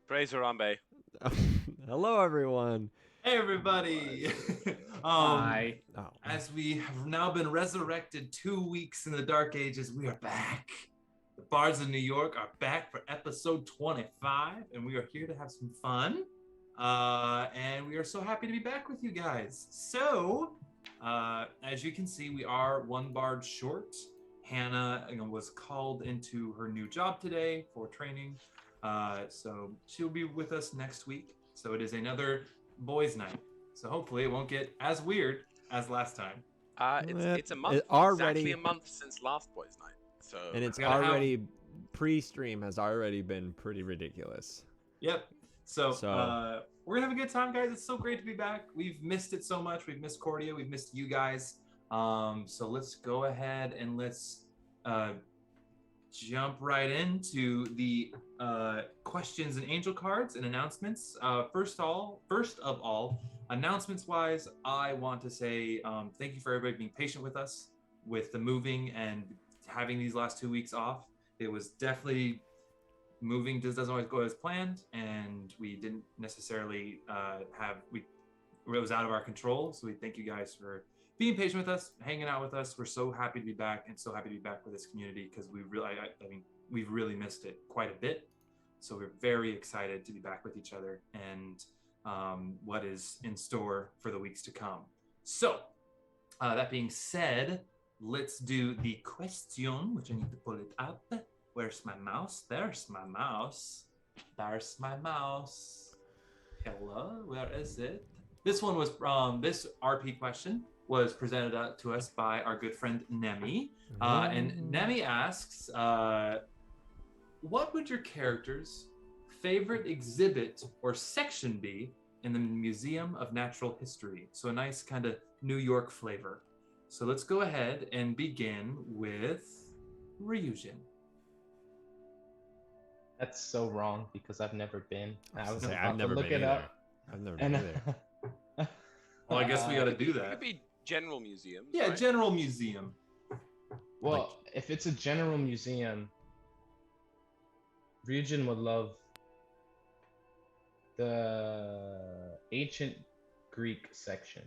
Praise Harambe. Hello, everyone. Hey everybody! Hi. As we have now been resurrected 2 weeks in the Dark Ages, we are back. The Bards of New York are back for episode 25, and we are here to have some fun. And we are so happy to be back with you guys. So, as you can see, we are one bard short. Hannah was called into her new job today for training. So she'll be with us next week. So it is another boys' night. So hopefully it won't get as weird as last time. It's a month. Exactly a month since last boys' night. So and it's already pre-stream has already been pretty ridiculous. Yep. So we're gonna have a good time, guys. It's so great to be back. We've missed it so much. We've missed Cordia. We've missed you guys. So let's go ahead and let's jump right into the questions and angel cards and announcements. First of all, announcements-wise, I want to say thank you for everybody being patient with us with the moving and having these last 2 weeks off. It was definitely moving doesn't always go as planned, and we didn't necessarily it was out of our control. So we thank you guys for being patient with us, hanging out with us. We're so happy to be back, and so happy to be back with this community because we've really missed it quite a bit. So we're very excited to be back with each other and what is in store for the weeks to come. So that being said, let's do the question, which I need to pull it up. Where's my mouse? There's my mouse. There's my mouse. Hello, where is it? This one was this RP question was presented to us by our good friend Nemi. And Nemi asks, what would your character's favorite exhibit or section be in the Museum of Natural History? So a nice kind of New York flavor. So let's go ahead and begin with Ryujin. That's so wrong because I've never been. I've never been either. I've never been either. Well, I guess we got to do that. It could be general museums. Yeah, right? general museum. Well, if it's a general museum, Ryujin would love the ancient Greek section.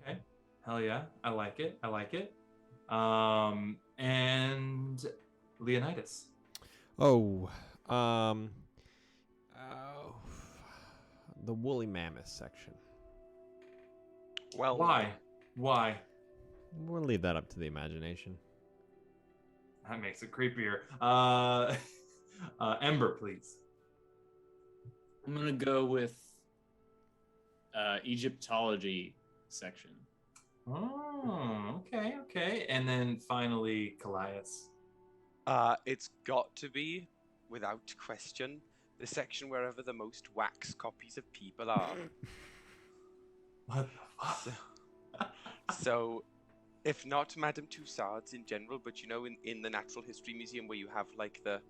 Okay. Hell yeah. I like it. And Leonidas. The woolly mammoth section. Well, Why? We'll leave that up to the imagination. That makes it creepier. Ember, please. I'm gonna go with Egyptology section. Oh, okay. And then finally, Kallias. it's got to be, without question, the section wherever the most wax copies of people are. What the fuck? So, if not Madame Tussauds in general, but in the Natural History Museum where you have like the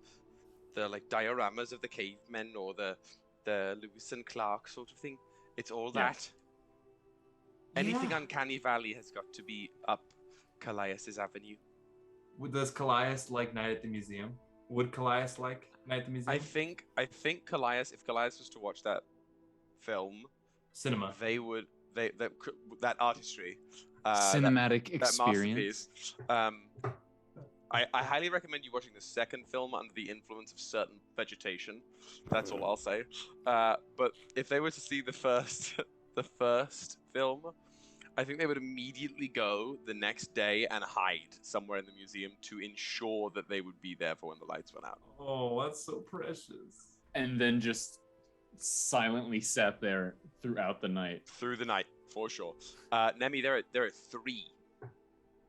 dioramas of the cavemen or the Lewis and Clark sort of thing, it's all that. Anything Uncanny Valley has got to be up Kallias' avenue. Does Kallias like Night at the Museum? Would Kallias like Night at the Museum? I think Kallias, if Kallias was to watch that film, Cinema. that artistry, Cinematic that experience. masterpiece. I highly recommend you watching the second film under the influence of certain vegetation. That's all I'll say. But if they were to see the first film, I think they would immediately go the next day and hide somewhere in the museum to ensure that they would be there for when the lights went out. Oh, that's so precious. And then just silently sat there throughout the night. Through the night, for sure. Nemi, there are three.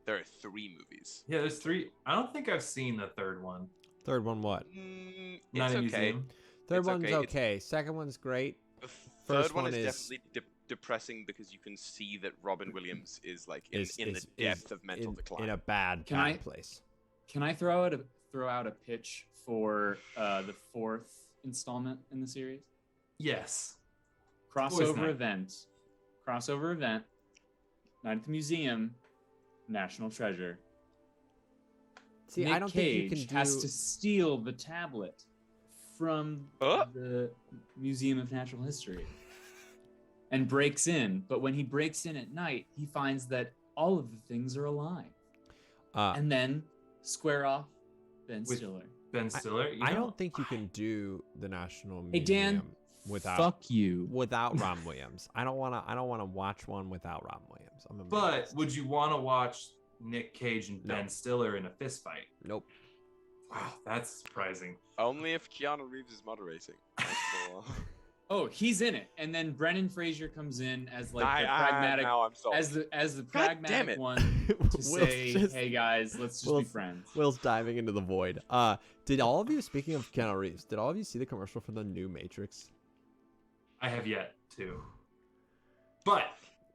There are 3 movies. Yeah, there's 3. I don't think I've seen the third one. Third one, what? It's Night at the okay. Museum. Third one's okay. Second one's great. The First third one one is is- definitely depressing because you can see that Robin Williams is like in the depth of mental decline. In a bad place. Can I throw out a pitch for the 4th installment in the series? Yes. Crossover event. Night at the Museum. National Treasure. See, Nick I don't Cage think you can do... has to steal the tablet from Oh. the Museum of Natural History and breaks in. But when he breaks in at night, he finds that all of the things are alive. And then square off Ben With- Stiller. Ben Stiller. I don't think you can do the National Hey, Dan, Museum without Fuck you. Ron Williams. I don't wanna watch one without Ron Williams. I'm But amazed. would you want to watch Nick Cage and No. Ben Stiller in a fist fight? Nope. Wow, that's surprising. Only if Keanu Reeves is moderating. That's all. Oh, he's in it, and then Brendan Fraser comes in as like the I- pragmatic, now I'm sold. as the damn pragmatic it. one to Will's say, just- "Hey guys, let's just be Will's- friends." Will's diving into the void. Did all of you, speaking of Keanu Reeves, did all of you see the commercial for the new Matrix? I have yet to. But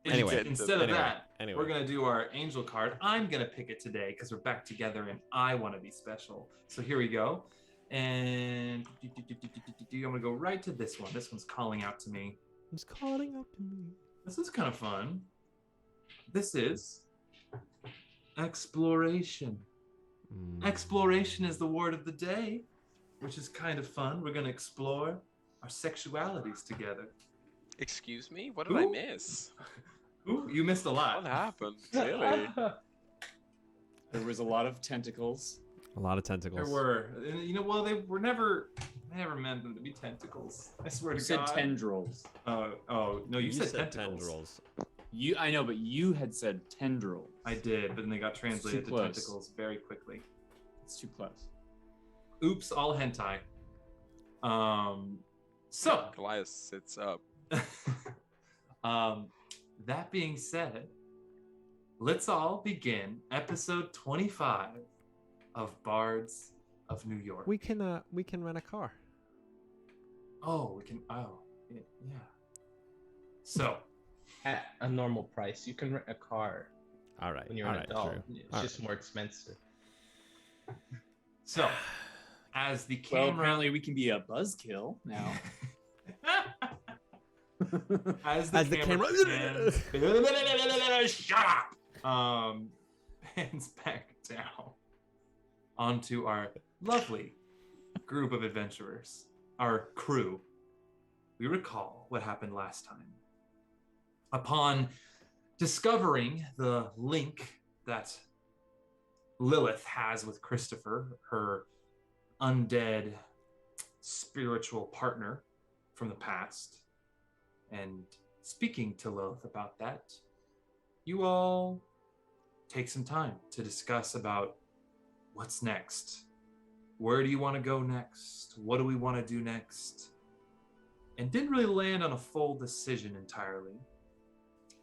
Anyway. instead of that, Anyway. we're gonna do our angel card. I'm gonna pick it today because we're back together and I want to be special. So here we go. And I'm gonna go right to this one. This one's calling out to me. It's calling up to me. This is kind of fun. This is exploration. Exploration is the word of the day, which is kind of fun. We're gonna explore our sexualities together. Excuse me? What did I Who? miss? Ooh, you missed a lot. What happened? Really? There was a lot of tentacles. A lot of tentacles. There were, and, you know, well, they never meant them to be tentacles. I swear You to said God. tendrils. Oh, no, you said tentacles. tendrils. I know, but you had said tendrils. I did, but then they got translated too to close. tentacles very quickly. It's too close. Oops, all hentai. So, Kallias sits up. that being said, let's all begin episode 25 of Bards of New York. We can rent a car. Oh, we can. Oh, yeah. So, At a normal price, you can rent a car All right. when you're all an right, adult. true. It's All just more expensive. so as the Well, camera, apparently we can be a buzzkill now. as As the camera pans, shut up. Pans back down onto our lovely group of adventurers, our crew. We recall what happened last time. Upon discovering the link that Lilith has with Christopher, her undead spiritual partner from the past, and speaking to Lilith about that, you all take some time to discuss about what's next. Where do you want to go next? What do we want to do next? And didn't really land on a full decision entirely.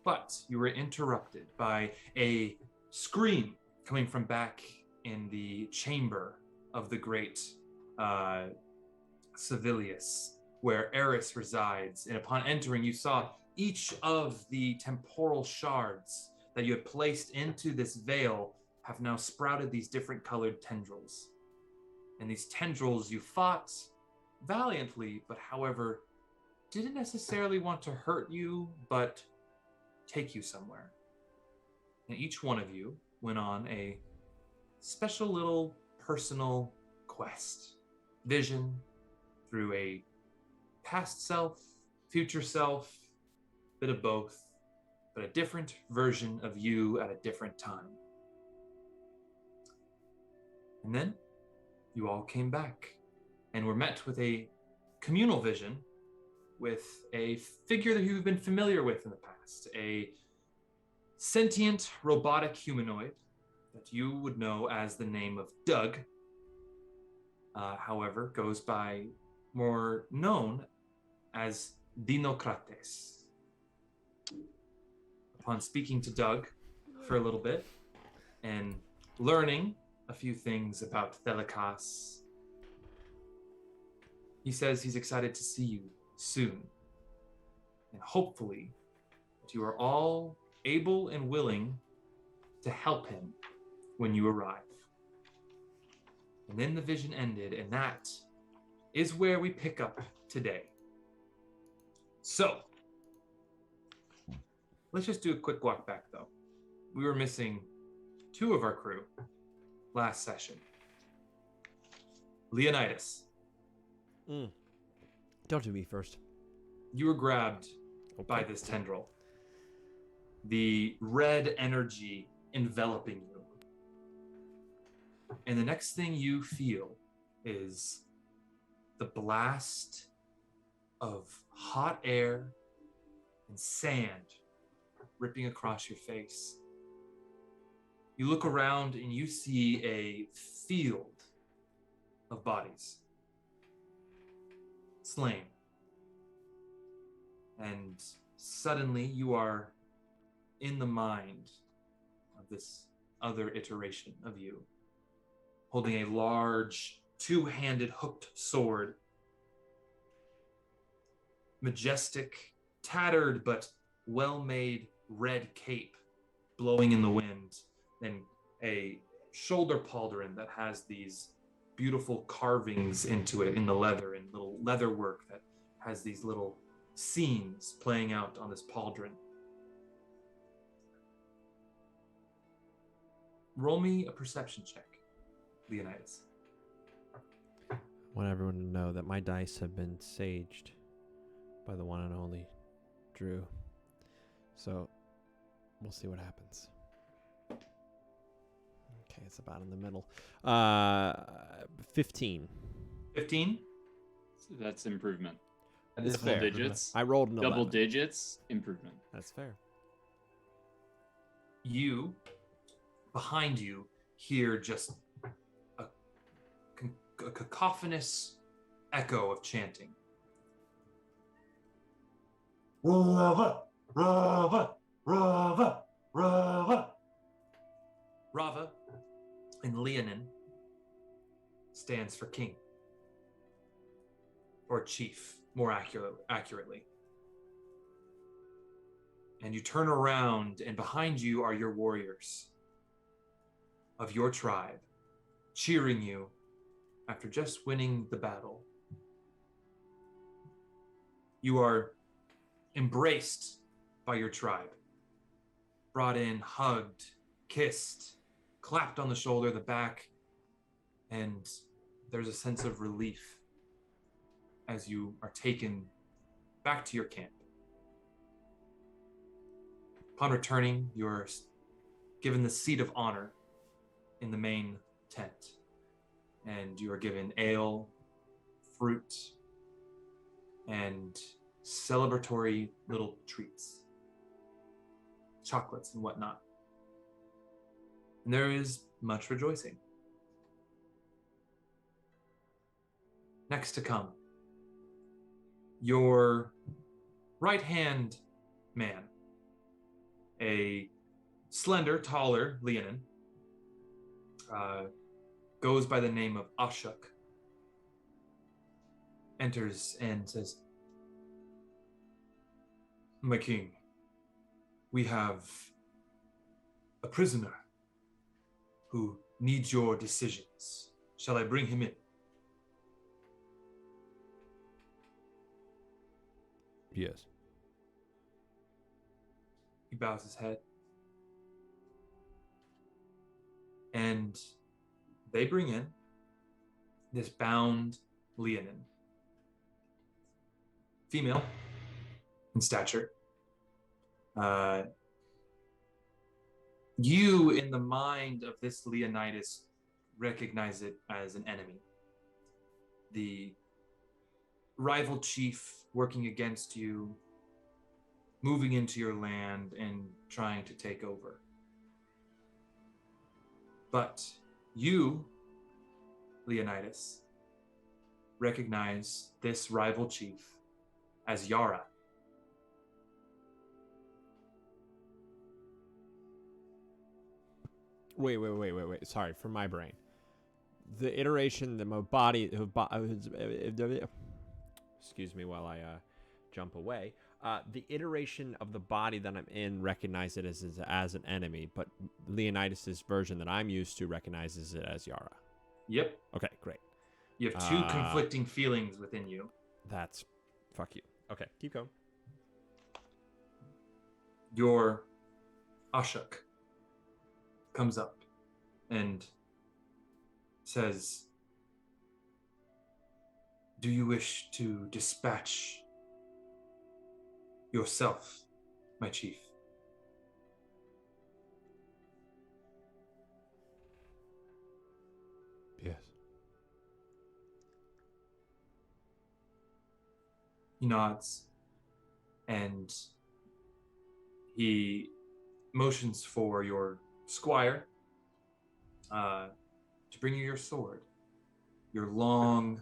But you were interrupted by a scream coming from back in the chamber of the great Civilius, where Eris resides. And upon entering, you saw each of the temporal shards that you had placed into this veil have now sprouted these different colored tendrils. And these tendrils you fought valiantly, but however, didn't necessarily want to hurt you, but take you somewhere. And each one of you went on a special little personal quest. Vision through a past self, future self, bit of both, but a different version of you at a different time. And then you all came back and were met with a communal vision with a figure that you've been familiar with in the past, a sentient robotic humanoid that you would know as the name of Doug, however, goes by more known as Dinokrates. Upon speaking to Doug for a little bit and learning a few things about Thelikas, he says he's excited to see you soon. And hopefully that you are all able and willing to help him when you arrive. And then the vision ended, and that is where we pick up today. So, let's just do a quick walk back though. We were missing two of our crew last session. Leonidas, Don't do me first. You were grabbed by this tendril. The red energy enveloping you. And the next thing you feel is the blast of hot air and sand ripping across your face. You look around and you see a field of bodies slain. And suddenly you are in the mind of this other iteration of you, holding a large two-handed hooked sword, majestic, tattered but well-made red cape blowing in the wind, and a shoulder pauldron that has these beautiful carvings into it in the leather and little leather work that has these little scenes playing out on this pauldron. Roll me a perception check, Leonidas. I want everyone to know that my dice have been saged by the one and only Drew. So we'll see what happens. Okay, it's about in the middle. 15. 15? So that's improvement. That is Double fair. digits. I rolled an 11. Double digits, improvement. That's fair. You, behind you, hear just a cacophonous echo of chanting. Rava, Rava, Rava, Rava. Rava in Leonin stands for king, or chief, more accurately. And you turn around, and behind you are your warriors of your tribe, cheering you after just winning the battle. You are embraced by your tribe, brought in, hugged, kissed, clapped on the shoulder, the back, and there's a sense of relief as you are taken back to your camp. Upon returning, you're given the seat of honor in the main tent, and you are given ale, fruit, and celebratory little treats, chocolates and whatnot. And there is much rejoicing. Next to come, your right-hand man, a slender, taller Leonin, goes by the name of Ashok, enters and says, "My king, we have a prisoner who needs your decisions. Shall I bring him in?" Yes. He bows his head. And they bring in this bound Leonin. Female in stature. You, in the mind of this Leonidas, recognize it as an enemy. The rival chief working against you, moving into your land and trying to take over. But you, Leonidas, recognize this rival chief as Yara. Wait. Sorry, for my brain. The iteration that my body... Excuse me while I jump away. The iteration of the body that I'm in recognizes it as an enemy, but Leonidas' version that I'm used to recognizes it as Yara. Yep. Okay, great. You have two conflicting feelings within you. That's... Fuck you. Okay, keep going. Your Ashok comes up and says, Do you wish to dispatch yourself, my chief? Yes. He nods, and he motions for your squire to bring you your sword, your long,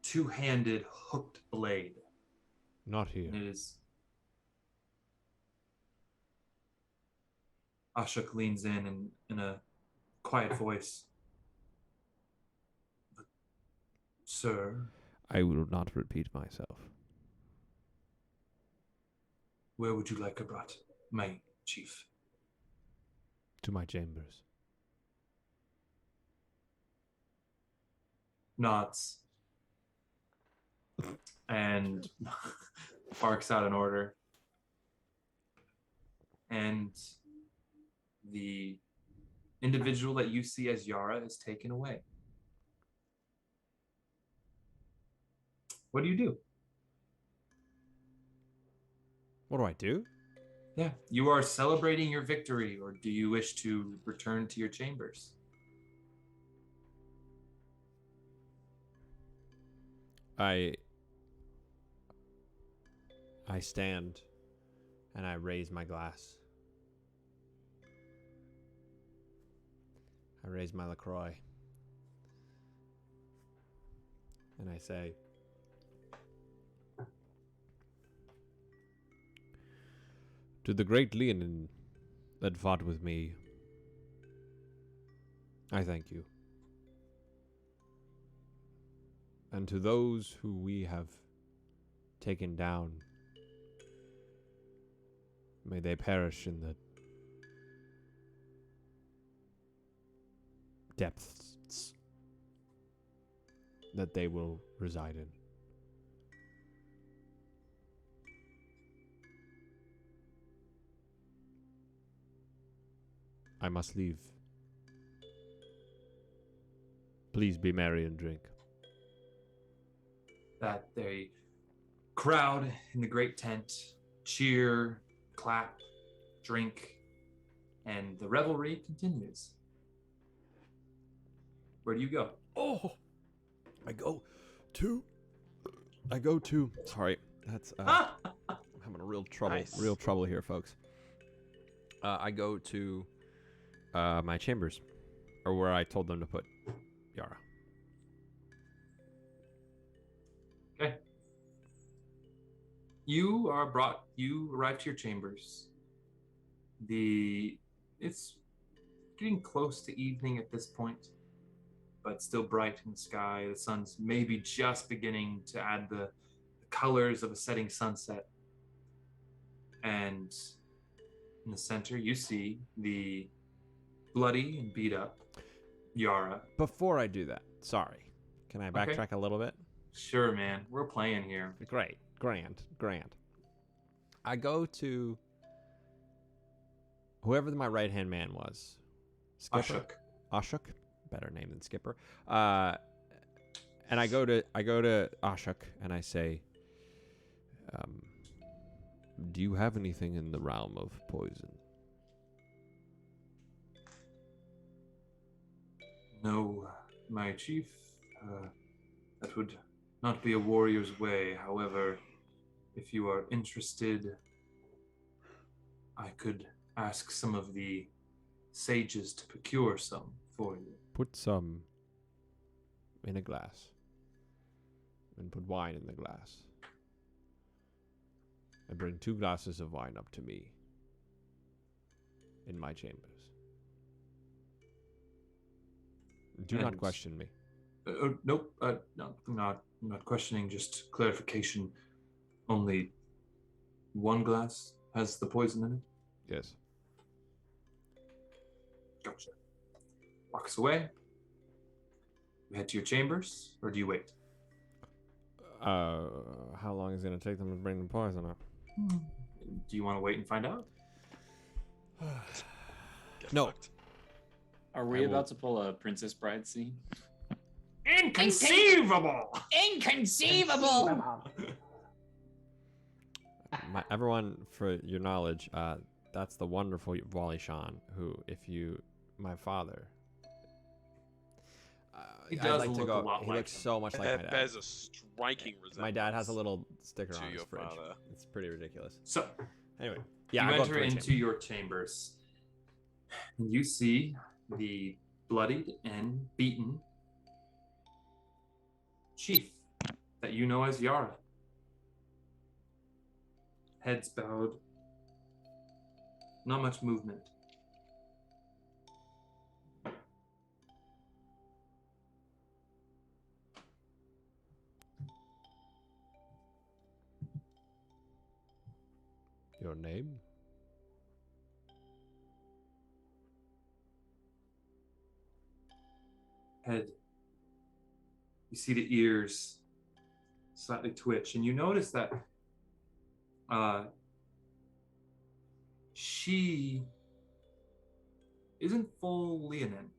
two-handed, hooked blade. Not here. And it is. Ashok leans in and in a quiet voice. But, sir, I will not repeat myself. where would you like a brought, my chief? To my chambers. Nods and barks out an order. And the individual that you see as Yara is taken away. What do you do? What do I do? Yeah, you are celebrating your victory, or do you wish to return to your chambers? I stand and I raise my glass. I raise my LaCroix. And I say, to the great Leonin that fought with me, I thank you. And to those who we have taken down, may they perish in the depths that they will reside in. I must leave. Please be merry and drink. That they crowd in the great tent, cheer, clap, drink, and the revelry continues. Where do you go? Oh, I go to. Sorry, that's I'm having a real trouble here, folks. I go to my chambers, or where I told them to put Yara. Okay. You arrive to your chambers. It's getting close to evening at this point, but still bright in the sky. The sun's maybe just beginning to add the colors of a setting sunset. And in the center, you see the bloody and beat up Yara. Before I do that, sorry, can I backtrack a little bit? Sure, man. We're playing here. Great. Grand. I go to whoever my right-hand man was. Skipper? Ashok. Better name than Skipper. And I go to Ashok and I say, do you have anything in the realm of poison? No, my chief. That would not be a warrior's way. However, if you are interested, I could ask some of the sages to procure some for you. Put some in a glass. And put wine in the glass. And bring 2 glasses of wine up to me in my chambers. Do not question me. Nope. No, I'm not questioning. Just clarification. Only 1 glass has the poison in it? Yes. Gotcha. Walks away. You head to your chambers, or do you wait? How long is it going to take them to bring the poison up? Do you want to wait and find out? No. Are we about to pull a Princess Bride scene? Inconceivable! Inconceivable! Everyone, for your knowledge, that's the wonderful Wally Shawn, who, my father. He I'd does like to look go. a lot He like looks him. so much like my dad. Bears a striking resemblance. My dad has a little sticker to on his your fridge. father. It's pretty ridiculous. So, Anyway, yeah, you I'll go enter through it, into Tim. your chambers. And you see the bloodied and beaten chief that you know as Yara. Heads bowed. Not much movement. Your name? Head. You see the ears slightly twitch, and you notice that she isn't full Leonin.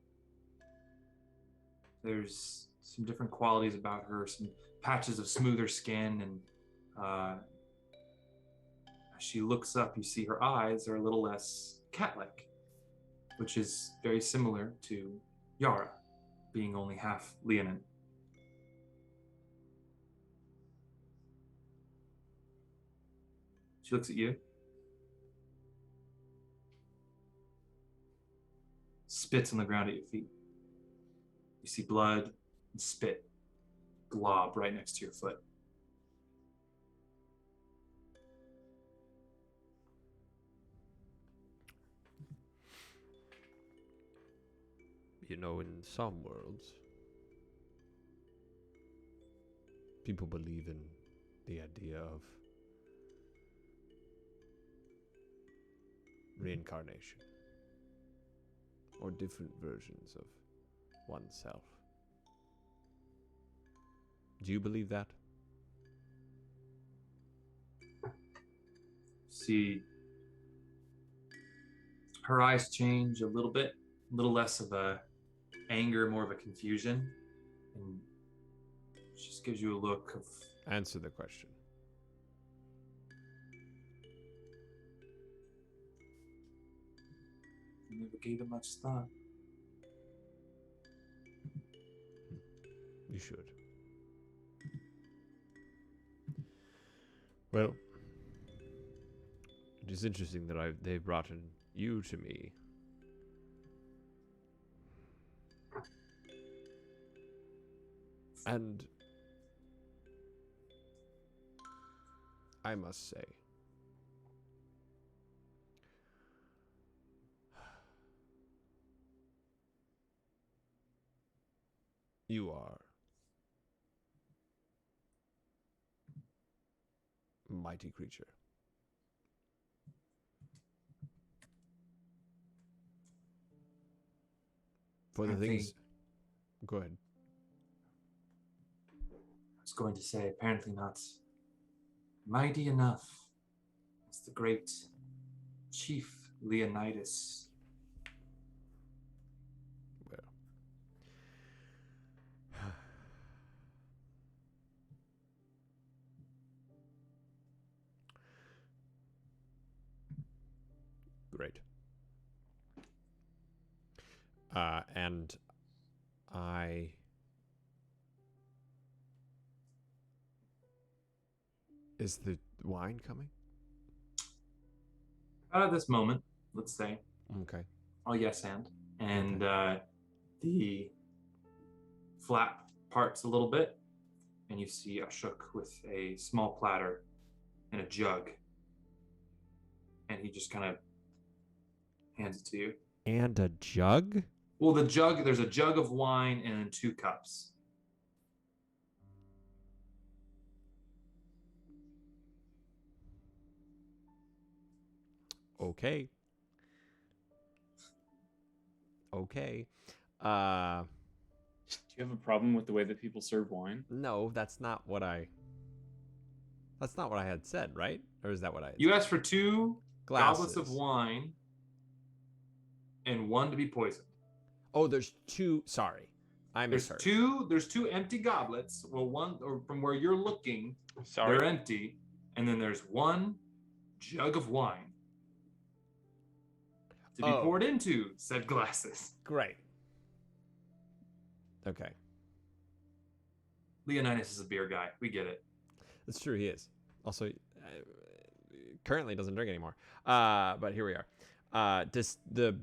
There's some different qualities about her, some patches of smoother skin, and as she looks up, you see her eyes are a little less cat-like, which is very similar to Yara, being only half Leonin. She looks at you. Spits on the ground at your feet. You see blood and spit glob right next to your foot. You know, in some worlds, people believe in the idea of reincarnation or different versions of oneself. Do you believe that? See her eyes change a little bit, a little less of a anger, more of a confusion, and she just gives you a look of Answer the question. I never gave it much thought. You should. Well, it is interesting that they've brought in you to me. And I must say, you are a mighty creature. For the I things... think- Go ahead. I was going to say, apparently not mighty enough as the great Chief Leonidas. Well. Great. And I... Is the wine coming? At this moment, let's say, Okay. all yes and the flap parts a little bit, and you see Ashok with a small platter and a jug, and he just kind of hands it to you. And a jug? Well, the jug, there's a jug of wine and then 2 cups. Okay. Okay. Do you have a problem with the way that people serve wine? No, that's not what I had said, right? Or is that what I had You said? asked for 2 goblets of wine and 1 to be poisoned. Oh, there's 2. Sorry. I There's misheard. there's two empty goblets. Well, one or from where you're looking, Sorry. they're empty, and then there's one jug of wine to be poured into said glasses. Great. Okay. Leonidas is a beer guy. We get it. That's true. He is. Also, currently doesn't drink anymore. But here we are. Does the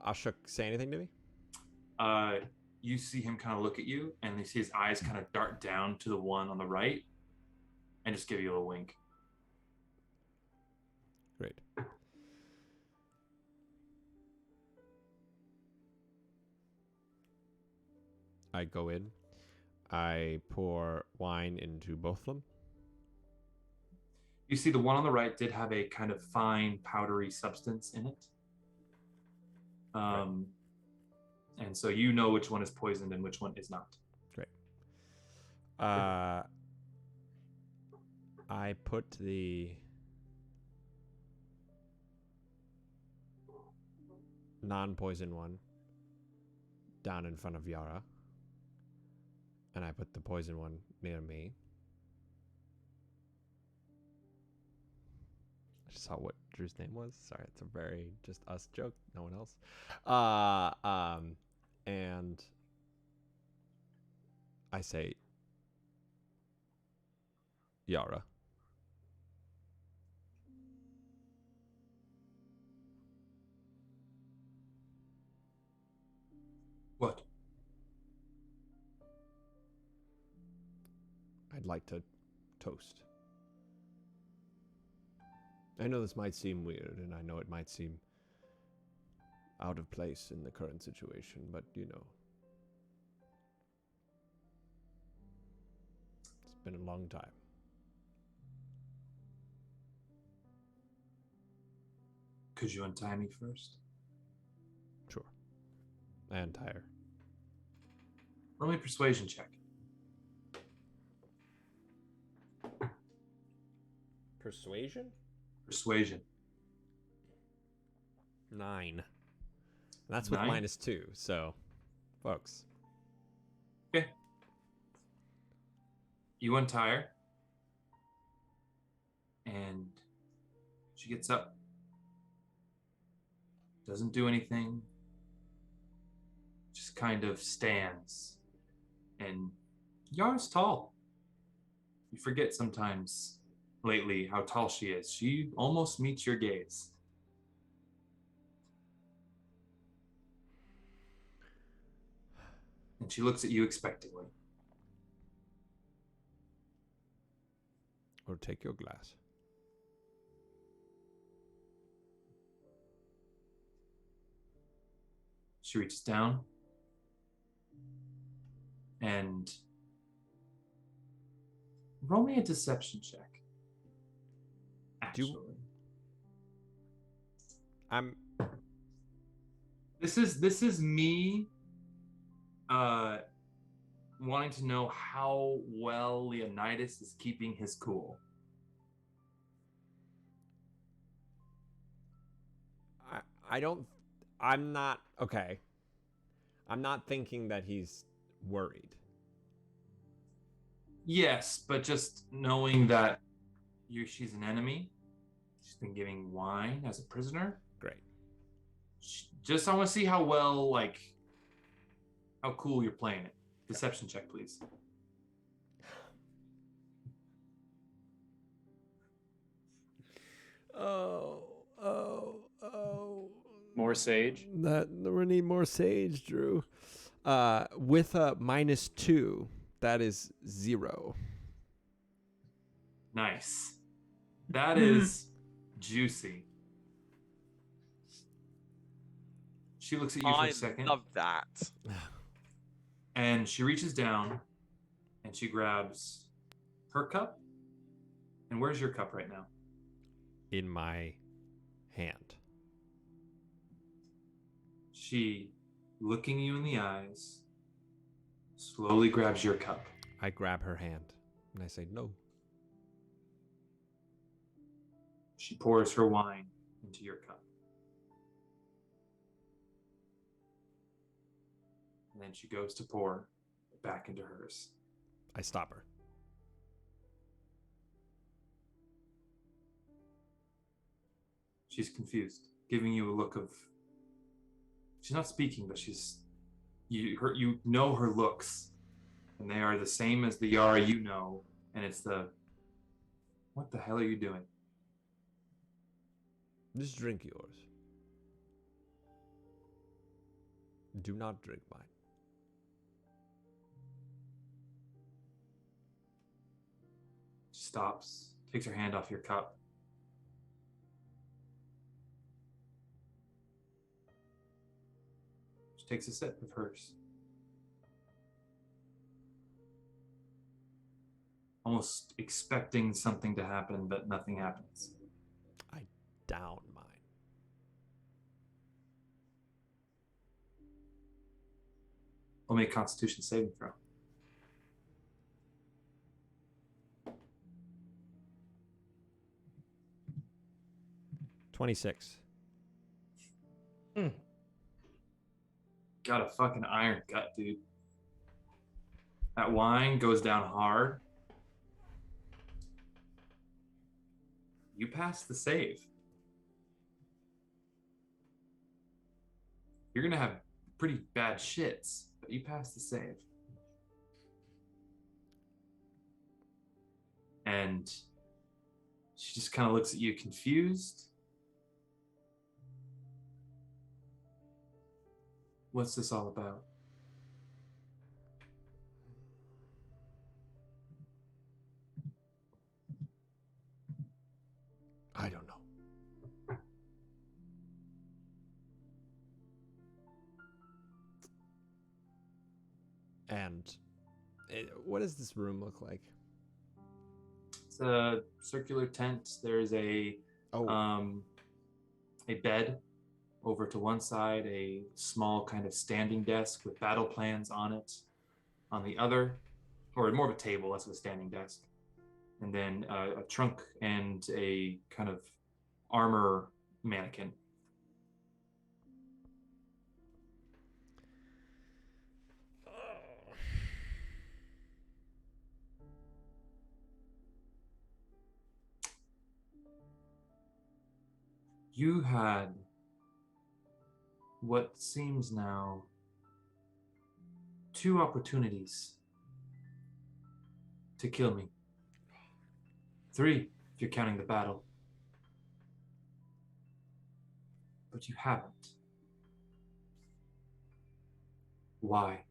Ashok say anything to me? You see him kind of look at you, and you see his eyes kind of dart down to the one on the right, and just give you a little wink. Great. I go in. I pour wine into both of them. You see the one on the right did have a kind of fine powdery substance in it. Right. And so you know which one is poisoned and which one is not. Great. I put the non-poison one down in front of Yara. And I put the poison one near me. I just saw what Drew's name was. Sorry, it's a very just us joke. No one else. And I say, Yara. What? I'd like to toast. I know this might seem weird, and I know it might seem out of place in the current situation, but you know, it's been a long time. Could you untie me first? Sure. I untie her. Roll me a persuasion check. Persuasion? Persuasion. 9. That's with 9? -2, so, folks. Okay. You untie her. And she gets up. Doesn't do anything. Just kind of stands. And Yara's tall. You forget sometimes lately how tall she is. She almost meets your gaze. And she looks at you expectantly. Or take your glass. She reaches down and roll me a deception check. Actually, this is me wanting to know how well Leonidas is keeping his cool. I'm not, okay. I'm not thinking that he's worried. Yes, but just knowing that she's an enemy, she's been giving wine as a prisoner. Great. Just I want to see how well, how cool you're playing it. Deception check, please. Oh. More sage? We need more sage, Drew. With a -2, that is 0. Nice. That is juicy. She looks at you for a second. I love that. And she reaches down and she grabs her cup. And where's your cup right now? In my hand. She, looking you in the eyes, slowly grabs your cup. I grab her hand and I say, no. She pours her wine into your cup. And then she goes to pour back into hers. I stop her. She's confused, giving you a look of. She's not speaking, but you know her looks, and they are the same as the Yara you know, and it's the. What the hell are you doing? This drink yours. Do not drink mine. She stops, takes her hand off your cup. She takes a sip of hers. Almost expecting something to happen, but nothing happens. I down mine. We'll make a Constitution saving throw. $26. Got a fucking iron gut, dude. That wine goes down hard. You pass the save. You're gonna have pretty bad shits, but you pass the save. And she just kind of looks at you confused. What's this all about? I don't know. And what does this room look like? It's a circular tent. There's a bed over to one side, a small kind of standing desk with battle plans on it on the other, or more of a table, less of a standing desk. And then a trunk and a kind of armor mannequin. You had what seems now 2 opportunities to kill me. 3, if you're counting the battle. But you haven't. Why?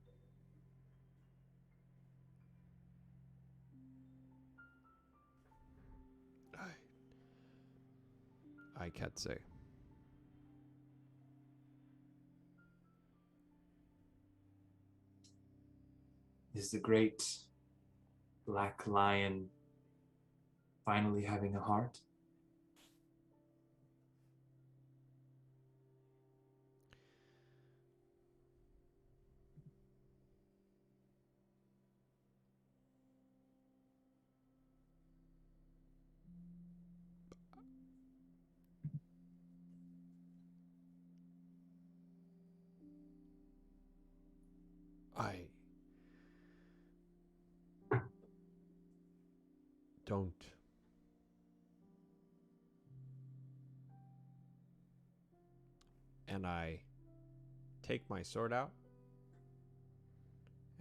I can't say. Is the great black lion finally having a heart? I don't. And I take my sword out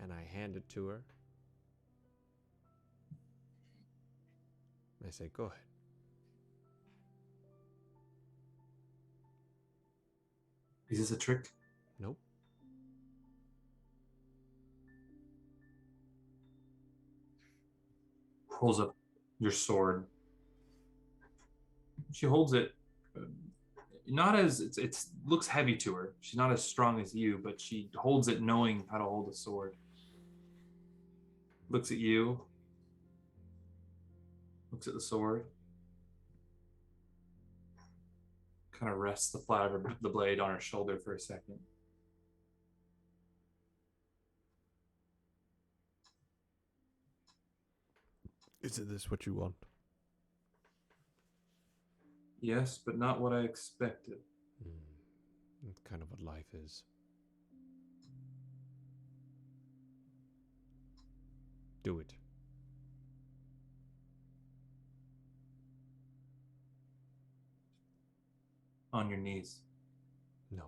and I hand it to her. And I say, go ahead. Is this a trick? Nope. Holds up your sword. She holds it not as it's looks heavy to her. She's not as strong as you, but she holds it knowing how to hold a sword. Looks at you. Looks at the sword. Kind of rests the flat of the blade on her shoulder for a second. Isn't this what you want? Yes, but not what I expected. That's kind of what life is. Do it. On your knees. No.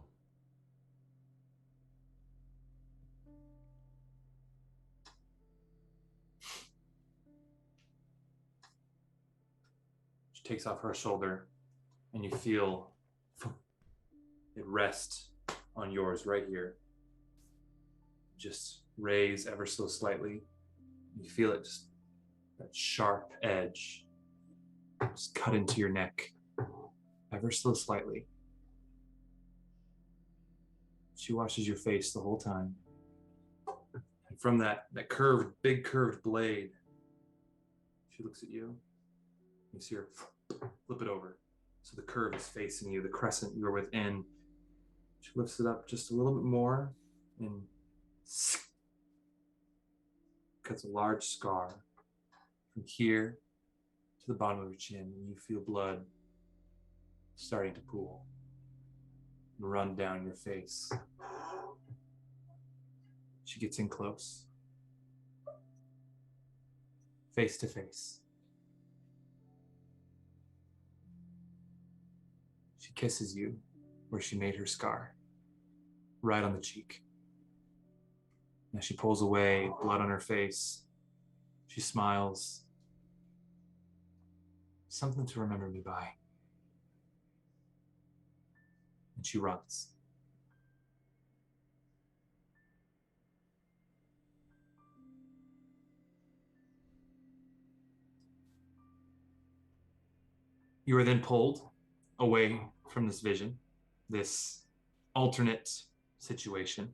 She takes off her shoulder, and you feel it rest on yours right here. Just raise ever so slightly. You feel it, just that sharp edge, just cut into your neck, ever so slightly. She watches your face the whole time. And from that big curved blade, she looks at you. You see her flip it over. So the curve is facing you, the crescent you are within. She lifts it up just a little bit more and cuts a large scar from here to the bottom of her chin, and you feel blood starting to pool and run down your face. She gets in close, face to face. She kisses you where she made her scar, right on the cheek. As she pulls away, blood on her face, she smiles. Something to remember me by. And she runs. You are then pulled away from this vision, this alternate situation.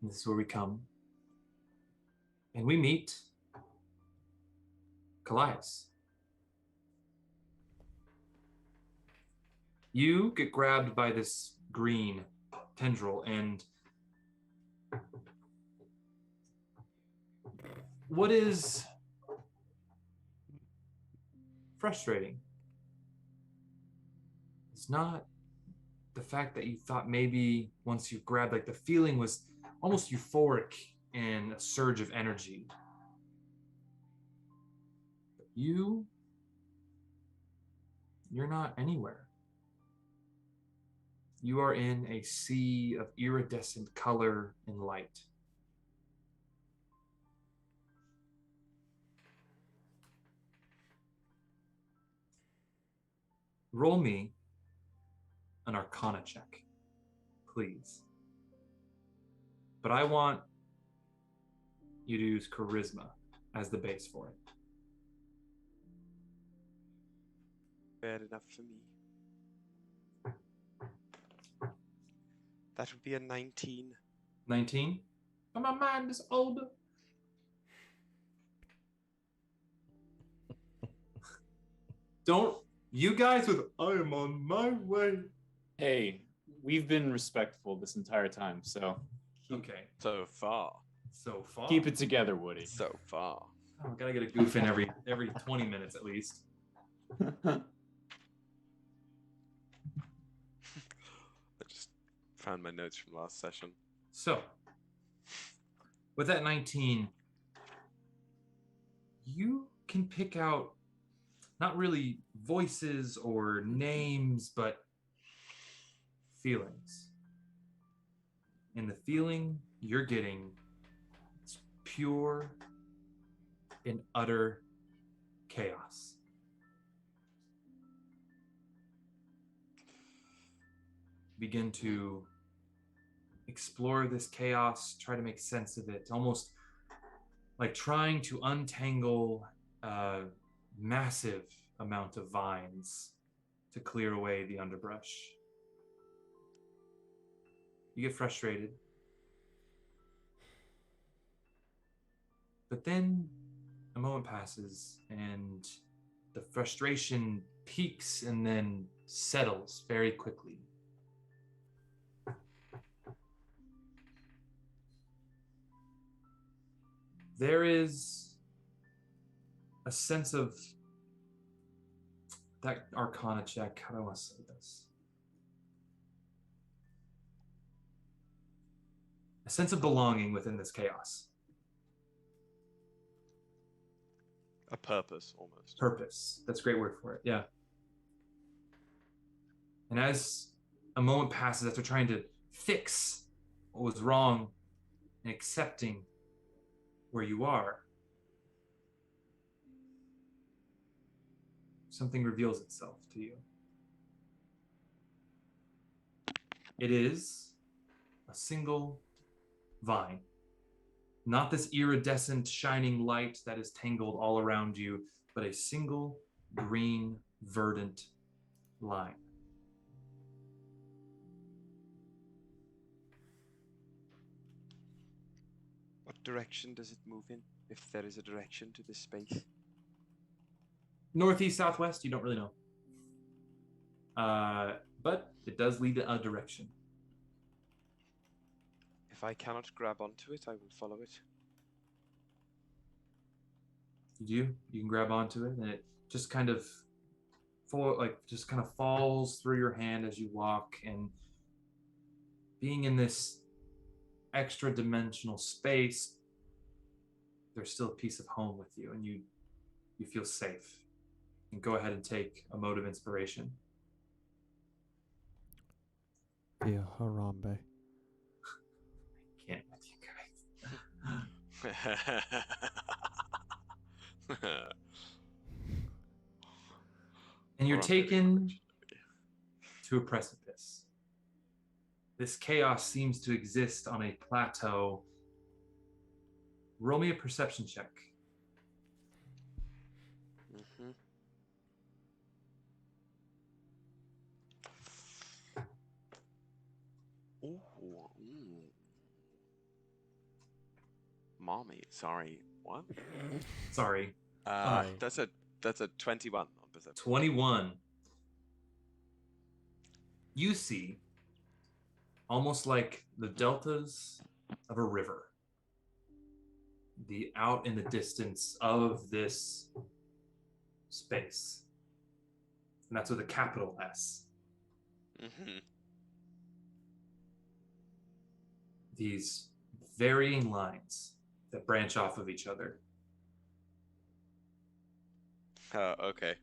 And this is where we come. And we meet Kallias. You get grabbed by this green tendril, and what is frustrating is not the fact that you thought maybe once you grabbed, like the feeling was almost euphoric and a surge of energy. But you're not anywhere. You are in a sea of iridescent color and light. Roll me an Arcana check, please. But I want you to use Charisma as the base for it. Fair enough for me. That would be a 19. 19? But my mind is older. Don't, you guys with, I am on my way. Hey, we've been respectful this entire time, so Okay, So far. so far. keep it together, Woody. So far. Oh, gotta get a goof in every 20 minutes at least. I just found my notes from last session. So, with that 19, you can pick out not really voices or names, but feelings. And the feeling you're getting is pure and utter chaos. Begin to explore this chaos, try to make sense of it, almost like trying to untangle a massive amount of vines to clear away the underbrush. You get frustrated. But then a moment passes and the frustration peaks and then settles very quickly. There is a sense of that Arcana check. How do I want to say this? a sense of belonging within this chaos. A purpose, almost. Purpose. That's a great word for it. Yeah. And as a moment passes after trying to fix what was wrong and accepting where you are, something reveals itself to you. It is a single vine. Not this iridescent shining light that is tangled all around you, but a single green verdant line. What direction does it move in, if there is a direction to this space? Northeast, southwest, you don't really know. But it does lead to a direction. If I cannot grab onto it, I will follow it. You do. You can grab onto it, and it just kind of falls through your hand as you walk. And being in this extra dimensional space, there's still a piece of home with you, and you feel safe. And go ahead and take a mode of inspiration. Be a Harambe. Can't with you guys. And you're taken to a precipice. This chaos seems to exist on a plateau. Roll me a perception check. Mm-hmm. Ooh. Mommy, sorry. What? Sorry. That's a 21 on perception. 21. You see, almost like the deltas of a river, the out in the distance of this space. And that's with a capital S. Mm-hmm. These varying lines that branch off of each other. Okay.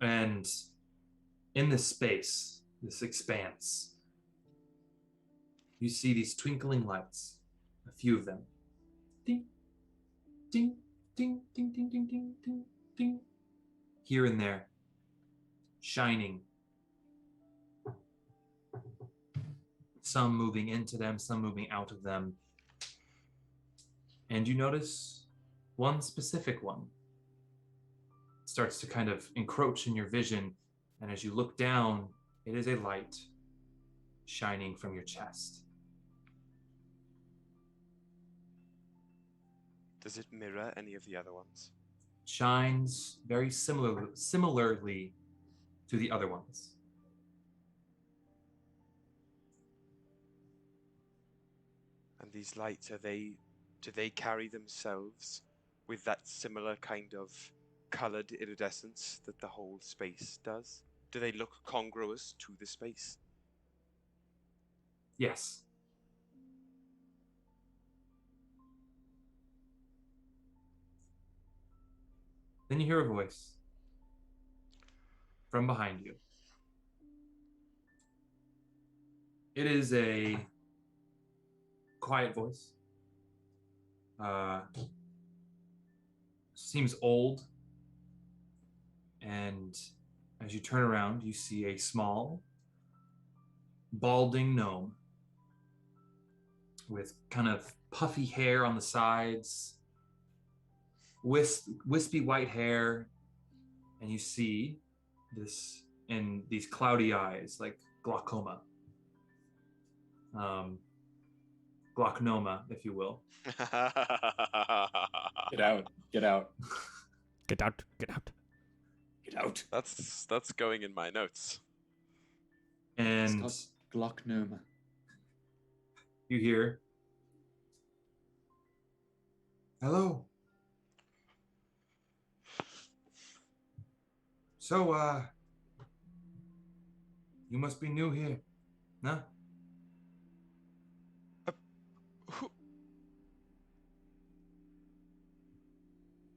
And in this space, this expanse, you see these twinkling lights, a few of them. Ding, ding, ding, ding, ding, ding, ding, ding, ding. Here and there, shining. Some moving into them, some moving out of them. And you notice one specific one starts to kind of encroach in your vision. And as you look down, it is a light shining from your chest. Does it mirror any of the other ones? Shines very similarly to the other ones. And these lights, do they carry themselves with that similar kind of colored iridescence that the whole space does? Do they look congruous to the space? Yes. Then you hear a voice from behind you. It is a quiet voice. Seems old. And as you turn around, you see a small, balding gnome with kind of puffy hair on the sides, wispy white hair, and you see this in these cloudy eyes, like glaucoma. Glaucoma, if you will. Get out. Get out. Get out. Get out. Get out. That's going in my notes. And It's called glaucoma. you hear, "Hello. So, you must be new here, huh?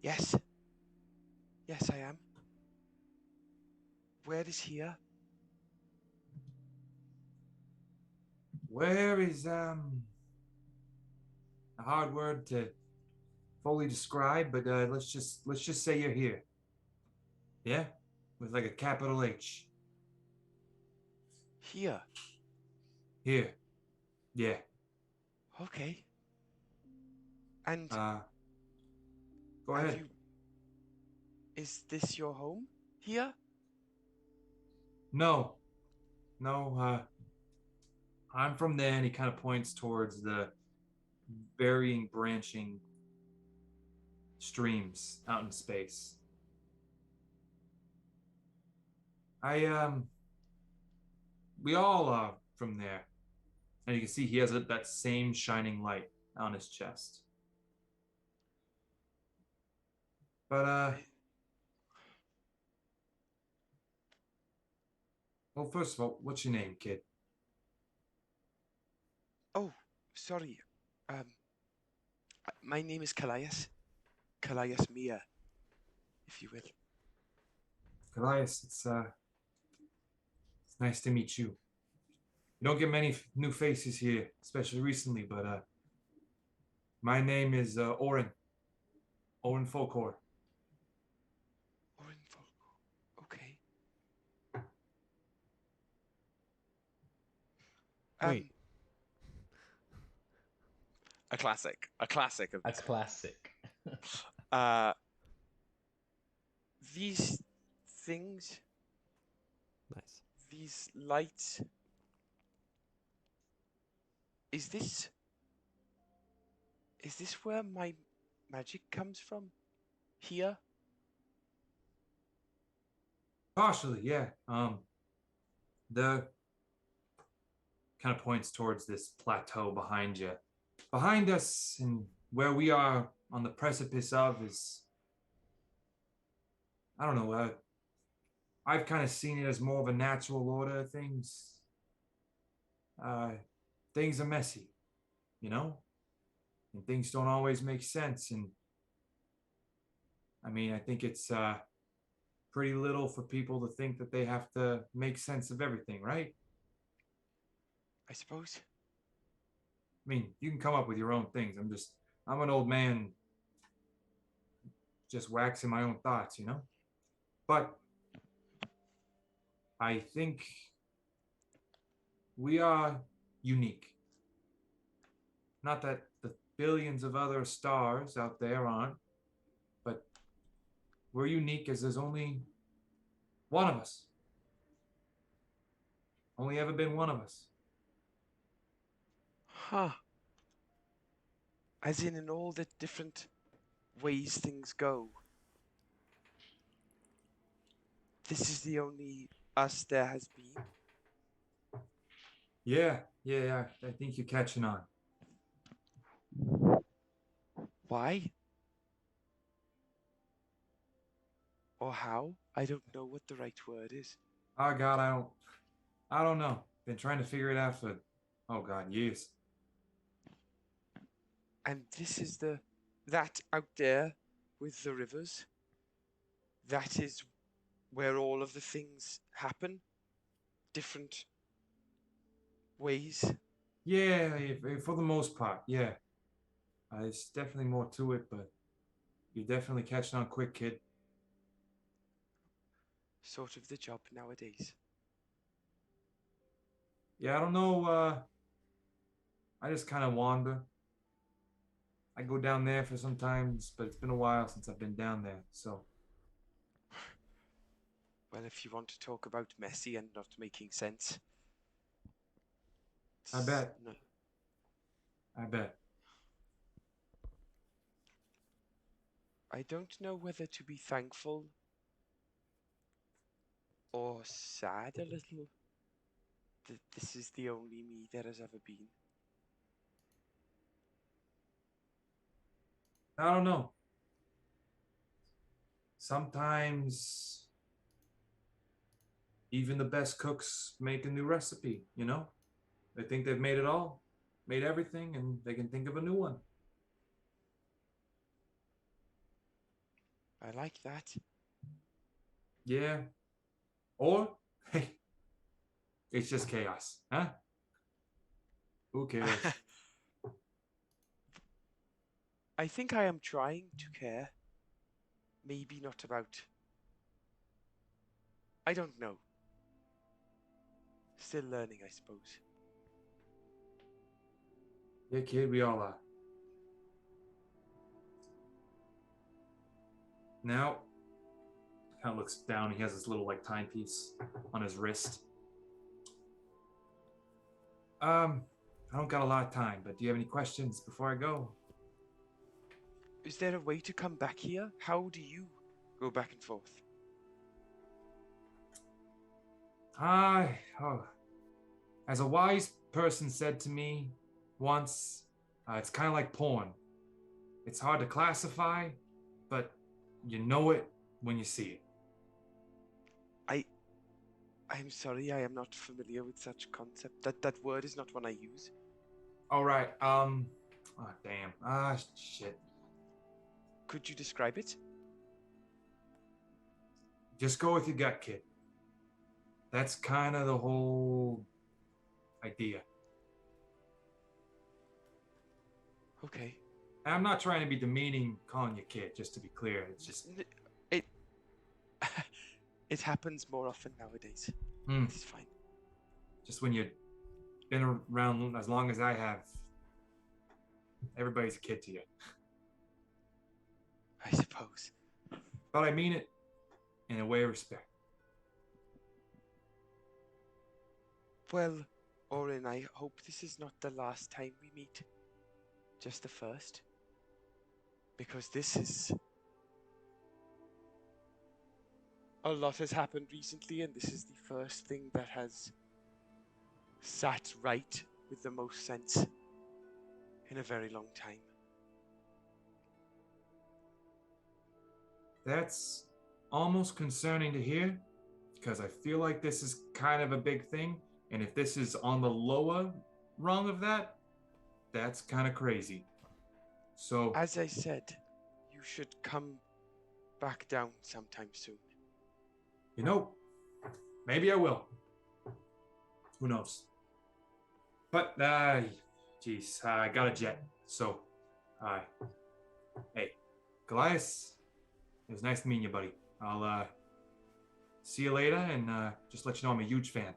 Yes. Yes, I am. Where is here? Where is a hard word to fully describe, but let's just say you're here. Yeah? With like a capital H. Here. Here. Yeah. Okay. And Go ahead. Is this your home? Here? No. No, I'm from there, and he kind of points towards the varying branching streams out in space. We all are from there. And you can see he has that same shining light on his chest. But, well, first of all, what's your name, kid? Oh, sorry. My name is Kallias. Kallias Mia, if you will. Kallias, it's nice to meet you. You don't get many new faces here, especially recently, but, my name is, Oren. Oren Folkor. Oren Folkor. Okay. Wait. A classic. A classic of A this. classic. These things, Nice. these lights. Is this where my magic comes from? Here? Partially, yeah. The kind of points towards this plateau behind you. Behind us, and where we are on the precipice of, is, I don't know, I've kind of seen it as more of a natural order of things. Things are messy, you know? And things don't always make sense. And I mean, I think it's pretty little for people to think that they have to make sense of everything, right? I suppose. I mean, you can come up with your own things. I'm an old man just waxing my own thoughts, you know? But I think we are unique. Not that the billions of other stars out there aren't, but we're unique as there's only one of us. Only ever been one of us. Huh. As in all the different ways things go. This is the only us there has been. Yeah. I think you're catching on. Why? Or how? I don't know what the right word is. Oh God, I don't know. Been trying to figure it out for, oh God, years. And this is that out there with the rivers. That is where all of the things happen. Different ways. Yeah, for the most part, yeah. There's definitely more to it, but you're definitely catching on quick, kid. Sort of the job nowadays. Yeah, I don't know. I just kind of wander. I go down there for sometimes, but it's been a while since I've been down there, so. Well, if you want to talk about messy and not making sense. I bet. No. I bet. I don't know whether to be thankful or sad a little that this is the only me there has ever been. I don't know. Sometimes even the best cooks make a new recipe, you know? They think they've made it all, made everything, and they can think of a new one. I like that. Yeah. Or, hey, it's just chaos, huh? Who cares? I think I am trying to care. Maybe not about... I don't know. Still learning, I suppose. Yeah, kid, we all are. Now, kind of looks down. He has this little like timepiece on his wrist. I don't got a lot of time, but do you have any questions before I go? Is there a way to come back here? How do you go back and forth? As a wise person said to me once, it's kind of like porn. It's hard to classify, but you know it when you see it. I'm sorry, I am not familiar with such concept. That word is not one I use. All right. Damn. Shit. Could you describe it? Just go with your gut, kid. That's kind of the whole idea. Okay. I'm not trying to be demeaning calling you kid, just to be clear. It's just... It happens more often nowadays. It's fine. Just when you've been around as long as I have, everybody's a kid to you. I suppose. But I mean it in a way of respect. Well, Orin, I hope this is not the last time we meet. Just the first. Because this is... A lot has happened recently, and this is the first thing that has sat right with the most sense in a very long time. That's almost concerning to hear, because I feel like this is kind of a big thing, and if this is on the lower rung of that, that's kind of crazy. So, as I said, you should come back down sometime soon. You know, maybe I will. Who knows? But, geez, I got a jet. So, hey, Kallias, it was nice meeting you, buddy. I'll, see you later, and, just let you know I'm a huge fan.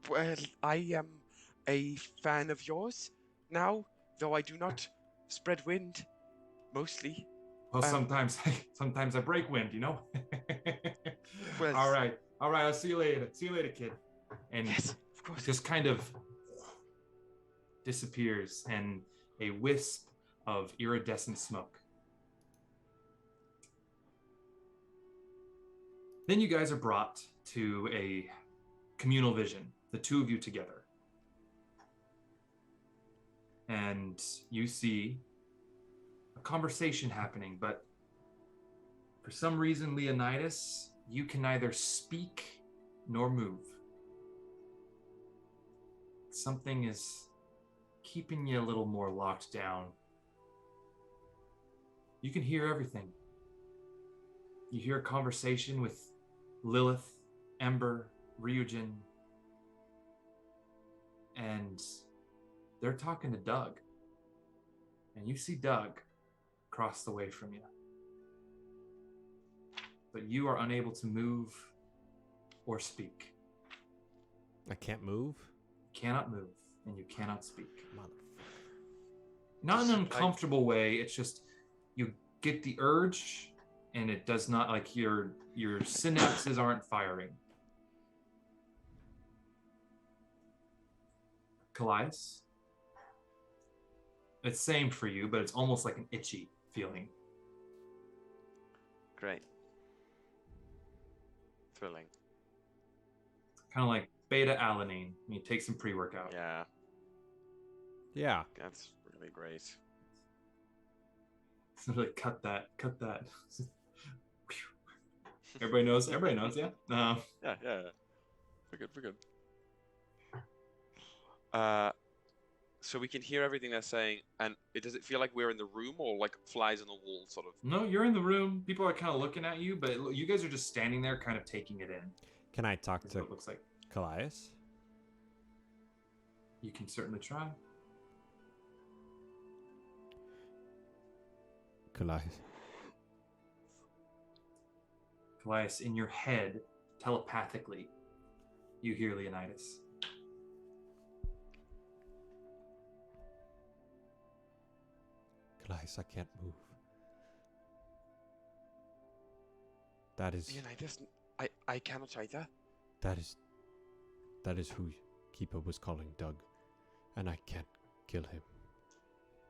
Well, I am a fan of yours now, though I do not spread wind, mostly. Well, sometimes I break wind, you know? Well, all right, I'll see you later. See you later, kid. And yes, of course. Just kind of disappears, and a wisp of iridescent smoke. Then you guys are brought to a communal vision, the two of you together. And you see a conversation happening, but for some reason, Leonidas, you can neither speak nor move. Something is keeping you a little more locked down. You can hear everything. You hear a conversation with Lilith, Ember, Ryujin, and they're talking to Doug. And you see Doug across the way from you. But you are unable to move or speak. I can't move? You cannot move, and you cannot speak. Motherfucker. Not in an uncomfortable way, it's just you get the urge, and it does not, like, your synapses aren't firing. Kallias? It's same for you, but it's almost like an itchy feeling. Great. Thrilling. Kind of like beta-alanine when you take some pre-workout. Yeah. Yeah. That's really great. So like, cut that. Everybody knows, yeah? Yeah. We're good. So we can hear everything they're saying, and does it feel like we're in the room or like flies on the wall, sort of? No, you're in the room. People are kind of looking at you, but you guys are just standing there, kind of taking it in. Can I talk That's to what it looks like. Kallias? You can certainly try. Kallias. Kallias, in your head, telepathically, you hear Leonidas. Kallias, I can't move. That is... Leonidas, I cannot either. That is who Keeper was calling Doug. And I can't kill him.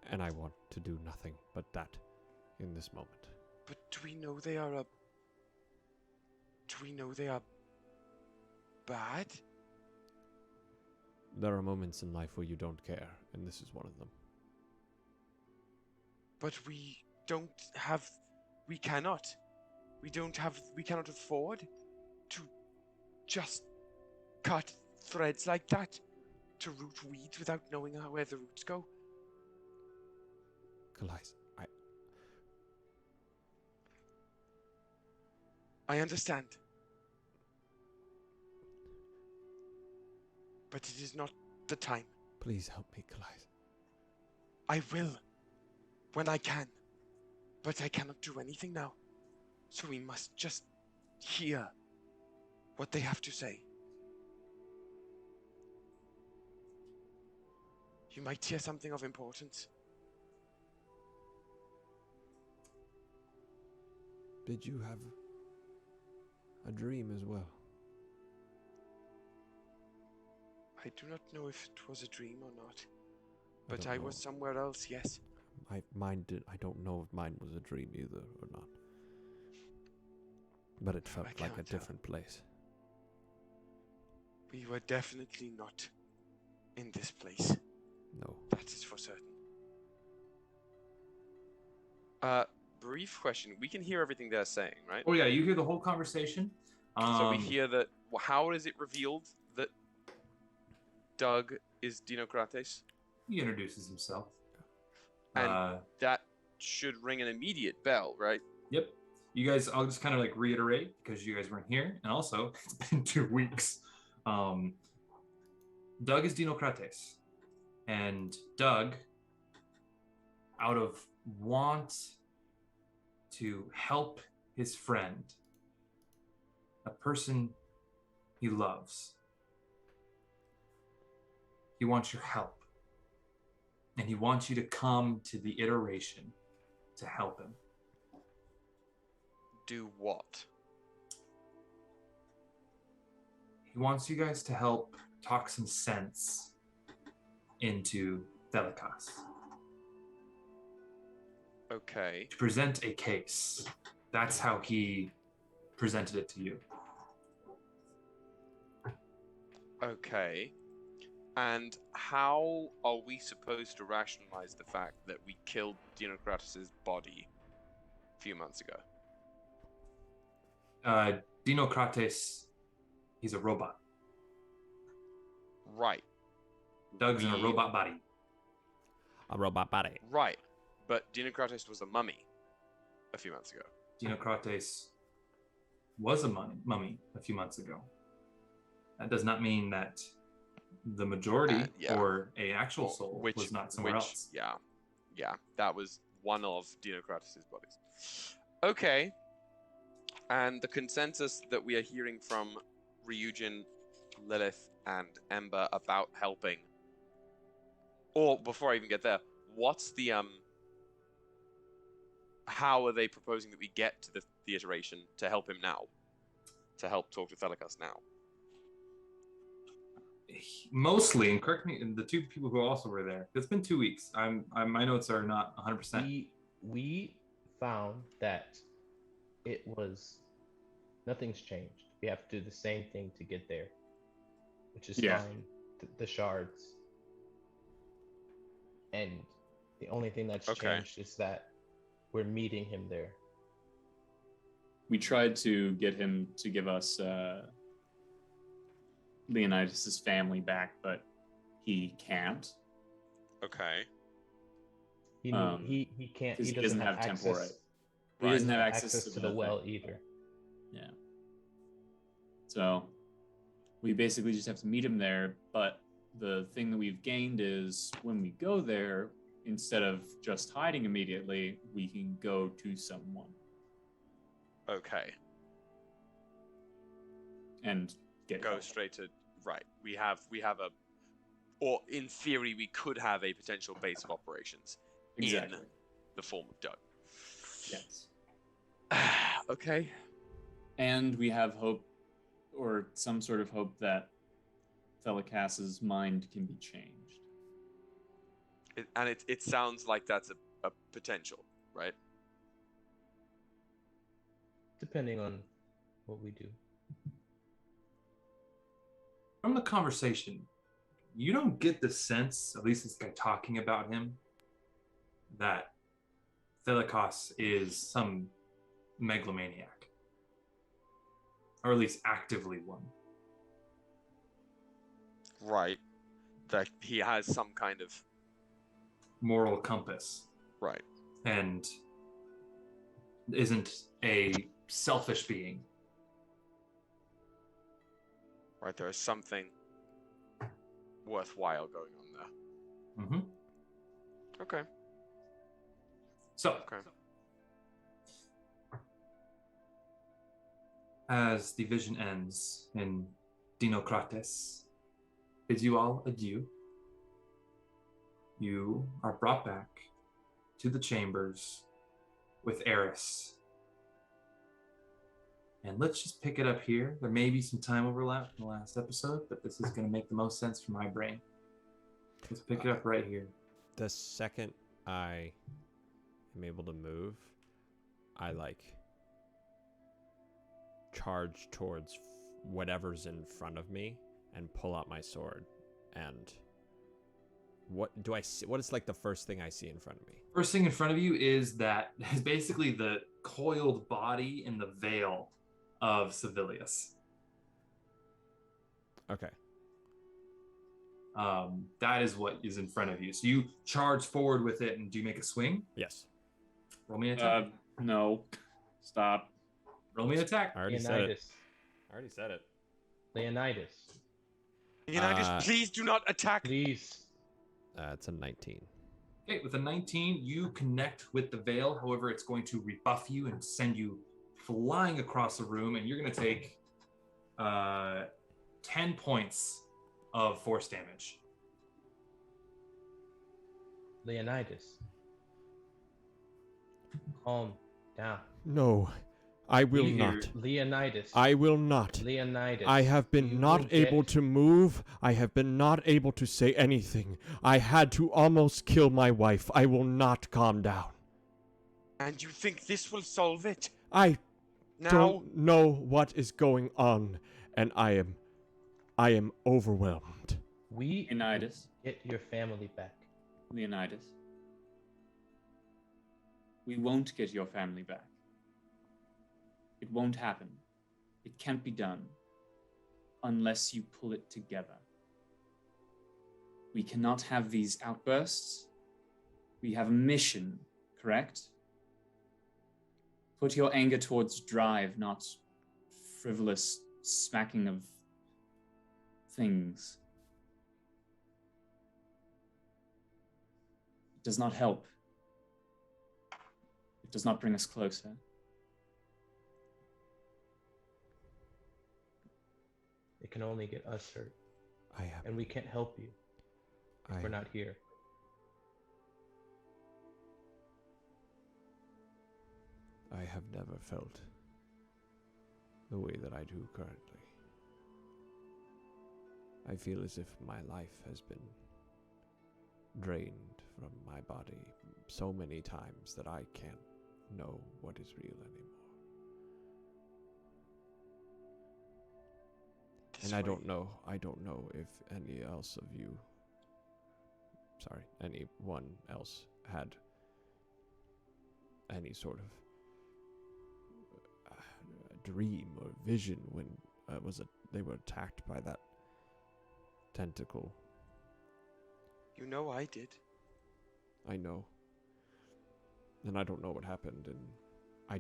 And I want to do nothing but that in this moment. But do we know they are bad? There are moments in life where you don't care, and this is one of them. But we cannot afford to just cut threads like that, to root weeds without knowing where the roots go. Kallias, I understand. But it is not the time. please help me, Kallias. I will, when I can. But I cannot do anything now. So we must just hear what they have to say. You might hear something of importance. Did you have a dream as well? I do not know if it was a dream or not. I But don't I know. was somewhere else, yes. I don't know if mine was a dream either or not. But it felt I like cannot a tell. different place. We were definitely not in this place. No. That is for certain. Brief question. We can hear everything they're saying, right? Oh yeah, you hear the whole conversation. So we hear that. How is it revealed that Doug is Dinokrates? He introduces himself. And that should ring an immediate bell, right? Yep. You guys, I'll just kind of like reiterate because you guys weren't here, and also it's been 2 weeks. Doug is Dinokrates, and Doug, out of want to help his friend, a person he loves, he wants your help, and he wants you to come to the iteration to help him. Do what? He wants you guys to help talk some sense into Thelikas. Okay. To present a case. That's how he presented it to you. Okay. And how are we supposed to rationalize the fact that we killed Dinokrates' body a few months ago? Dinokrates, he's a robot. Right. Doug's in a robot body. A robot body. Right. But Dinokrates was a mummy a few months ago. Dinokrates was a mummy a few months ago. That does not mean that the majority yeah. or a actual soul was not somewhere else. Yeah, that was one of Dinokrates' bodies. Okay. And the consensus that we are hearing from Ryujin, Lilith, and Ember about helping. Or before I even get there, what's the how are they proposing that we get to the iteration to help him now? To help talk to Thelikas now? Mostly, and correct me, and the 2 people who also were there. It's been 2 weeks. My notes are not 100%. We found that it was nothing's changed. We have to do the same thing to get there, which is find the shards. And the only thing that's changed is that we're meeting him there. We tried to get him to give us Leonidas' family back, but he can't. Okay. He can't. 'cause He doesn't have access. temporite. He Right. doesn't have access to the thing. well either. Yeah. So we basically just have to meet him there, but the thing that we've gained is when we go there, instead of just hiding immediately, we can go to someone Okay. and get Go help. straight to right. We have a, or in theory, we could have a potential base of operations Exactly. in the form of Doug. Yes. Okay. And we have hope, or some sort of hope, that Thelicass's mind can be changed. It sounds like that's a potential, right? Depending on what we do. From the conversation, you don't get the sense, at least this guy talking about him, that Thelikas is some megalomaniac. Or at least actively one. Right. That he has some kind of Moral compass. right. And isn't a selfish being. Right. There is something worthwhile going on there. Mm-hmm. Okay. So, Okay. as the vision ends and Dinokrates bids you all adieu, you are brought back to the chambers with Eris. And let's just pick it up here. There may be some time overlap from the last episode, but this is going to make the most sense for my brain. Let's pick it up right here. The second I am able to move, I charge towards whatever's in front of me and pull out my sword. And what do I see? What is the first thing I see in front of me? First thing in front of you is basically the coiled body in the veil of Civilius. Okay. That is what is in front of you. So you charge forward with it, and do you make a swing? Yes. Roll me an attack. No. Stop. Roll me an attack. I already said it. Leonidas. Leonidas, please do not attack. Please. It's a 19. Okay, with a 19, you connect with the veil. However, it's going to rebuff you and send you flying across the room, and you're going to take 10 points of force damage. Leonidas. Calm down. No, I will You hear- not. Leonidas. I will not. Leonidas. I have you been not will able get- to move. I have been not able to say anything. I had to almost kill my wife. I will not calm down. And you think this will solve it? I Now, don't know what is going on, and I am overwhelmed. We Leonidas. get your family back. Leonidas. We won't get your family back. It won't happen. It can't be done unless you pull it together. We cannot have these outbursts. We have a mission, correct? Put your anger towards drive, not frivolous smacking of things. It does not help. It does not bring us closer. It can only get us hurt, I have. and we can't help you. We're not here. I have never felt the way that I do currently. I feel as if my life has been drained from my body so many times that I can't know what is real anymore. And I don't know if anyone else had any sort of dream or vision when they were attacked by that tentacle. you know I did. I know. And I don't know what happened, and I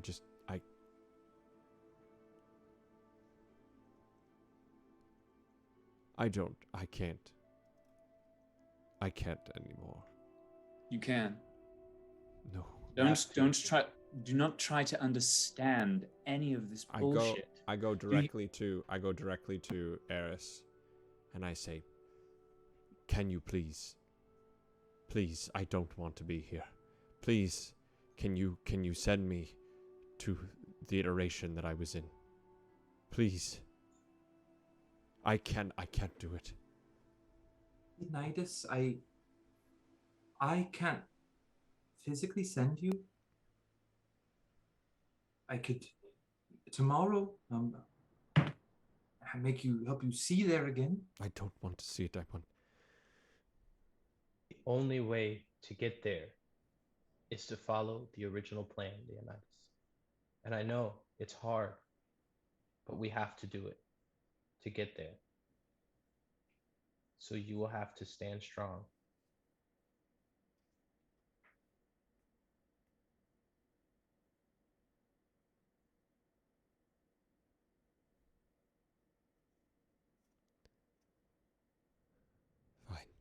can't anymore. You can. No. Do not try to understand any of this bullshit. I go directly to Eris, and I say, "Can you please, I don't want to be here. Please, can you send me to the iteration that I was in? Please. I can't do it." Leonidas, I can't physically send you. I could tomorrow help you see there again. I don't want to see it. The only way to get there is to follow the original plan, Leonidas. And I know it's hard, but we have to do it to get there. So you will have to stand strong. Fine.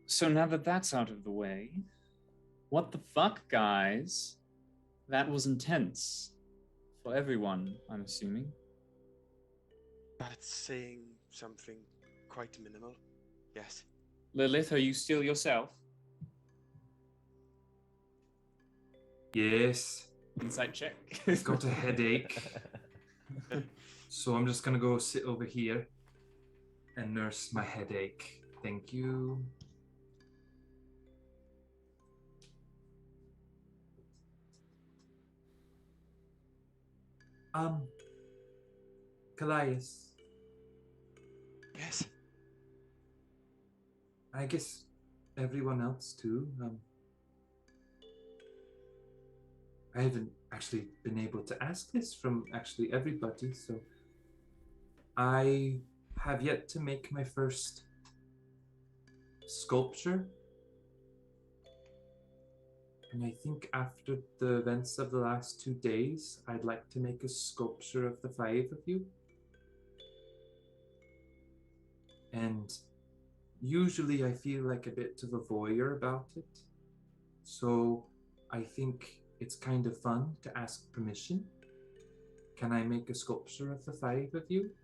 So now that that's out of the way, what the fuck, guys? That was intense. For everyone, I'm assuming. That's saying something quite minimal. Yes. Lilith, are you still yourself? Yes. Insight check. I've got a headache. So I'm just gonna go sit over here and nurse my headache. Thank you. Kallias. Yes. I guess everyone else too. I haven't actually been able to ask this from actually everybody, so I have yet to make my first sculpture. And I think after the events of the last 2 days, I'd like to make a sculpture of the 5 of you. And usually I feel like a bit of a voyeur about it. So I think it's kind of fun to ask permission. Can I make a sculpture of the 5 of you?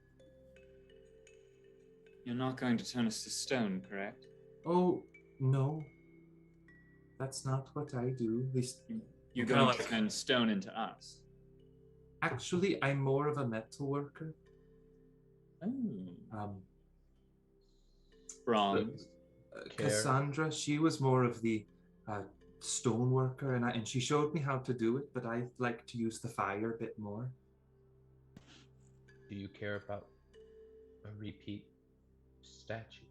You're not going to turn us to stone, correct? Oh, no. That's not what I do. At least You're kinda going to turn stone into us. actually, I'm more of a metal worker. Oh. Bronze. Cassandra, she was more of the stone worker, and she showed me how to do it, but I like to use the fire a bit more. Do you care about a repeat statue?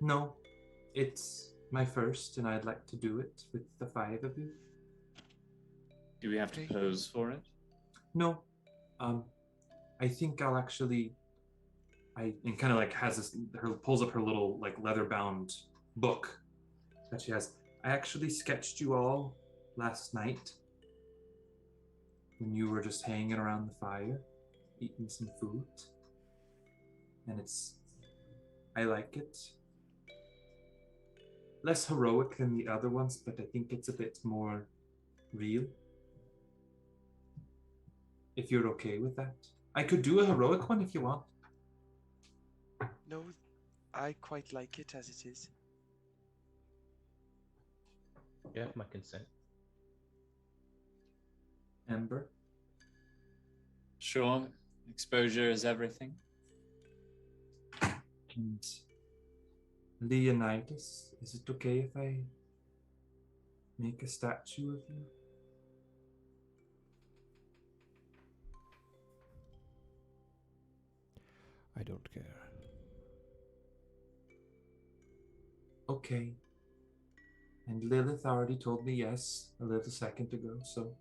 No, it's my first, and I'd like to do it with the 5 of you. Do we have to pose for it? No, I think I'll actually. And kind of like has this. Pulls up her little like leather-bound book that she has. I actually sketched you all last night when you were just hanging around the fire, eating some food, and I like it. Less heroic than the other ones, but I think it's a bit more real. If you're okay with that. I could do a heroic one if you want. No, I quite like it as it is. You have my consent. Ember? Sure. Exposure is everything. And Leonidas, is it okay if I make a statue of you? I don't care. Okay. And Lilith already told me yes a little second ago, so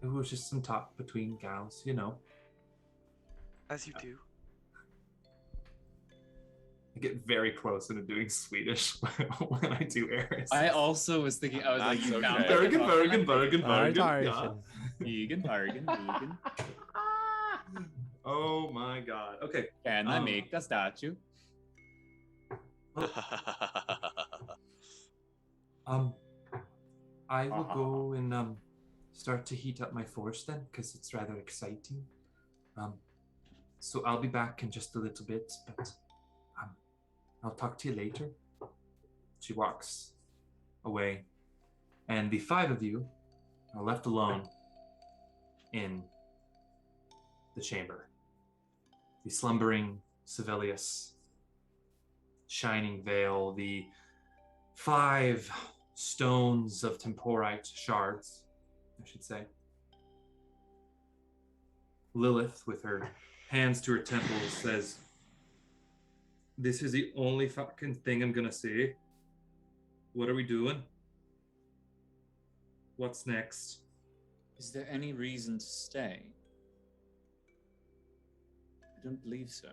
It was just some talk between gals, you know. As you do. I get very close into doing Swedish when I do Eris. I also was thinking, I was like, That's you okay. found Bergen, Bergen, Bergen, Bergen. Tartartion. Vegan, bargain, vegan. Oh my god. Okay. Can I make a statue? I will go and start to heat up my forge then, because it's rather exciting. So I'll be back in just a little bit, but I'll talk to you later. She walks away, and the 5 of you are left alone in the chamber. The slumbering Sibelius, shining veil, the 5 stones of temporite shards, I should say. Lilith, with her hands to her temples, says, "This is the only fucking thing I'm gonna say. What are we doing? What's next?" Is there any reason to stay? I don't believe so.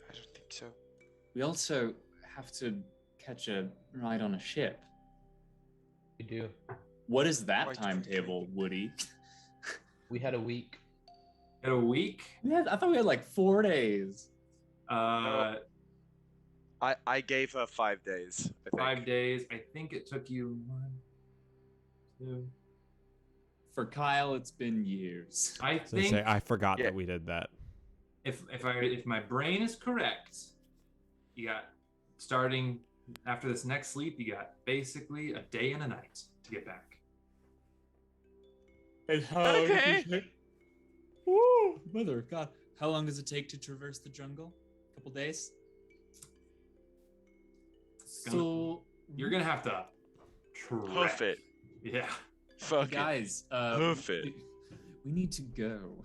I don't think so. We also have to catch a ride on a ship. We do. What is that Quite timetable, frankly. Woody? We had a week. In a week? I thought we had like 4 days. Uh, I gave her 5 days. I think. 5 days. I think it took you 1, 2. For Kyle, it's been years. I So think say I forgot Yeah. that we did that. if my brain is correct, you got starting after this next sleep, you got basically a day and a night to get back. And how Okay. Woo! Mother of God. How long does it take to traverse the jungle? A couple days? So, You're gonna have to trek. Hoof it. Yeah. Fuck it. guys, Hoof it. we need to go.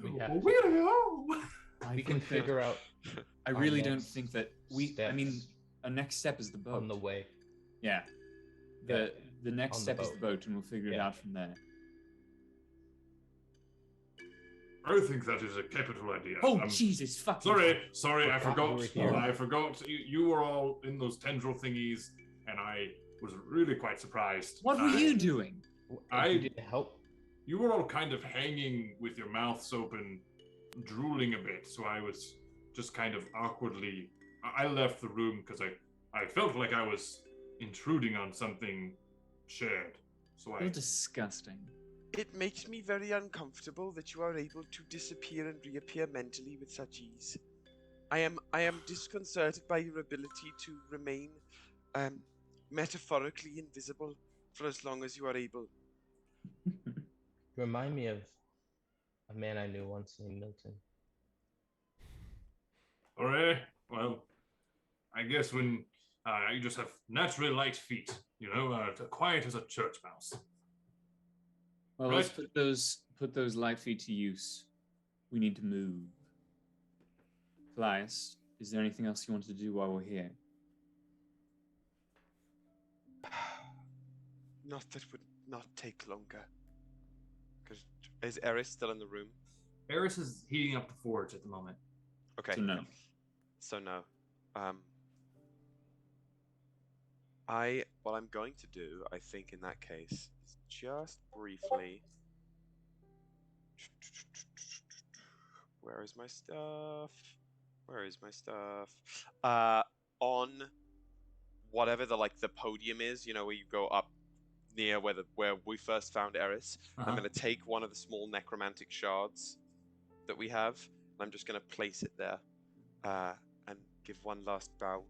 We have We're gonna go. I we can think that- figure out I our really don't next think that I mean, steps a next step is the boat. on the way. Yeah. The next On the step is the boat. boat, and we'll figure it Yeah. out from there. I think that is a capital idea. Oh, Jesus fucking. Sorry, I Forgot we were forgot. here. I forgot. You were all in those tendril thingies, and I was really quite surprised. What were you doing? I- You didn't help. You were all kind of hanging with your mouths open, drooling a bit. So I was just kind of awkwardly. I left the room because I felt like I was intruding on something shared. So You're I disgusting. It makes me very uncomfortable that you are able to disappear and reappear mentally with such ease. I am disconcerted by your ability to remain metaphorically invisible for as long as you are able. Remind me of a man I knew once named Milton. Alright, well, I guess when you just have naturally light feet, quiet as a church mouse. Well, Right. let's put those light feet to use. We need to move. Kallias, is there anything else you want to do while we're here? Not that would not take longer. Is Eris still in the room? Eris is heating up the forge at the moment. Okay. So no. So no. What I'm going to do, I think, in that case, is just briefly. Where is my stuff? Where is my stuff? On whatever the podium is, where you go up near where we first found Eris. I'm going to take one of the small necromantic shards that we have, and I'm just going to place it there, and give one last bow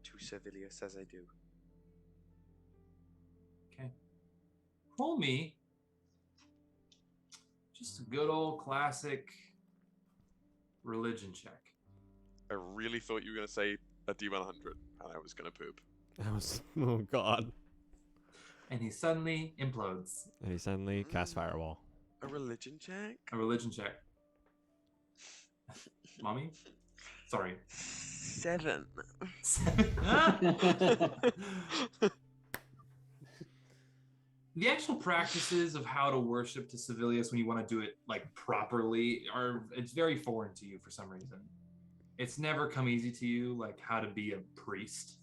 to Servilius as I do. Okay. Roll me just a good old classic religion check. I really thought you were going to say a D100, and I was going to poop. I was, oh god. And he suddenly implodes. And he suddenly casts Firewall. A religion check? A religion check. Mommy? Sorry. 7. 7. The actual practices of how to worship to Civilius when you want to do it like properly it's very foreign to you for some reason. It's never come easy to you, like how to be a priest,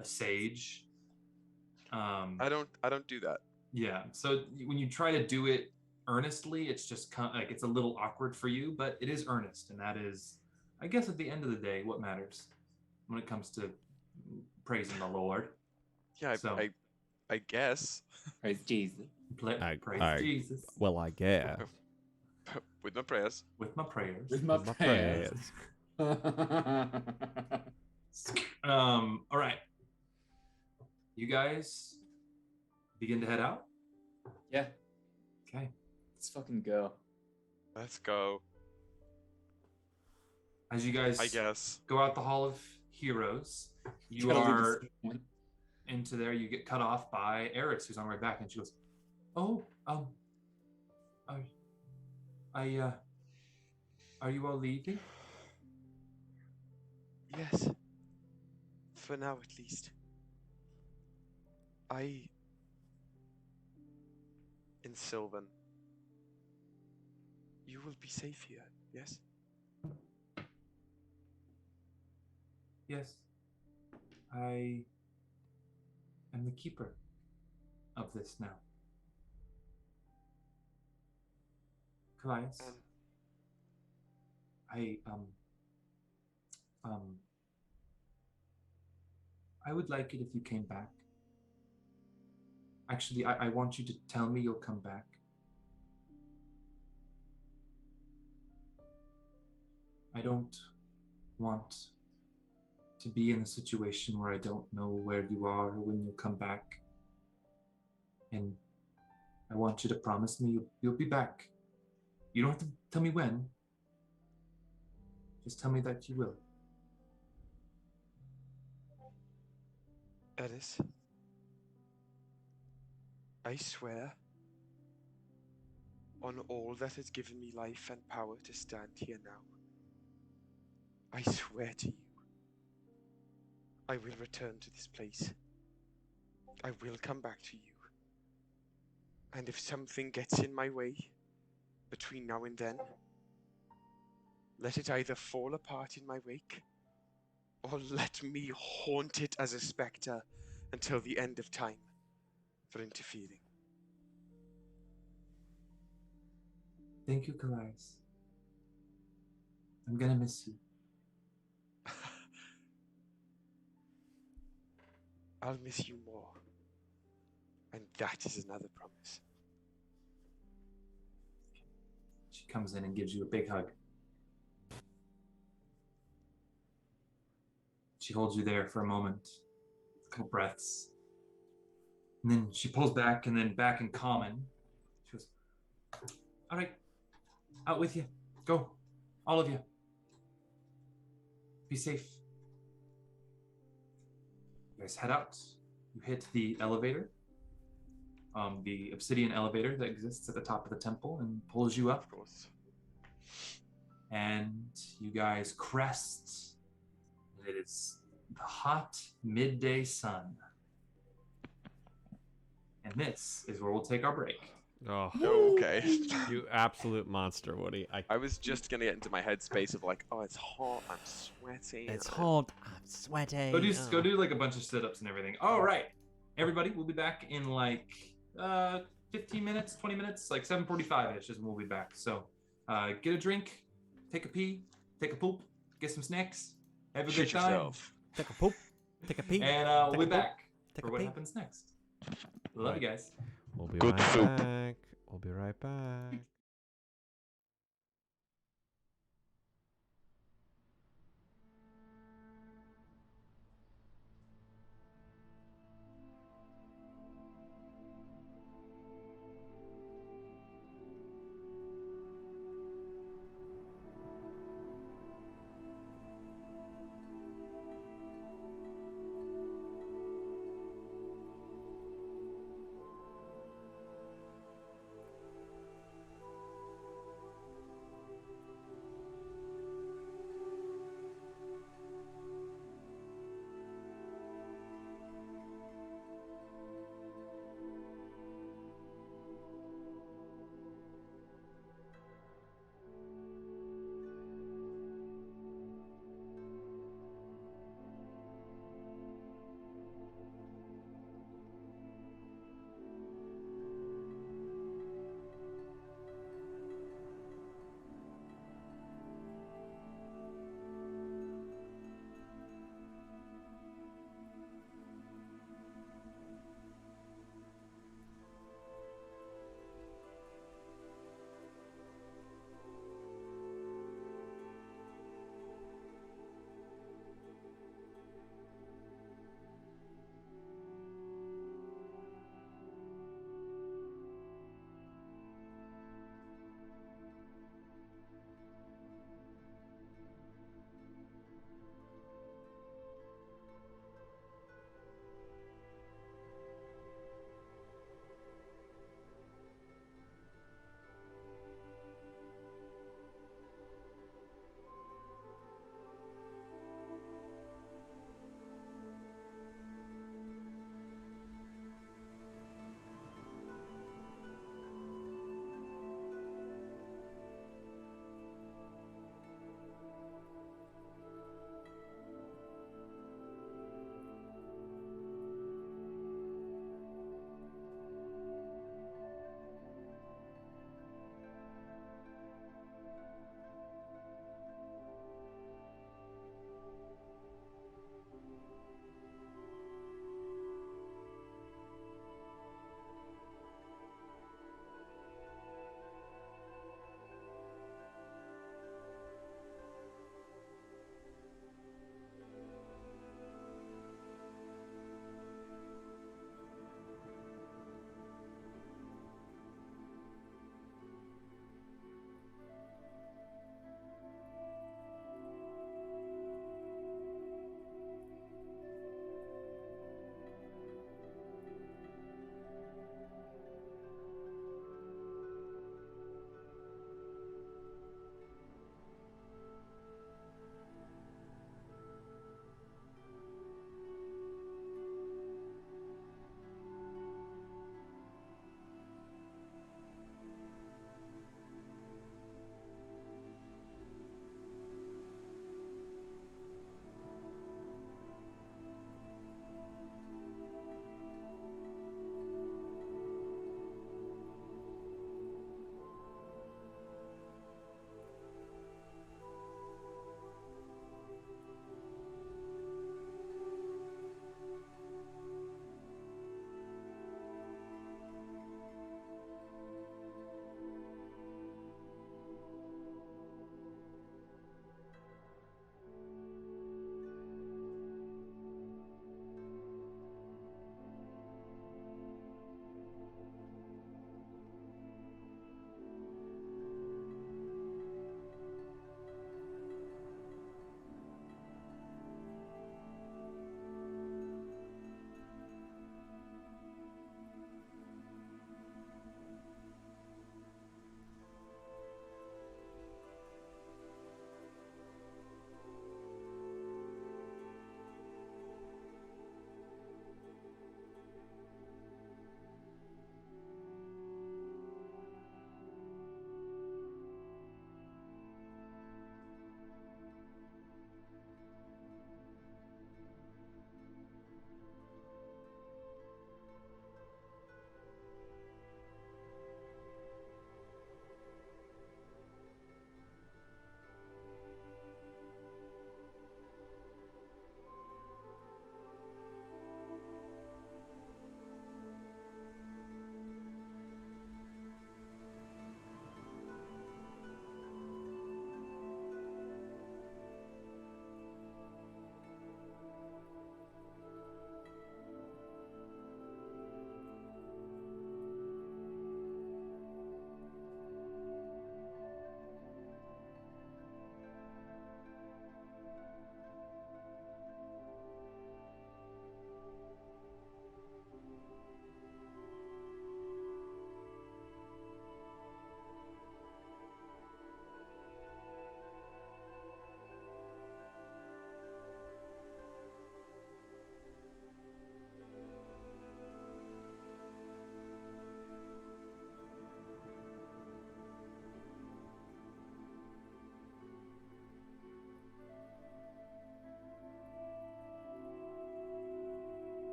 a sage. I don't do that. Yeah. So when you try to do it earnestly, it's just like it's a little awkward for you, but it is earnest, and that is, I guess, at the end of the day, what matters when it comes to praising the Lord. Yeah, So, I guess. Praise Jesus. Praise Jesus. Well, I guess. With my prayers. With my prayers. With my prayers. All right. You guys begin to head out? Yeah. Okay. Let's fucking go. Let's go. As you guys I guess. go out the Hall of Heroes, you Gotta leave are at some point. into there. You get cut off by Eris, who's on her way back, and she goes, "Oh, are you all leaving?" Yes. For now, at least. In Sylvan. You will be safe here, yes? Yes. I am the keeper of this now. Kallias. I would like it if you came back. Actually, I want you to tell me you'll come back. I don't want to be in a situation where I don't know where you are or when you'll come back. And I want you to promise me you'll be back. You don't have to tell me when. Just tell me that you will. Eris, I swear on all that has given me life and power to stand here now. I swear to you, I will return to this place. I will come back to you. And if something gets in my way between now and then, let it either fall apart in my wake, or let me haunt it as a spectre until the end of time for interfering. Thank you, Kallias. I'm gonna miss you. I'll miss you more. And that is another promise. She comes in and gives you a big hug. She holds you there for a moment, a couple breaths. And then she pulls back, and then back in common, she goes, "All right, out with you. Go, all of you. Be safe." You guys head out. You hit the elevator, the obsidian elevator that exists at the top of the temple, and pulls you up. Of course. And you guys crest. And it is the hot midday sun. And this is where we'll take our break. Oh, Okay. you absolute monster, Woody. I was just gonna get into my headspace of like, oh, it's hot, I'm sweaty. It's hot. I'm sweating. Go do like a bunch of sit-ups and everything. All right, everybody, we'll be back in like 15 minutes, 20 minutes, like 7:45-ish is when we'll be back. So get a drink, take a pee, take a poop, get some snacks, have a Shit good time. yourself. Take a poop. Take a pee. And Take we'll a be poop, back take for a what pee. happens next. Love you guys. We'll be Good right soup. back. We'll be right back.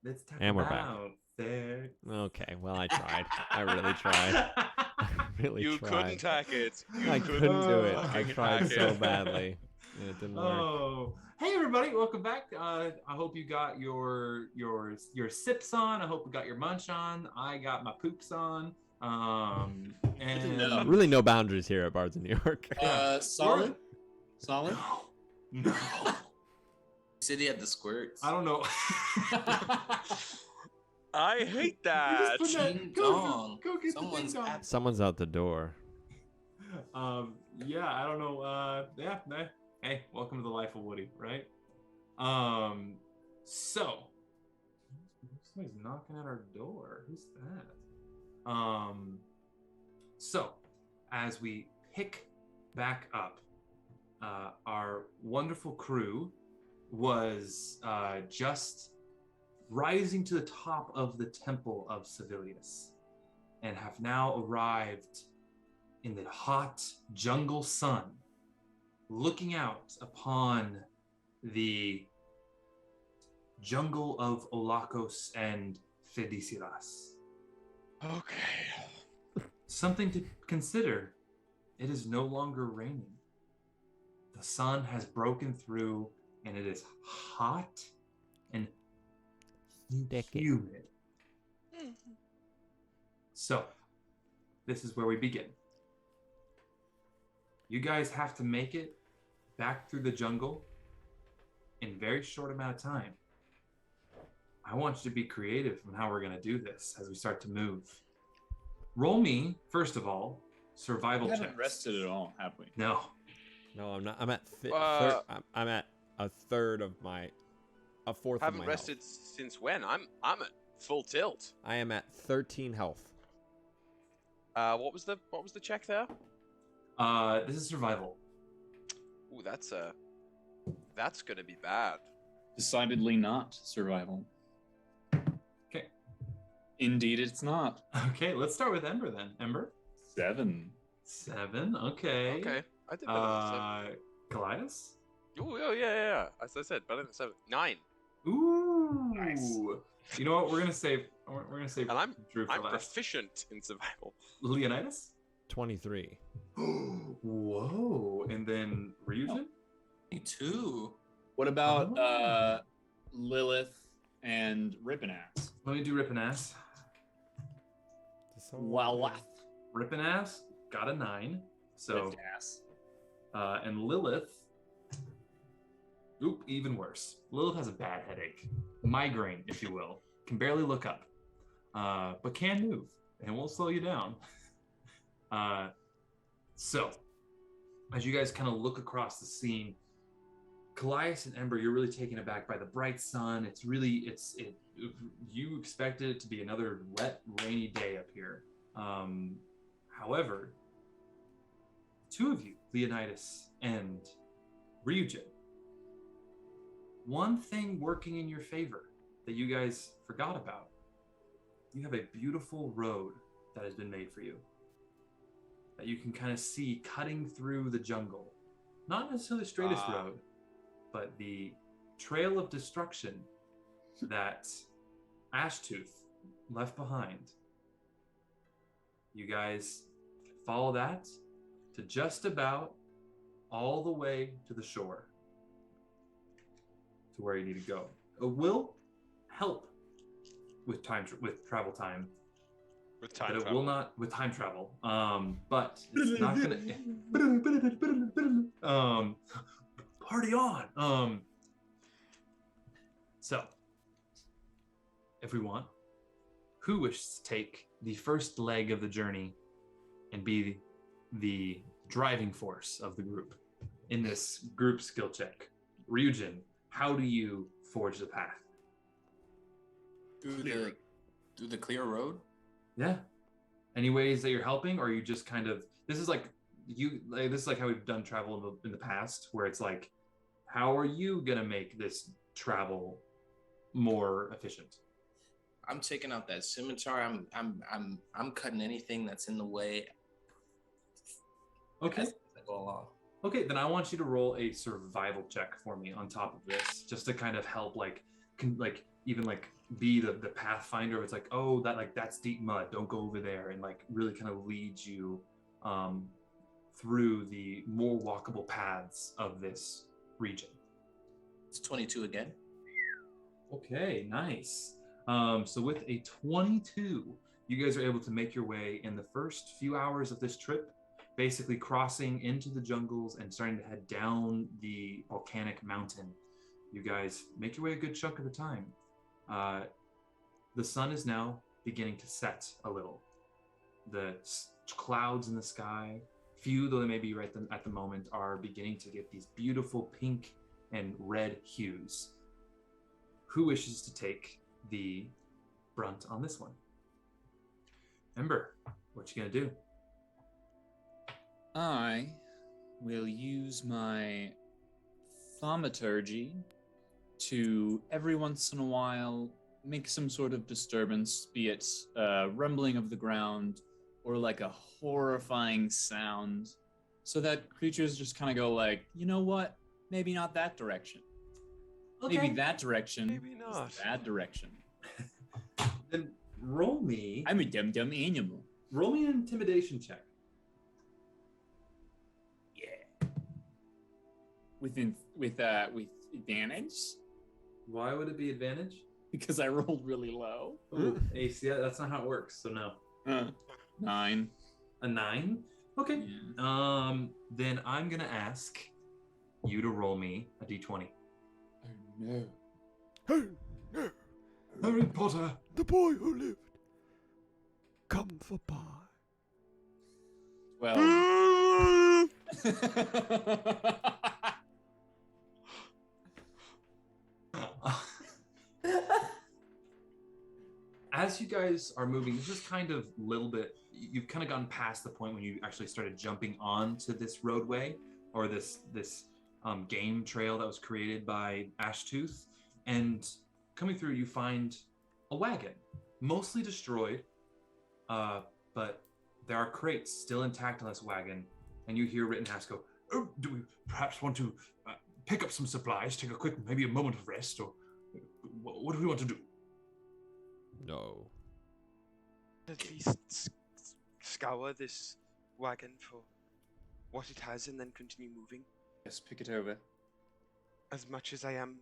Let's talk And we're back. about sex. Okay, well, I tried. I really tried. I really You tried. couldn't hack it. You I couldn't do it. I fucking tried hack so it. badly. And it didn't work. Oh, hey everybody, welcome back. I hope you got your sips on. I hope you got your munch on. I got my poops on. And Really no boundaries here at Bards of New York. Solid. Solid. No. You said he had the squirts. I don't know. I hate that. You just put that- Ding go dong. get Someone's the ding dong. at- Someone's out the door. Yeah, I don't know. Hey, welcome to the life of Woody, right? So somebody's knocking at our door. Who's that? So as we pick back up, our wonderful crew was just rising to the top of the temple of Civilius and have now arrived in the hot jungle sun, looking out upon the jungle of Olakos and Fediciras. Okay. Something to consider. It is no longer raining. The sun has broken through and it is hot and humid. So, this is where we begin. You guys have to make it back through the jungle in a very short amount of time. I want you to be creative on how we're going to do this as we start to move. Roll me, first of all, survival We checks. haven't rested at all, have we? No. No, I'm not. I'm at I'm at a fourth of Haven't my rested health. since when? I'm at full tilt. I am at 13 health. What was the check there? This is survival. Ooh, that's gonna be bad. Decidedly not survival. Okay. Indeed, it's not. Okay, let's start with Ember then. Ember? 7. 7. Okay. Okay, I did better than 7. Kallias? Oh yeah. As I said, better than 7. 9. Ooh. Nice. You know what? We're gonna save. We're gonna save. And Drew for I'm last. proficient in survival. Leonidas? 23. Whoa. And then Ryujin? Me too. What about Oh. Lilith and Rippin' Ass? Let me do Rippin' Ass. Rippin' Ass got a 9. So, Rippin' Ass. and Lilith. Oop, even worse. Lilith has a bad headache, migraine, if you will. Can barely look up, but can move and won't slow you down. So, as you guys kind of look across the scene, Kallias and Ember, you're really taken aback by the bright sun. It's really, you expected it to be another wet, rainy day up here. However, two of you, Leonidas and Ryujin, one thing working in your favor that you guys forgot about. You have a beautiful road that has been made for you that you can kind of see cutting through the jungle. Not necessarily the straightest road, but the trail of destruction that Ashtooth left behind. You guys follow that to just about all the way to the shore, to where you need to go. It will help with travel time. With time But it travel. will not with time travel. But it's not gonna. Party on. So, everyone, who wishes to take the first leg of the journey and be the driving force of the group in this group skill check? Ryujin, how do you forge the path? Through the clear road. Yeah. Any ways that you're helping, or are you just kind of? This is like how we've done travel in the past, where it's like, how are you gonna make this travel more efficient? I'm taking out that scimitar. I'm cutting anything that's in the way. Okay. As I go along. Okay, then I want you to roll a survival check for me on top of this, just to kind of help, like even like be the pathfinder. It's like, oh, that's deep mud. Don't go over there, and like really kind of leads you through the more walkable paths of this region. It's 22 again. Okay, nice. So with a 22, you guys are able to make your way in the first few hours of this trip, basically crossing into the jungles and starting to head down the volcanic mountain. You guys make your way a good chunk of the time. The sun is now beginning to set a little. The clouds in the sky, few though they may be right at the moment, are beginning to get these beautiful pink and red hues. Who wishes to take the brunt on this one? Ember, what you gonna do? I will use my thaumaturgy to every once in a while make some sort of disturbance, be it rumbling of the ground or like a horrifying sound, so that creatures just kind of go like, you know what? Maybe not that direction. Okay. Maybe that direction. Maybe not. Is that direction. Then roll me. I'm a dumb animal. Roll me an intimidation check. Yeah. With advantage? Why would it be advantage? Because I rolled really low. Oh, Ace, yeah, that's not how it works. So no. 9. A 9? Okay. Yeah. Then I'm gonna ask you to roll me a d20. Oh no. Hey, no, Harry Potter. the boy who lived. Come for pie. Well. As you guys are moving, this is kind of a little bit, you've kind of gotten past the point when you actually started jumping onto this roadway or this game trail that was created by Ashtooth. And coming through, you find a wagon, mostly destroyed, but there are crates still intact on this wagon. And you hear Rittenhouse go, Oh, do we perhaps want to pick up some supplies, take a quick, maybe a moment of rest, or what do we want to do? No. At least scour this wagon for what it has and then continue moving. Yes, pick it over. As much as I am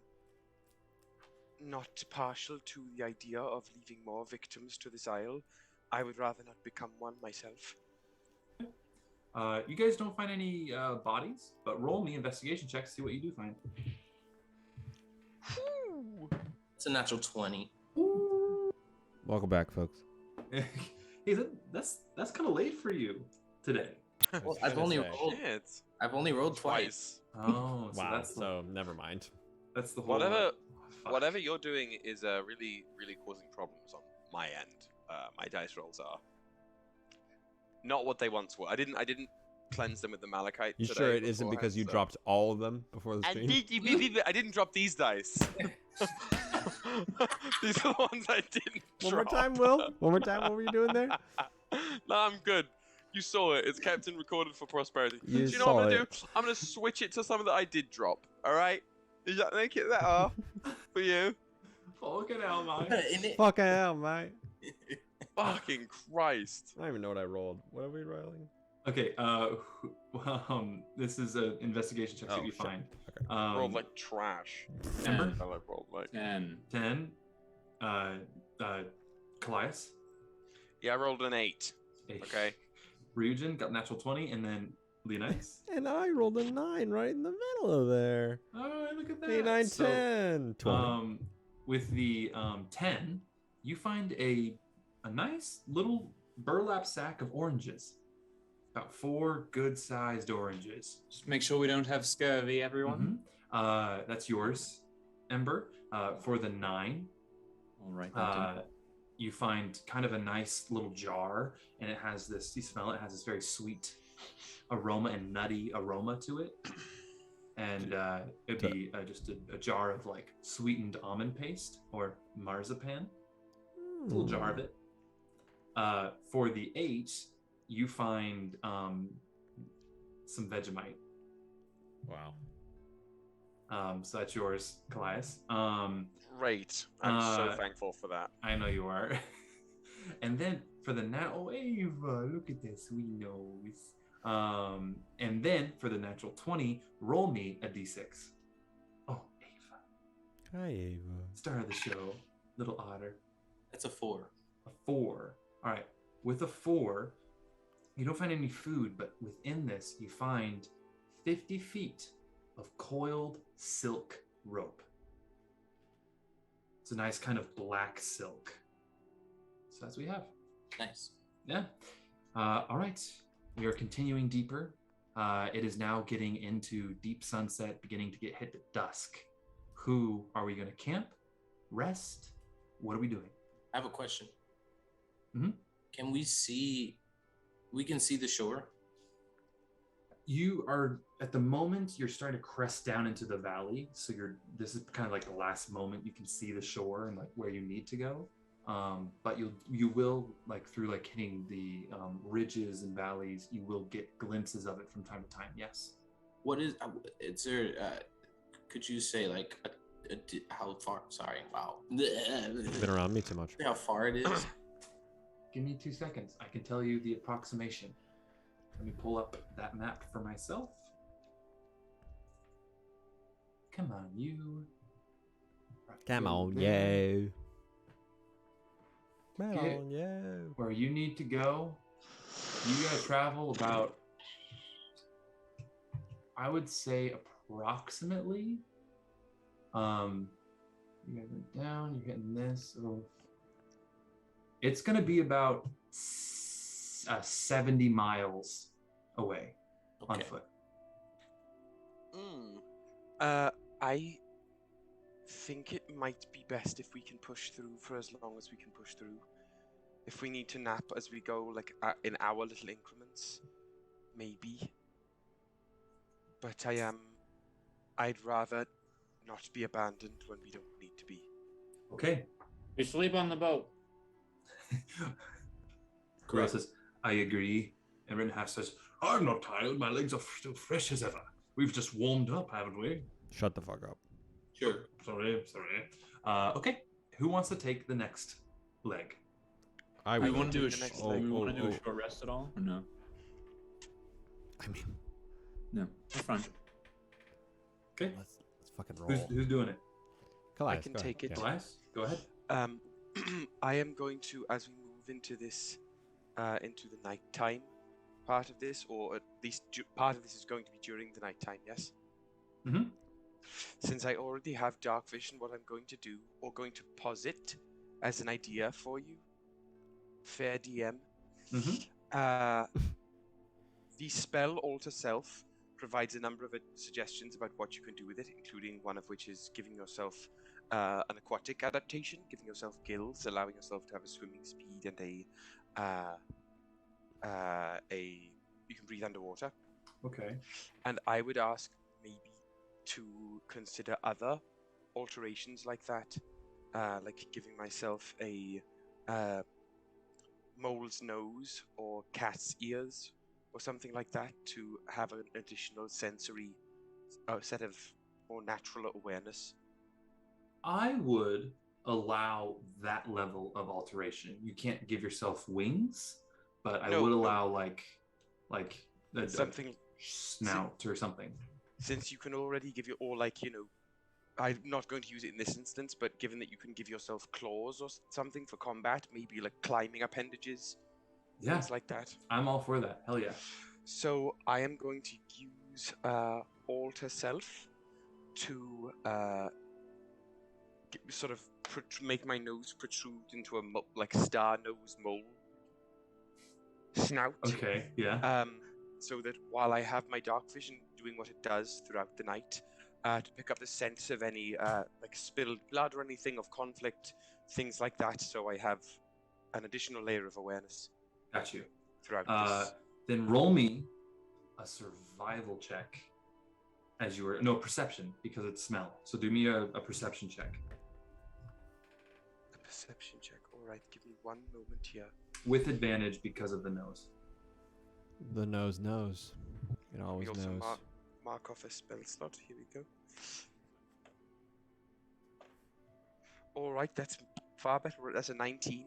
not partial to the idea of leaving more victims to this isle, I would rather not become one myself. you guys don't find any bodies, but roll me investigation check to see what you do find. It's a natural 20. Welcome back, folks. Hey, that's kind of late for you today. Well, I've only rolled twice. Oh, so Wow. that's Never mind. that's the whole. Whatever you're doing is really, really causing problems on my end. My dice rolls are not what they once were. I didn't cleanse them with the malachite. You today sure it isn't because you dropped all of them before the stream? I didn't drop these dice. These are the ones I didn't One drop. more time, Will. One more time. What were you doing there? No, I'm good. You saw it. It's kept and recorded for prosperity. You Do you know what I'm saw gonna do? I'm gonna switch it to something that I did drop. All right? Does that make it better for you? Fucking hell, man. Fucking hell, mate. Fucking Christ! I don't even know what I rolled. What are we rolling? Okay. This is an investigation check. See what you shit. find. Okay. Rolled like trash. Ember? I like rolled like 10. 10. Kallias. Yeah, I rolled an 8. Eight. Okay. Ryujin got natural 20, and then Leonidas. And I rolled a 9 right in the middle of there. All right, look at that. 8, 9, So, 10. 20. With the 10, you find a nice little burlap sack of oranges. About 4 good-sized oranges. Just make sure we don't have scurvy, everyone. That's yours, Ember. For the 9, All right. you find kind of a nice little jar, and it has this, you smell it, has this very sweet aroma and nutty aroma to it. And it'd be just a jar of like sweetened almond paste or marzipan. A little jar of it. For the 8, you find some Vegemite. Wow. So that's yours, Kallias. Great. I'm so thankful for that. I know you are. And then for the natural, Ava, look at this, we know. And then for the natural 20, roll me a d6. Oh, Ava. Hi, Ava. Star of the show, little otter. That's a 4. A 4. All right. With a 4, you don't find any food, but within this, you find 50 feet of coiled silk rope. It's a nice kind of black silk. So that's what we have. Nice. Yeah. All right. We are continuing deeper. It is now getting into deep sunset, beginning to get hit to dusk. Who are we going to camp? Rest? What are we doing? I have a question. Mm-hmm. Can we see? We can see the shore. You are at the moment you're starting to crest down into the valley. So this is kind of like the last moment you can see the shore and like where you need to go. But you will like through like hitting the ridges and valleys, you will get glimpses of it from time to time. Yes. What is there? Could you say like how far? Sorry, wow. You've been around me too much. How far it is? Give me 2 seconds. I can tell you the approximation. Let me pull up that map for myself. Come on, you. Come on, there. you. Come on, you. Where you need to go, you gotta travel about, I would say approximately. You guys went down, you're hitting this. It's gonna be about 70 miles away on foot. I think it might be best if we can push through for as long as we can push through. If we need to nap as we go, like in our little increments, maybe. But I'd rather not be abandoned when we don't need to be. Okay. We sleep on the boat. Krew says, I agree. And Rinhalf says, I'm not tired. My legs are still fresh as ever. We've just warmed up, haven't we? Shut the fuck up. Sure. Sorry. Okay. Who wants to take the next leg? We want to do a short rest at all? Or no? I mean, no. That's fine. Okay. Let's fucking roll. Who's doing it? Kallias, I can take it. Kallias, go ahead. I am going to, as we move into this, into the nighttime part of this, or at least part of this is going to be during the nighttime, yes? Mm-hmm. Since I already have dark vision, what I'm going to do, or going to posit as an idea for you, fair DM, the spell Alter Self provides a number of suggestions about what you can do with it, including one of which is giving yourself an aquatic adaptation, giving yourself gills, allowing yourself to have a swimming speed and you can breathe underwater. Okay. And I would ask maybe to consider other alterations like that, like giving myself a mole's nose or cat's ears or something like that to have an additional sensory set of more natural awareness. I would allow that level of alteration. You can't give yourself wings, but I would allow like something snout or something. Since you can already give your, or like, I'm not going to use it in this instance, but given that you can give yourself claws or something for combat, maybe like climbing appendages, things like that. I'm all for that. Hell yeah. So I am going to use Alter Self to sort of make my nose protrude into a star nose mole snout. Okay, yeah. So that while I have my dark vision doing what it does throughout the night, to pick up the sense of any like spilled blood or anything of conflict, things like that, so I have an additional layer of awareness. Got you. Throughout this. Then roll me a survival check as you were... No, perception, because it's smell. So do me a perception check. A perception check. All right, give me one moment here. With advantage because of the nose. The nose knows. It always we also knows. mark off a spell slot. Here we go. All right, that's far better. That's a 19.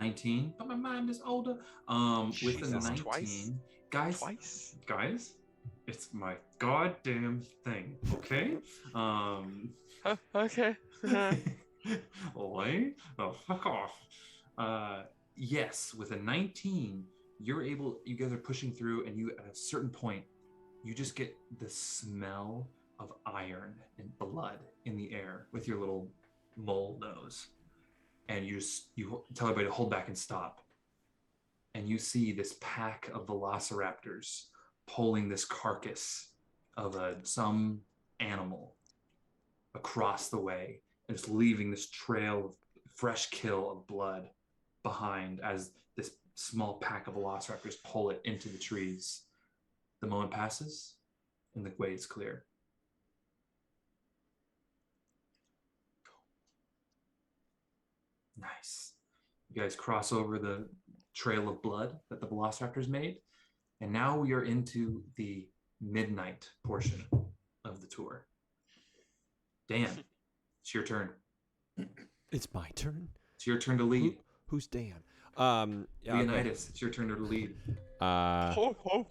19, but my mind is older. With a Jesus, 19, twice? guys, Twice? it's my goddamn thing. Okay. Okay. Oi, oh, fuck off. Yes, with a 19, you guys are pushing through, and you, at a certain point, you just get the smell of iron and blood in the air with your little mole nose. And you tell everybody to hold back and stop. And you see this pack of velociraptors pulling this carcass of some animal across the way, and just leaving this trail of fresh kill of blood behind as this small pack of velociraptors pull it into the trees. The moment passes, and the way is clear. Nice. You guys cross over the trail of blood that the velociraptors made, and now we are into the midnight portion of the tour. Dan, it's your turn. It's my turn? It's your turn to lead. Who's Dan? Leonidas, it's your turn to lead. Whoa,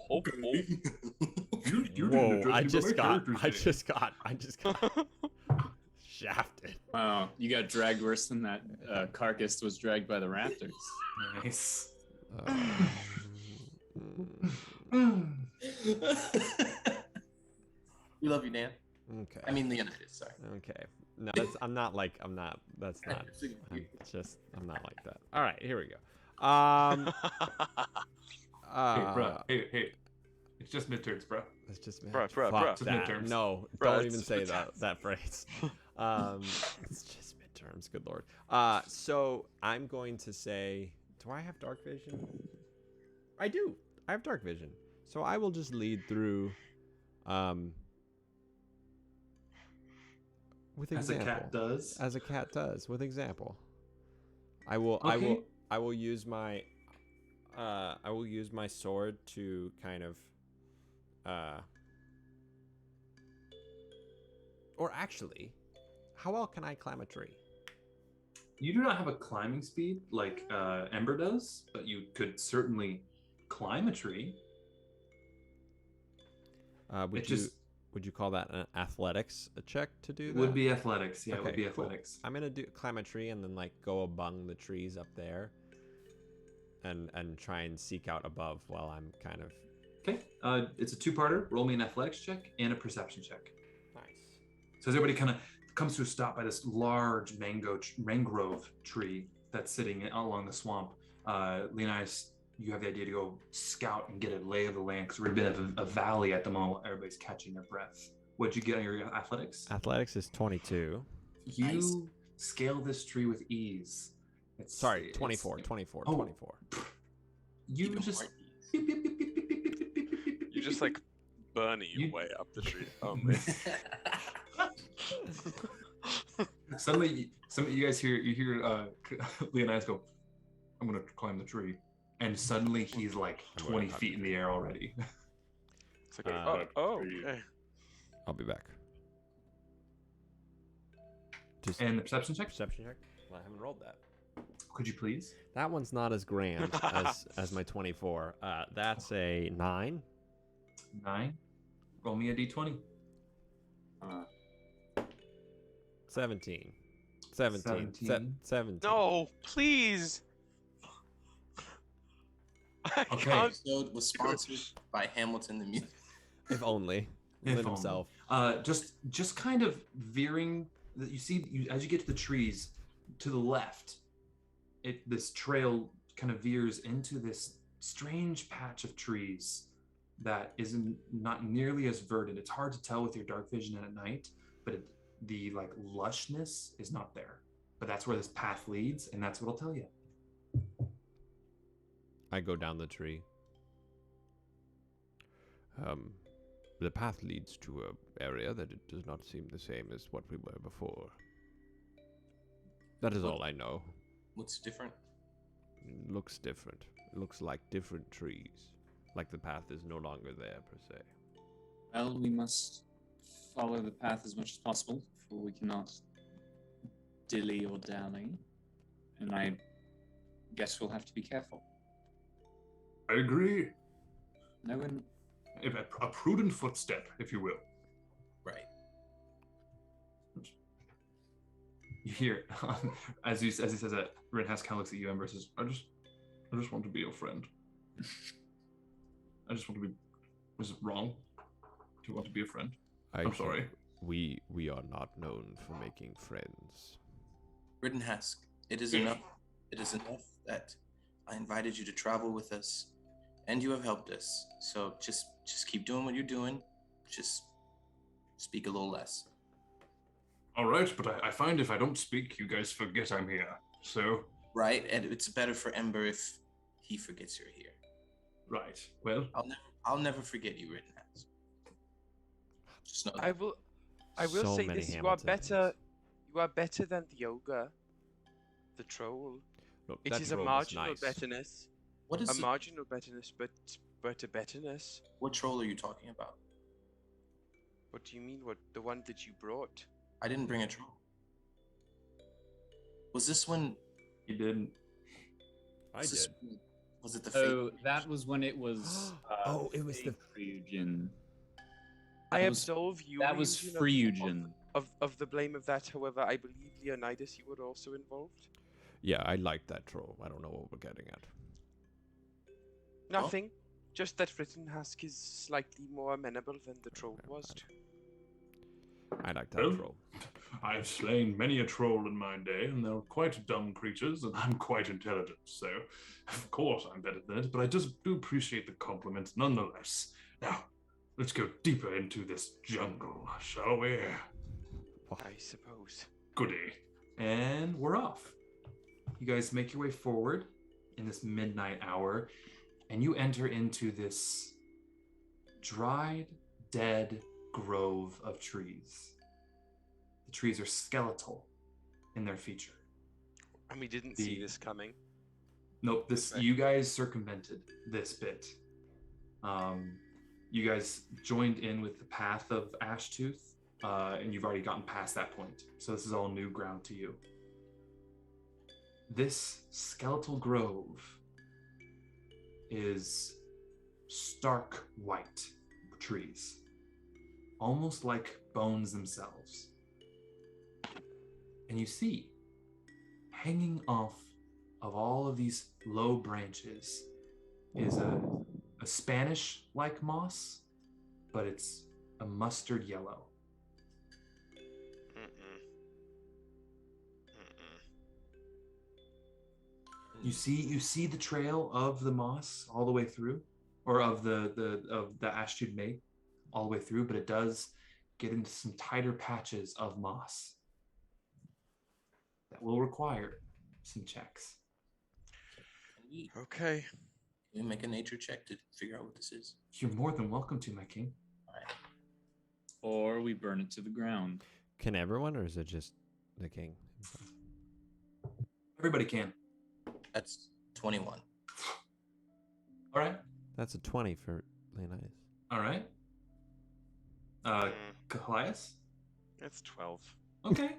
I just got shafted. Wow, you got dragged worse than that carcass was dragged by the raptors. Nice. We love you, Dan. Okay. I mean, Leonidas, sorry. Okay. No, I'm not like that. I'm not like that. All right, here we go. Hey, bro. Hey. It's just midterms, bro. It's just Bro. fuck It's that. midterms. No, Bro, don't even say that phrase. It's just midterms. Good lord. So I'm going to say, do I have dark vision? I do. I have dark vision. So I will just lead through. With example. As a cat does, with example. I will use my sword to kind of or actually, how well can I climb a tree? You do not have a climbing speed like Ember does, but you could certainly climb a tree. Would you call that an athletics check to do that? Would be athletics, yeah. Okay, It would be cool. athletics. I'm gonna climb a tree and then like go among the trees up there, and try and seek out above while I'm kind of. Okay, it's a two-parter. Roll me an athletics check and a perception check. Nice. So as everybody kind of comes to a stop by this large mangrove tree that's sitting along the swamp, Leonidas, you have the idea to go scout and get a lay of the land, because we're in a bit of a valley at the moment while everybody's catching their breath. What'd you get on your athletics? Athletics is 22. You scale this tree with ease. 24. You just... You just like burning your way up the tree. Suddenly you guys hear Leonidas go, I'm gonna climb the tree. And suddenly he's like 20 feet in the air already. It's like, okay. I'll be back. And the perception check? Perception check? Well, I haven't rolled that. Could you please? That one's not as grand as my 24. That's a 9. 9. Roll me a d20. 17. 17. No, please. Okay. Episode was sponsored by Hamilton the Music. If only. Himself. Just kind of veering. You see, as you get to the trees, to the left, this trail kind of veers into this strange patch of trees that is not nearly as verdant. It's hard to tell with your dark vision at night, but the like lushness is not there. But that's where this path leads, and that's what I'll tell you. I go down the tree. The path leads to an area that it does not seem the same as what we were before. That is all I know. What's different? Looks different. It looks like different trees. Like the path is no longer there, per se. Well, we must follow the path as much as possible, for we cannot dilly or dally, and I guess we'll have to be careful. I agree. No one. A prudent footstep, if you will. Right. You hear as he says that, Rinhas kind of looks at you, Ember, and says, I just want to be your friend. I just want to be. Was it wrong? Do you want to be a friend? I'm sorry. We are not known for making friends. Rittenhask, it is enough. It is enough that I invited you to travel with us, and you have helped us. So just keep doing what you're doing. Just speak a little less. All right, but I find if I don't speak, you guys forget I'm here. So. Right, and it's better for Ember if he forgets you're here. Right. Well. I'll never forget you, Rittenhouse. Just know that. I will So say many this: Hamiltons. you are better than the ogre, the troll. Look, It that is a troll was marginal nice. betterness. What is Marginal betterness, but a betterness. What troll are you talking about? What do you mean? What the one that you brought? I didn't bring a troll. Was this when? You didn't. I did. Was it the Oh, fake? that was when it was. Oh, it was the Ryujin. I That was- absolve you. That was Ryujin, Ryujin. of the blame of that. However, I believe Leonidas, you were also involved. Yeah, I like that troll. I don't know what we're getting at. Nothing. Just that Rittenhask is slightly more amenable than the troll was to. I like that Well, troll. I've slain many a troll in my day, and they're quite dumb creatures, and I'm quite intelligent, so of course I'm better than it, but I just do appreciate the compliment nonetheless. Now, let's go deeper into this jungle, shall we? I suppose. Goody. And we're off. You guys make your way forward in this midnight hour, and you enter into this dried, dead grove of trees. The trees are skeletal in their feature. And we didn't see this coming. Nope, you guys circumvented this bit. You guys joined in with the path of Ashtooth, and you've already gotten past that point. So this is all new ground to you. This skeletal grove is stark white trees, almost like bones themselves. And you see, hanging off of all of these low branches is a Spanish-like moss, but it's a mustard yellow. You see the trail of the moss all the way through, or of the Ashtooth May all the way through, but it does get into some tighter patches of moss that will require some checks. Okay. Can we make a nature check to figure out what this is? You're more than welcome to, my king. All right. Or we burn it to the ground. Can everyone, or is it just the king? Everybody can. That's 21. All right. That's a 20 for Leonidas. All right. Kallias? That's 12. Okay.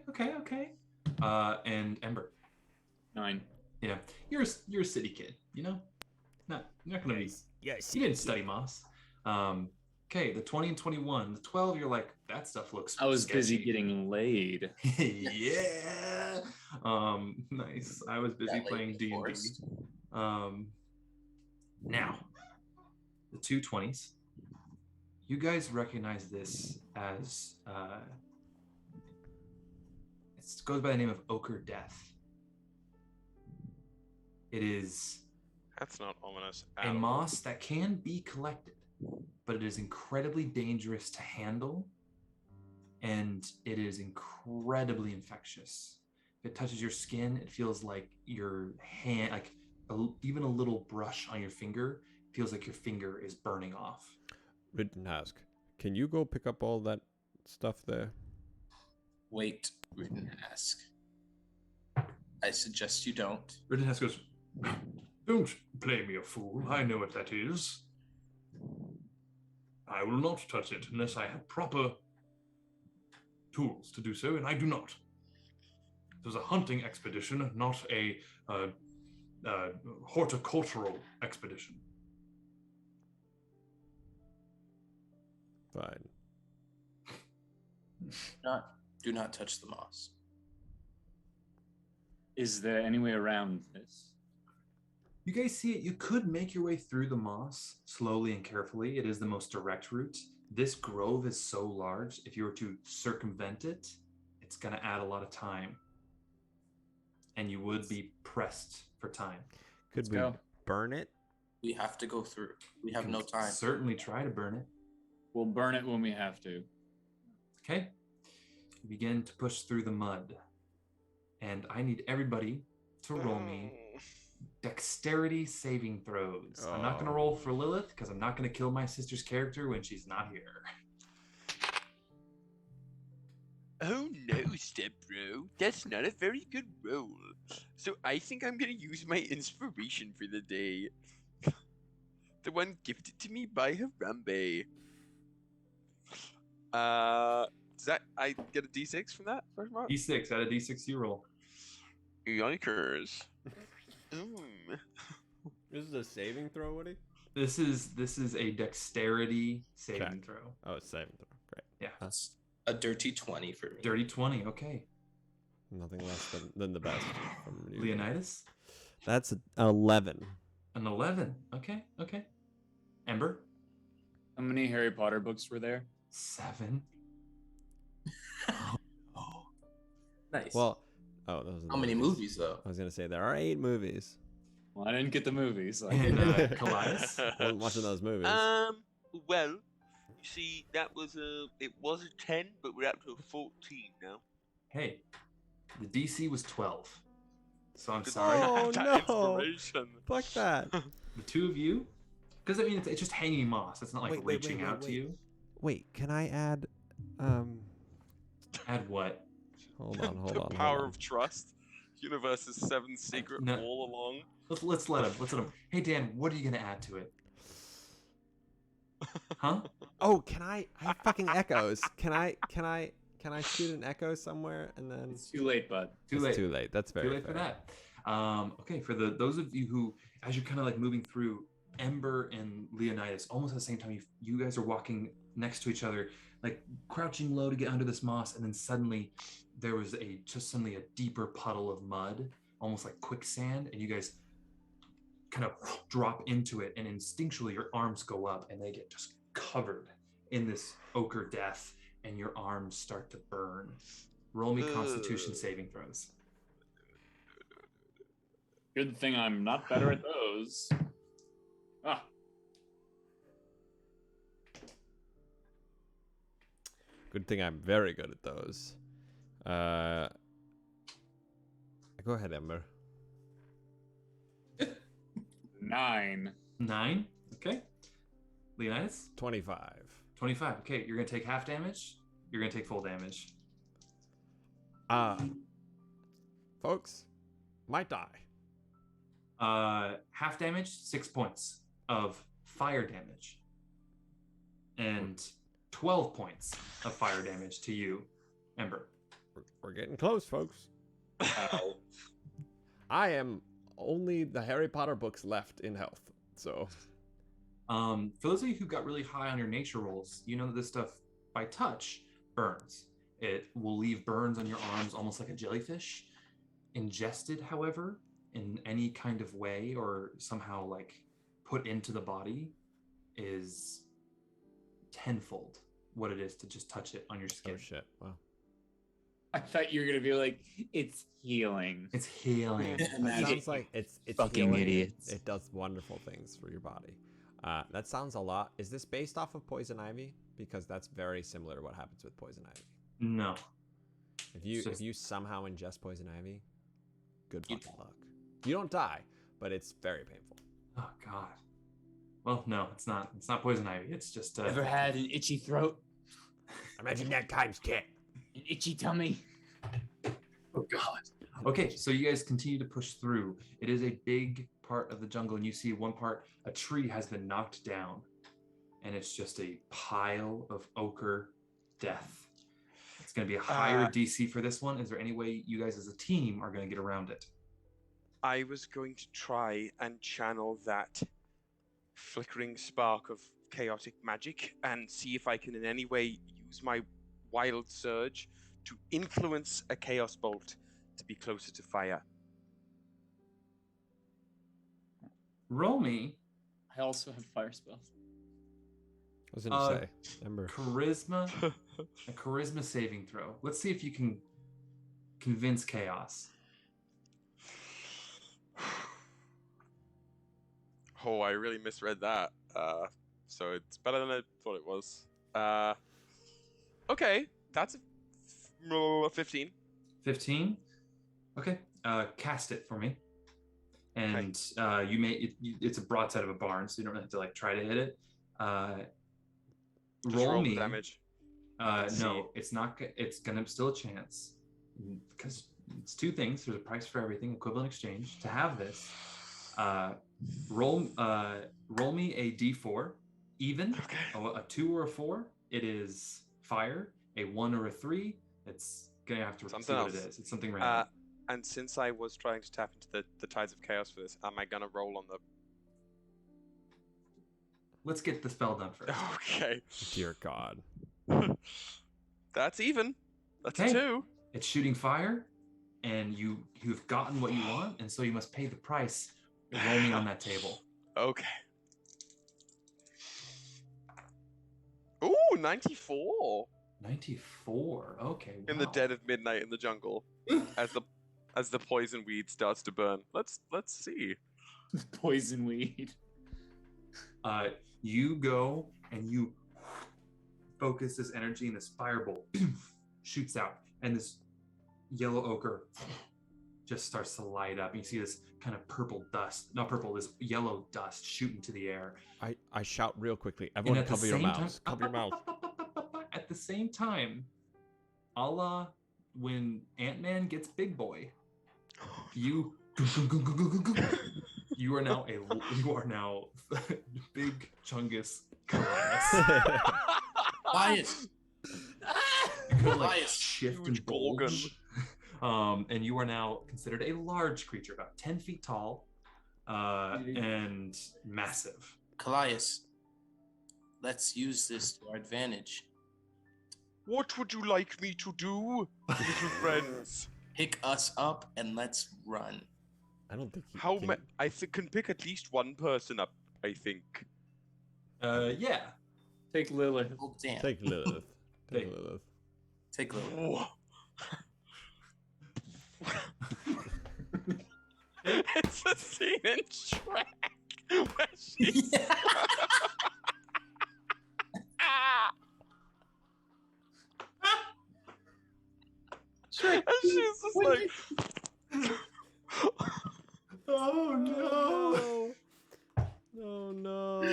And Ember. 9. Yeah, you're a city kid, you know. You're not gonna be. Yes. You didn't study moss. Okay, the 20 and 21, the 12. You're like, that stuff looks. I was sketchy. busy getting laid. Yeah. Nice. I was busy playing D&D. Now, the 2 20s. You guys recognize this as it goes by the name of Ochre Death. It is That's not ominous. a moss that can be collected, but it is incredibly dangerous to handle, and it is incredibly infectious. If it touches your skin, it feels like your hand, like even a little brush on your finger, feels like your finger is burning off. Rittenhask, can you go pick up all that stuff there? Wait, Rittenhask. I suggest you don't. Rittenhouse goes, don't play me a fool. I know what that is. I will not touch it unless I have proper tools to do so, and I do not. It was a hunting expedition, not a horticultural expedition. Fine. Do not touch the moss. Is there any way around this? You guys see it. You could make your way through the moss slowly and carefully. It is the most direct route. This grove is so large, if you were to circumvent it, it's going to add a lot of time. And you would be pressed for time. Could we burn it? We have to go through. We have no time. Certainly try to burn it. We'll burn it when we have to. Okay. You begin to push through the mud. And I need everybody to roll me dexterity saving throws. I'm not going to roll for Lilith because I'm not going to kill my sister's character when she's not here. Oh no, step bro. That's not a very good roll. So I think I'm going to use my inspiration for the day. The one gifted to me by Harambe. Does that I get a D6 from that? First mark? D6 out of D6 you roll. Yoinkers. This is a saving throw, Woody? This is a dexterity saving throw. Oh, it's saving throw. Great. Yeah. That's a dirty 20 for me. Dirty 20, okay. Nothing less than the best from you. Leonidas? That's an 11. An 11. Okay. Ember? How many Harry Potter books were there? 7. Nice. Well, those are how many movies though? I was gonna say there are 8 movies. Well, I didn't get the movies. So And Kallias? I wasn't watching those movies. Well, you see, that was it was a 10, but we're up to a 14 now. Hey, the DC was 12. So I'm sorry. Oh no! Inspiration. Fuck that. The two of you, because I mean it's just hanging moss. It's not like reaching out to you. Wait, can I add? Add what? Hold on. The power of trust. Universe's 7th secret all along. Let's let him. Hey Dan, what are you gonna add to it? Huh? Oh, can I have fucking echoes? Can I shoot an echo somewhere and then? It's too late, bud. Too late. Too late. That's very Too late fair. for that. Okay, for those of you who, as you're kind of like moving through, Ember and Leonidas, almost at the same time, you guys are walking next to each other, like crouching low to get under this moss, and then suddenly there was suddenly a deeper puddle of mud, almost like quicksand, and you guys kind of drop into it, and instinctually your arms go up, and they get just covered in this ochre death, and your arms start to burn. Roll me Constitution saving throws. Good thing I'm not better at those. Ah. Good thing I'm very good at those. Go ahead, Ember. 9. 9. Okay. Leonidas? 25. 25. Okay, you're gonna take half damage. You're gonna take full damage. Folks, might die. Half damage, 6 points of fire damage, and 12 points of fire damage to you, Ember. We're getting close, folks. I am only the Harry Potter books left in health, so. For those of you who got really high on your nature rolls, you know that this stuff, by touch, burns. It will leave burns on your arms almost like a jellyfish. Ingested, however, in any kind of way or somehow like put into the body is tenfold what it is to just touch it on your skin. Oh shit! Wow. I thought you were gonna be like, it's healing. It's healing. It sounds like it's fucking healing. idiots. It does wonderful things for your body. That sounds a lot. Is this based off of poison ivy? Because that's very similar to what happens with poison ivy. No. If you somehow ingest poison ivy, good fucking luck. You don't die, but it's very painful. Oh god. Well, no, it's not. It's not poison ivy. It's just. Ever had an itchy throat? Imagine that times 10. An itchy tummy? Oh god. Okay, so you guys continue to push through. It is a big part of the jungle, and you see one part, a tree has been knocked down, and it's just a pile of ochre death. It's going to be a higher DC for this one. Is there any way you guys as a team are going to get around it? I was going to try and channel that flickering spark of chaotic magic and see if I can in any way use my wild surge to influence a chaos bolt to be closer to fire. Roll me. I also have fire spells. I was gonna say, Ember. Charisma, a charisma saving throw. Let's see if you can convince chaos. Oh, I really misread that. So it's better than I thought it was. Okay, that's a 15. 15. Okay. Cast it for me. And you may it's a broadside of a barn, so you don't have to like try to hit it. Roll me damage. No, it's not. It's gonna still a chance because it's two things. There's a price for everything, equivalent exchange. To have this, roll me a d4, even. Okay. A 2 or a 4. It is fire. A 1 or a 3. It's gonna have to see what it is. It's something random. And since I was trying to tap into the tides of chaos for this, am I gonna roll on the? Let's get the spell done first. Okay. Dear God. That's even. That's Okay. 2. It's shooting fire, and you've gotten what you want, and so you must pay the price. Roll me on that table. Okay. Ooh, 94. 94. Okay. In the wow. dead of midnight in the jungle, as the poison weed starts to burn. Let's see. Poison weed. You go and you focus this energy, and this firebolt shoots out, and this yellow ochre just starts to light up. You see this kind of purple dust, not purple, this yellow dust shoot into the air. I shout real quickly. Everyone cover your mouths. Cover your mouth. At the same time, a la when Ant-Man gets Big Boy, you are now Big Chungus Kallias. Bias. You kind of like shift Huge and bulge. And you are now considered a large creature, about 10 feet tall, and massive. Kallias, let's use this to our advantage. What would you like me to do, little friends? Pick us up and let's run. I don't think you How can... I can pick at least one person up, I think. Yeah. Take Lilith. Oh, damn. Take Lilith. Take- Lilith. Take Lilith. It's a scene in Shrek where she's and she's just like, Oh no! Oh no.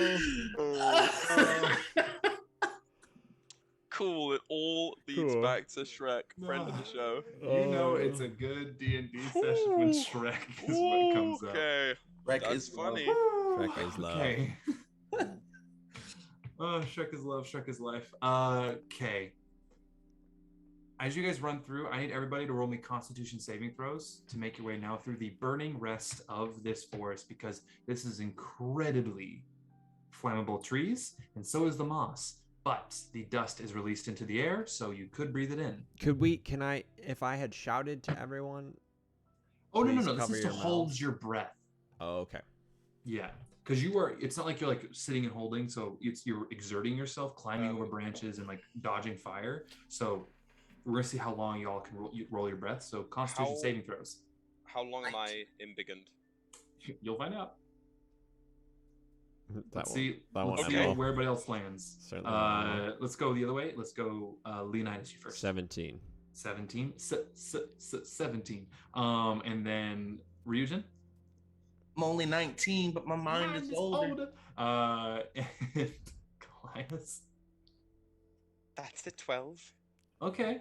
cool. It all leads Cool. back to Shrek, friend of the show. You know it's a good D&D session when Shrek is what comes up. Okay, Shrek that's is funny. Shrek is love. Okay. Oh, Shrek is love. Shrek is life. Okay. As you guys run through, I need everybody to roll me Constitution saving throws to make your way now through the burning rest of this forest, because this is incredibly flammable trees, and so is the moss. But the dust is released into the air, so you could breathe it in. Can I, if I had shouted to everyone? Oh, no. Please This cover is to your hold mouths. your breath. Oh, okay. Yeah. Because it's not like you're like sitting and holding, so you're exerting yourself, climbing over branches and like dodging fire. So we're gonna see how long y'all can roll your breath. So Constitution saving throws. How long am I embiggened? You'll find out. That Let's one. see. That Let's one. see Okay. where everybody else lands. Certainly not. Let's go the other way. Let's go Leonidas, you first. 17. 17. 17. And then Ryujin. I'm only 19, but my mind is older. And Kallias. That's a 12. Okay.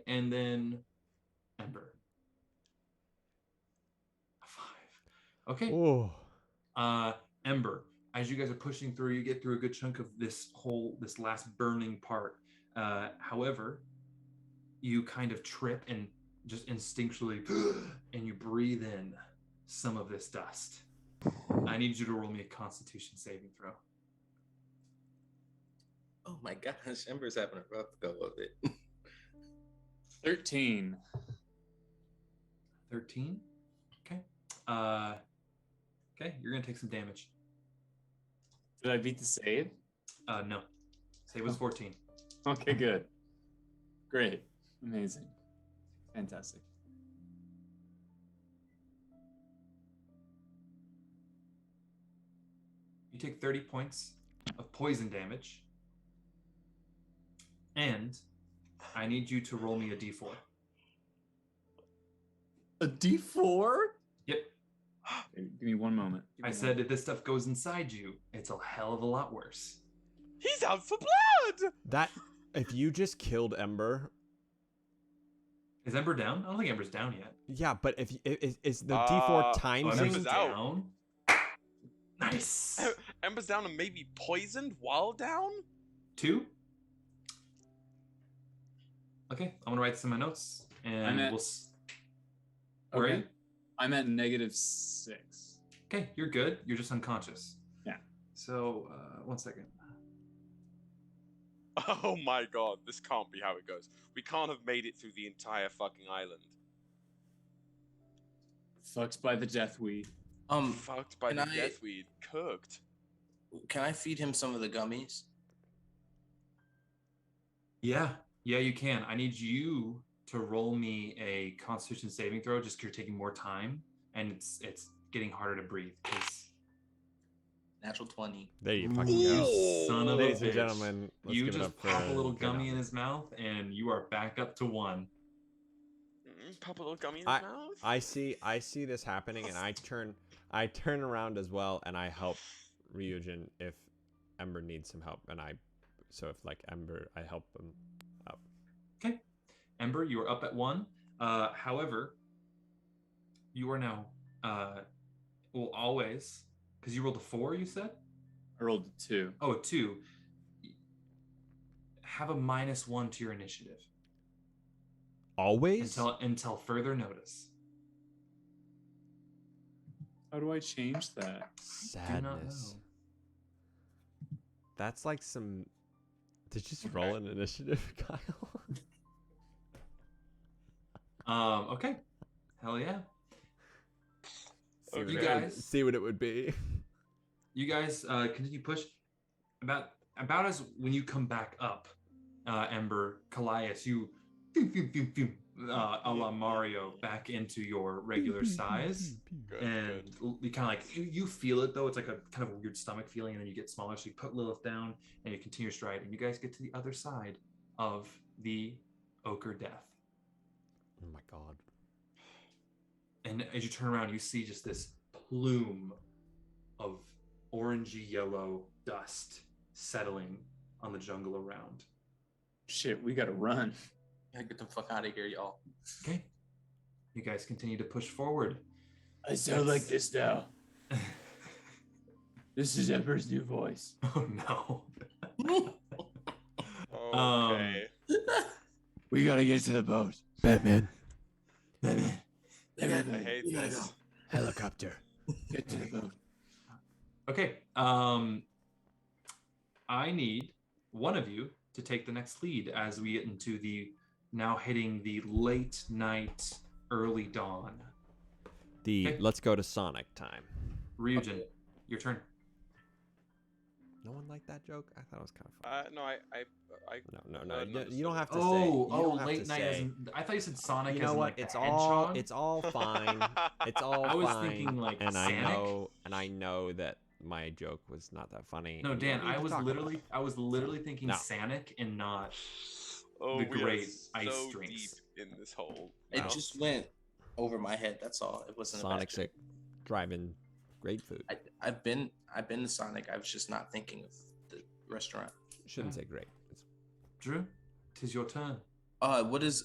And then Ember. 5. Okay. Oh. Ember, as you guys are pushing through, you get through a good chunk of this last burning part. However, you kind of trip and just instinctually, and you breathe in some of this dust. I need you to roll me a Constitution saving throw. Oh my gosh, Ember's having a rough go of it. 13. 13? Okay. Okay, you're gonna take some damage. Did I beat the save? No. Save was 14. Okay, good. Great. Amazing. Fantastic. You take 30 points of poison damage. And I need you to roll me a d4. A D4? Yep. Give me one moment. I said if this stuff goes inside you, it's a hell of a lot worse. He's out for blood! That, if you just killed Ember. Is Ember down? I don't think Ember's down yet. Yeah, but if is the D4 times Ember's out. down. Nice. Ember's down and maybe poisoned while down? 2? Okay, I'm gonna write some of my notes, and I'm at- we'll. Where are Okay. you? I'm at -6. Okay, you're good. You're just unconscious. Yeah. So, 1 second. Oh my god, this can't be how it goes. We can't have made it through the entire fucking island. Fucked by the deathweed. Fucked by can the I- deathweed, cooked. Can I feed him some of the gummies? Yeah, you can. I need you to roll me a Constitution saving throw, just 'cause you're taking more time, and it's getting harder to breathe. 'Cause Natural 20. There you fucking you go. son of Ladies a and bitch. gentlemen, let's You give it just up for pop a little gummy in Leonidas. his mouth, and you are back up to 1. Pop a little gummy in his mouth? I see this happening, and I turn around as well, and I help Ryujin if Ember needs some help, so if like Ember, I help him up. Okay, Ember, you are up at 1. However, you are now will always, because you rolled a 4, you said. I rolled a 2. Oh, a 2. Have a -1 to your initiative Always? until further notice. How do I change that? Sadness. That's like some. Did you just roll an initiative, Kyle? Okay. Hell yeah. See You what it would- guys- see what it would be. You guys continue to push. About as when you come back up, Ember, Kallias, you a la Mario back into your regular size. Good, And good. you kind of like you feel it though. It's like a kind of a weird stomach feeling, and then you get smaller. So you put Lilith down, and you continue your stride, and you guys get to the other side of the Ochre Death. Oh my god. And as you turn around, you see just this plume of orangey yellow dust settling on the jungle around. Shit, we gotta run. Gotta get the fuck out of here, y'all. Okay, you guys continue to push forward. I sound like this now. This is Ember's new voice. Oh no. Okay. We gotta get to the boat. Batman. I hate this. Helicopter. Get to the boat. Okay. I need one of you to take the next lead as we get into the now hitting the late night, early dawn. Okay. Let's go to Sonic time. Ryujin, your turn. No one liked that joke? I thought it was kind of fun. No, I No. You don't have to say. Oh, You don't have late to night. say. I thought you said Sonic. You as know in, what? like, the It's hedgehog. all fine. It's all I was fine. thinking, like, and Sanic. I know that my joke was not that funny. No, and you Dan, don't need I to was talk about literally it. thinking No. Sanic and not. Oh, The we are great ice so drinks. deep in this hole. It now. just went over my head. That's all. It wasn't Sonic's a bad a driving great food. joke. I've been to Sonic. I was just not thinking of the restaurant. Shouldn't say great. It's Drew, 'tis your turn. What does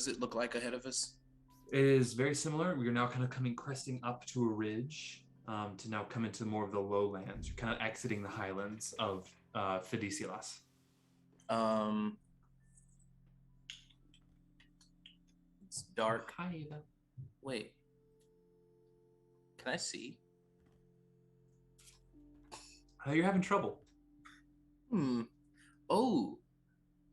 it look like ahead of us? It is very similar. We are now kind of cresting up to a ridge to now come into more of the lowlands. You're kind of exiting the highlands of Fidicilas. It's dark. Hi, Ava. Wait. Can I see? You're having trouble. Oh.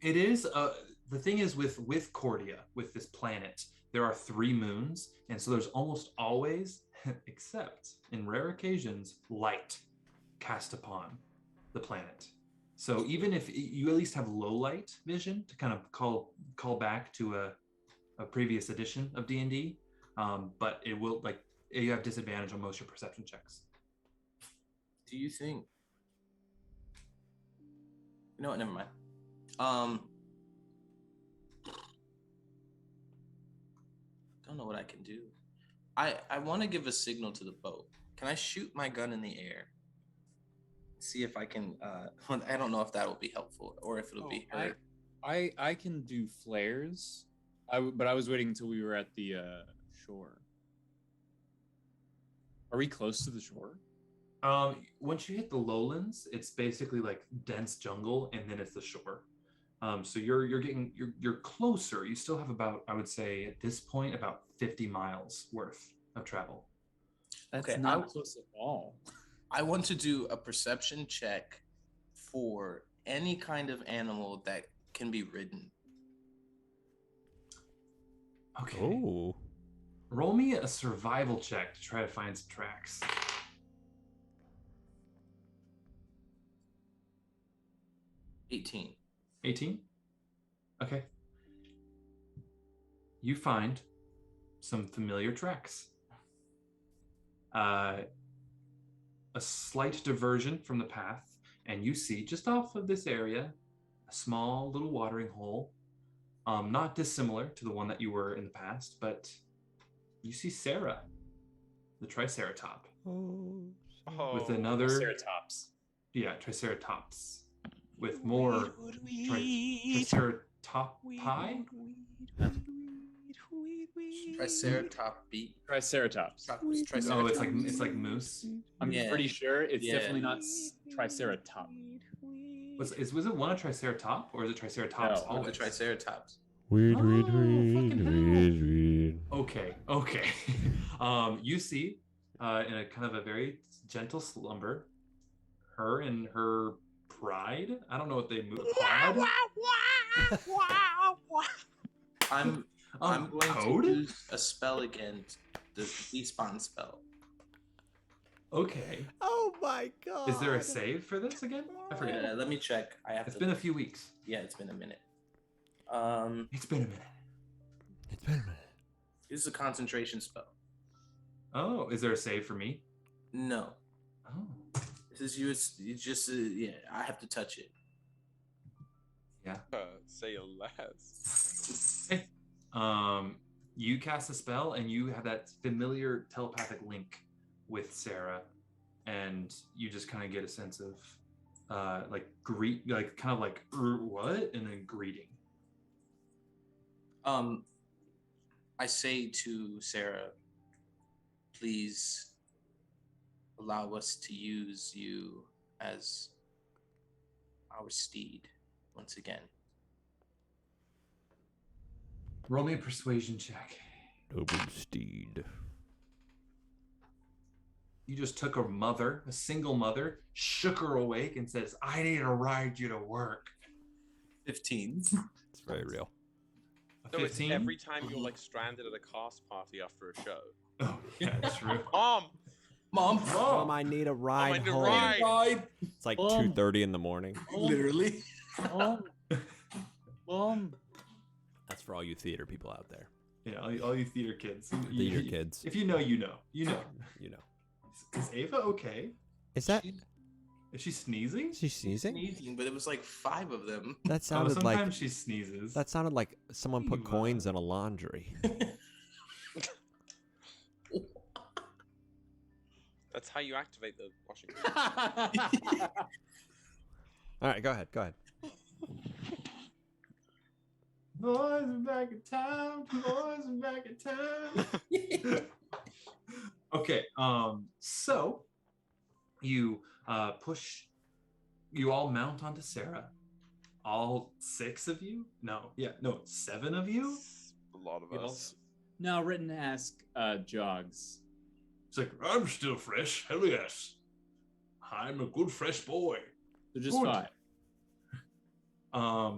It is. The thing is with Cordia, with this planet, there are 3 moons, and so there's almost always, except in rare occasions, light cast upon the planet. So even if you at least have low light vision to kind of call back to a previous edition of D&D, but it will you have disadvantage on most of your perception checks. Do you think? You know what? Never mind. Don't know what I can do. I want to give a signal to the boat. Can I shoot my gun in the air? See if I can. I don't know if that will be helpful or if it'll be hurt. I can do flares. But I was waiting until we were at the shore. Are we close to the shore? Once you hit the lowlands, it's basically like dense jungle, and then it's the shore. So you're closer. You still have about, I would say at this point, about 50 miles worth of travel. That's not close at all. I want to do a perception check for any kind of animal that can be ridden. Okay. Oh. Roll me a survival check to try to find some tracks. 18. 18? Okay. You find some familiar tracks. A slight diversion from the path, and you see just off of this area a small little watering hole, not dissimilar to the one that you were in the past, but you see Sarah, the TriSarahTop, with another TriSarahTops. Yeah, TriSarahTops with more TriSarahTop pie. TriSarahTop beat. TriSarahTops. Oh, it's like moose. I'm pretty sure it's definitely not TriSarahTop. Was it one of TriSarahTop or is it TriSarahTops? No, the TriSarahTops. Weed. Okay. You see, in a kind of a very gentle slumber, her and her pride. I don't know what they move. I'm going to use a spell against the despawn spell. Okay. Oh my god. Is there a save for this again? I forget. Let me check. It's been a few weeks. Yeah, it's been a minute. It's been a minute. This is a concentration spell. Oh, is there a save for me? No. Oh. This is you. It's just I have to touch it. Yeah. Say less. Hey. You cast a spell and you have that familiar telepathic link with Sarah, and you just kind of get a sense of what, and then greeting. I say to Sarah, please allow us to use you as our steed once again. Roll me a persuasion check. Noble steed. You just took a single mother, shook her awake, and says, I need to ride you to work. 15. It's very real. So it's 15? every time you're like stranded at a cast party after a show. Oh, yeah, true. Mom, I need a ride I need a home. ride. It's like 2:30 in the morning. Literally. Mom. That's for all you theater people out there. Yeah, all you theater kids. Theater kids. If you know, you know. You know. You know. Is Ava okay? Is that? Is she sneezing? Is she sneezing? Sneezing, but it was like 5 of them. That sounded like. Sometimes she sneezes. That sounded like someone put coins in a laundry. That's how you activate the washing machine. All right, go ahead. Boys are back in town. Boys are back in town. Okay. So you you all mount onto Sarah. All 6 of you? No. 7 of you. lot of us. Now, written ask jogs. It's like, I'm still fresh. Hell yes. I'm a good fresh boy. So just Good. 5.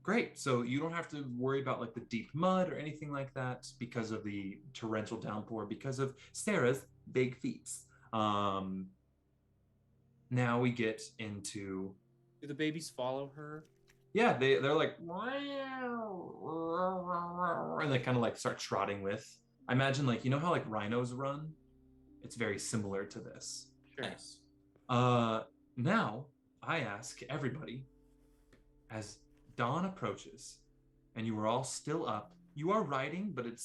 Great. So you don't have to worry about like the deep mud or anything like that because of the torrential downpour, because of Sarah's big feet. Now we get into. Do the babies follow her? Yeah, they're like, and they kind of like start trotting with. I imagine like, you know how like rhinos run? It's very similar to this. Sure. Nice. Now I ask everybody, as dawn approaches and you are all still up, you are riding, but it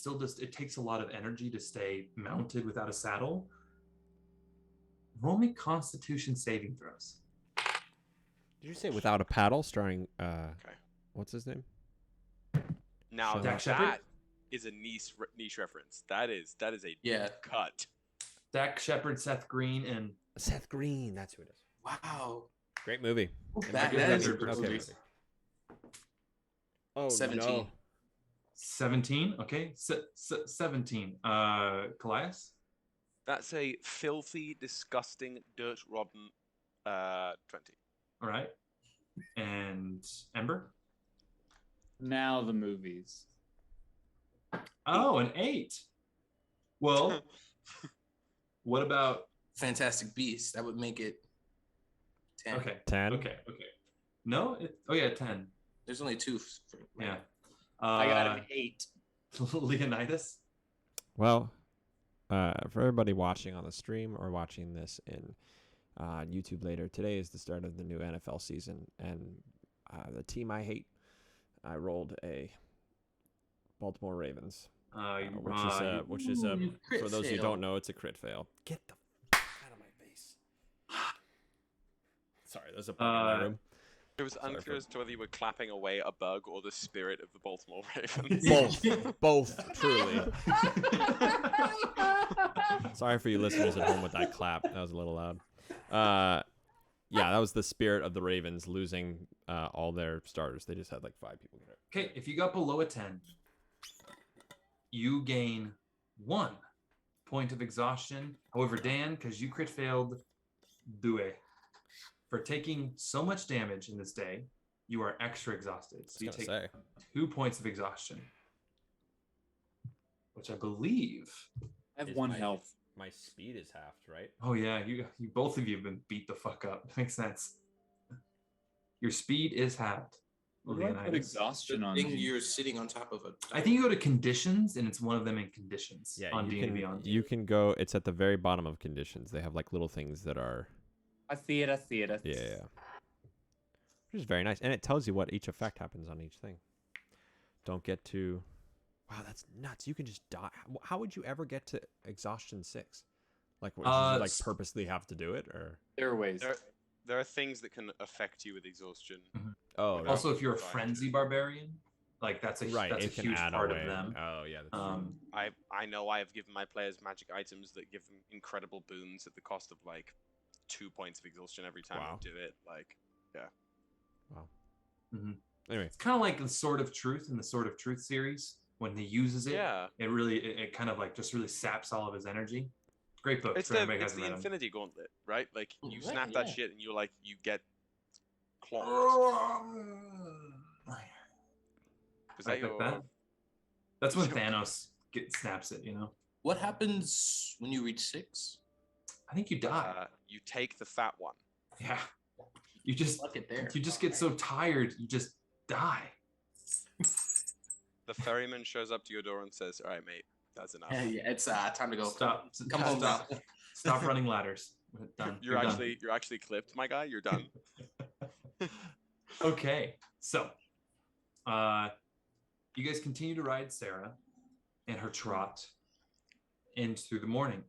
takes a lot of energy to stay mounted without a saddle. Roll me Constitution saving throws. Did you say Without a Paddle, starring what's his name? Now Dak Shepard? that is a niche reference. That is a cut. Dak Shepard, Seth Green, and Seth Green. That's who it is. Wow. Great movie. That is is a a good movie. movie. Oh 17. no. 17. Okay, 17. Kallias? That's a filthy, disgusting, dirt-rodden 20. All right. And Ember? Now the movies. Oh, an 8. Well, what about... Fantastic Beasts. That would make it 10. Okay. 10. Okay. No? 10. There's only 2. Yeah. I got an 8. Leonidas? Well, for everybody watching on the stream or watching this in YouTube later, today is the start of the new NFL season, and the team I hate, I rolled a Baltimore Ravens, which is for those who don't know, it's a crit fail. Get the out of my face. Sorry, there's a bug in my room. It was unclear as to whether you were clapping away a bug or the spirit of the Baltimore Ravens. Both, truly. Sorry for you listeners at home with that clap. That was a little loud. Yeah, that was the spirit of the Ravens losing all their starters. They just had like 5 people get hurt. Okay, if you got below a 10, you gain 1 point of exhaustion. However, Dan, because you crit failed, for taking so much damage in this day, you are extra exhausted. So you take 2 points of exhaustion, which I believe I have 1 health. My speed is halved, right? Oh yeah, you both of you have been beat the fuck up. Makes sense. Your speed is halved. Put exhaustion on Thing me. you're sitting on top of it. I think you go to conditions, and it's one of them in conditions. Yeah, on D&D Beyond. you can go. It's at the very bottom of conditions. They have like little things that are. A theater. Yeah. Which is very nice, and it tells you what each effect happens on each thing. Don't get to. Wow, that's nuts. You can just die. How would you ever get to exhaustion 6? Like, would you like purposely have to do it, or? There are ways. There are things that can affect you with exhaustion. Mm-hmm. Oh, right. Also, if you're a frenzy barbarian, like that's a huge part of them. Oh yeah. That's true. I know I have given my players magic items that give them incredible boons at the cost of like 2 points of exhaustion every time you do it. Like, yeah. Wow. Mm-hmm. Anyway, it's kind of like the Sword of Truth in the Sword of Truth series. When he uses it, it kind of like just really saps all of his energy. Great book. It's the Infinity Gauntlet, right? Like you snap that shit and you get claws. Was that your... That's when Thanos snaps it, you know? What happens when you reach 6? I think you die. You take the fat one. Yeah. You just get so tired, you just die. The ferryman shows up to your door and says, "All right, mate, that's enough. Yeah, it's time to go. Stop. Come home now. Stop running ladders. Done. You're actually clipped, my guy. You're done." Okay, so you guys continue to ride Sarah and her trot into the morning.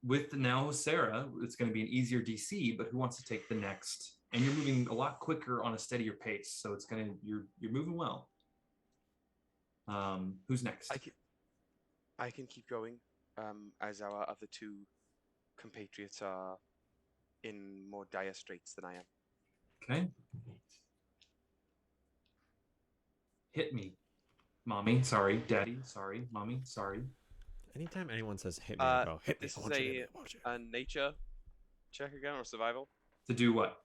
With now Sarah, it's going to be an easier DC, but who wants to take the next? And you're moving a lot quicker on a steadier pace, so it's gonna you're moving well. Who's next? I can keep going, as our other 2 compatriots are in more dire straits than I am. Okay. Hit me. Mommy, sorry. Daddy, sorry. Mommy, sorry. Anytime anyone says hit me, I go, hit me. This I is want you to hit me, I want you. a nature check again, or survival? To do what?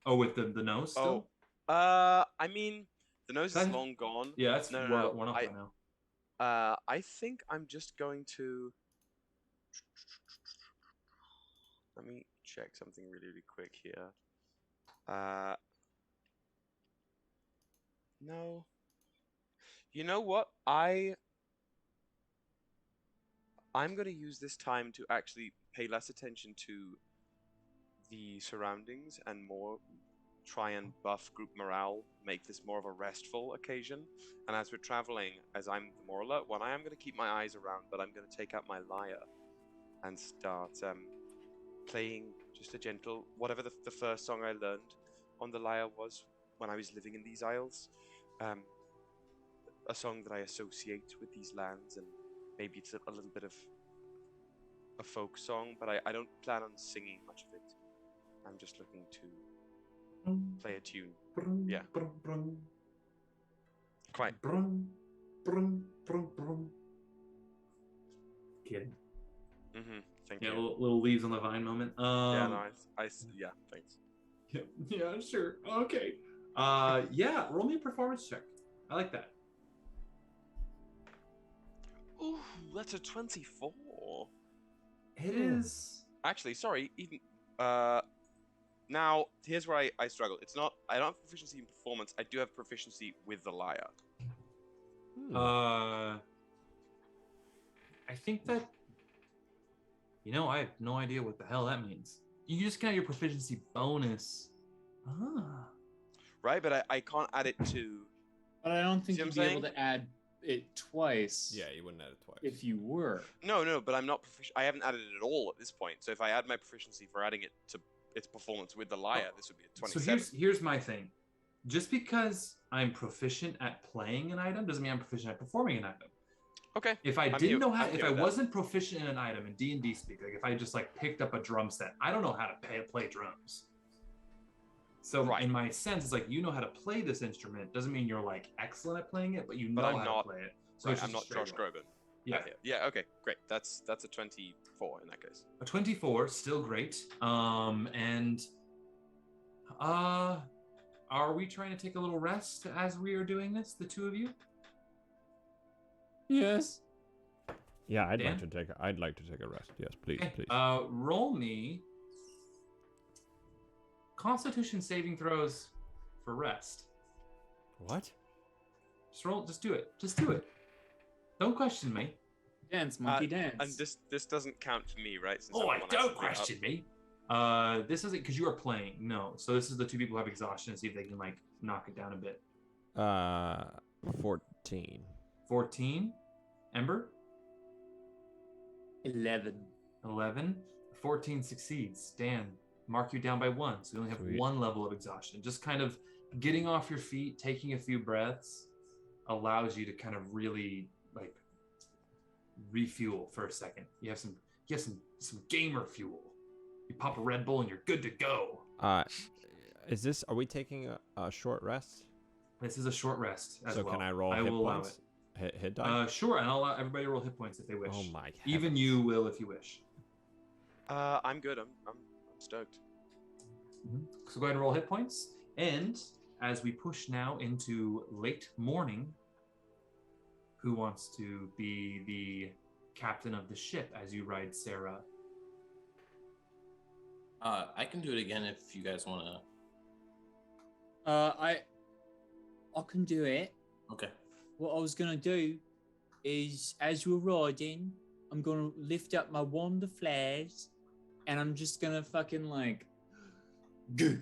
Oh, with the nose still? I mean, the nose is long gone. Yeah, that's no, worn off by now. I think I'm just going to... Let me check something really, really quick here. No. You know what? I'm going to use this time to actually pay less attention to the surroundings and more try and buff group morale, make this more of a restful occasion. And as we're traveling, as I'm the more alert one, I am going to keep my eyes around, but I'm going to take out my lyre and start playing just a gentle, whatever the first song I learned on the lyre was when I was living in these isles. A song that I associate with these lands, and maybe it's a little bit of a folk song, but I don't plan on singing much of it. I'm just looking to play a tune. Yeah. Quite. Kid. Thank you. you. Little leaves on the vine moment. Yeah, no, yeah, thanks. Yeah, sure. Okay. Yeah, roll me a performance check. I like that. Ooh, that's a 24. It is. Actually, sorry, even now here's where I struggle. It's not, I don't have proficiency in performance, I do have proficiency with the lyre. I think that, I have no idea what the hell that means. You just get your proficiency bonus. Right, but I can't add it to... But I don't think you'd be able to add it twice. Yeah, you wouldn't add it twice. If you were. No, but I'm not proficient. I haven't added it at all at this point. So if I add my proficiency for adding it to its performance with the lyre, this would be a 27. So here's my thing. Just because I'm proficient at playing an item doesn't mean I'm proficient at performing an item. Okay. If I didn't know how, if I wasn't proficient in an item in D&D speak, like if I just like picked up a drum set, I don't know how to play drums. So in my sense, it's like you know how to play this instrument. Doesn't mean you're like excellent at playing it, but you know how to play it. So right, I'm not Josh Groban. Yeah. Yeah. Okay. Great. That's a 24 in that case. A 24, still great. And are we trying to take a little rest as we are doing this, the two of you? Yes. Yeah, I'd like to take a rest. Yes, please, okay. please. Roll me Constitution saving throws for rest. What? Just do it. Just do it. Don't question me. Dance, monkey, dance. And this doesn't count for me, right? Since Don't question me. This isn't because you are playing. No. So this is the two people who have exhaustion. See if they can like knock it down a bit. 14. 14. Ember. 11. 11. 14 succeeds. Dan, mark you down by 1. So you only have 1 level of exhaustion. Just kind of getting off your feet, taking a few breaths, allows you to kind of really like refuel for a second. You have some gamer fuel. You pop a Red Bull and you're good to go. Are we taking a short rest? This is a short rest as well. So can I roll hit points? Hit die? Sure, and I'll allow everybody to roll hit points if they wish. Oh my god. Even you will if you wish. I'm good. I'm stoked. So go ahead and roll hit points. And as we push now into late morning, who wants to be the captain of the ship as you ride Sarah? I can do it again if you guys want to. I can do it. Okay. What I was gonna do is, as we're riding, I'm gonna lift up my wand of flares, and I'm just gonna fucking like, Okay.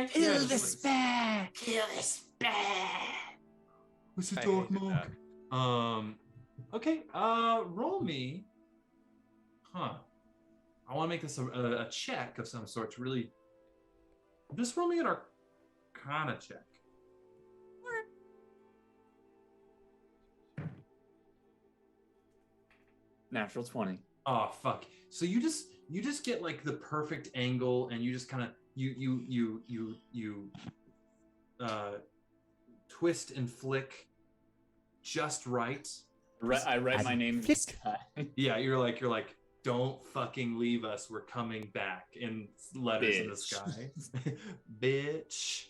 Kill the spare. Kill the spare. What's the dark monk? Okay. Roll me. I want to make this a check of some sort to really. Just roll me an Arcana check. Natural 20. Oh fuck! So you just get like the perfect angle, and you just kind of you twist and flick just right. I write my name in the sky. Yeah, you're like, don't fucking leave us. We're coming back in letters in the sky. Bitch.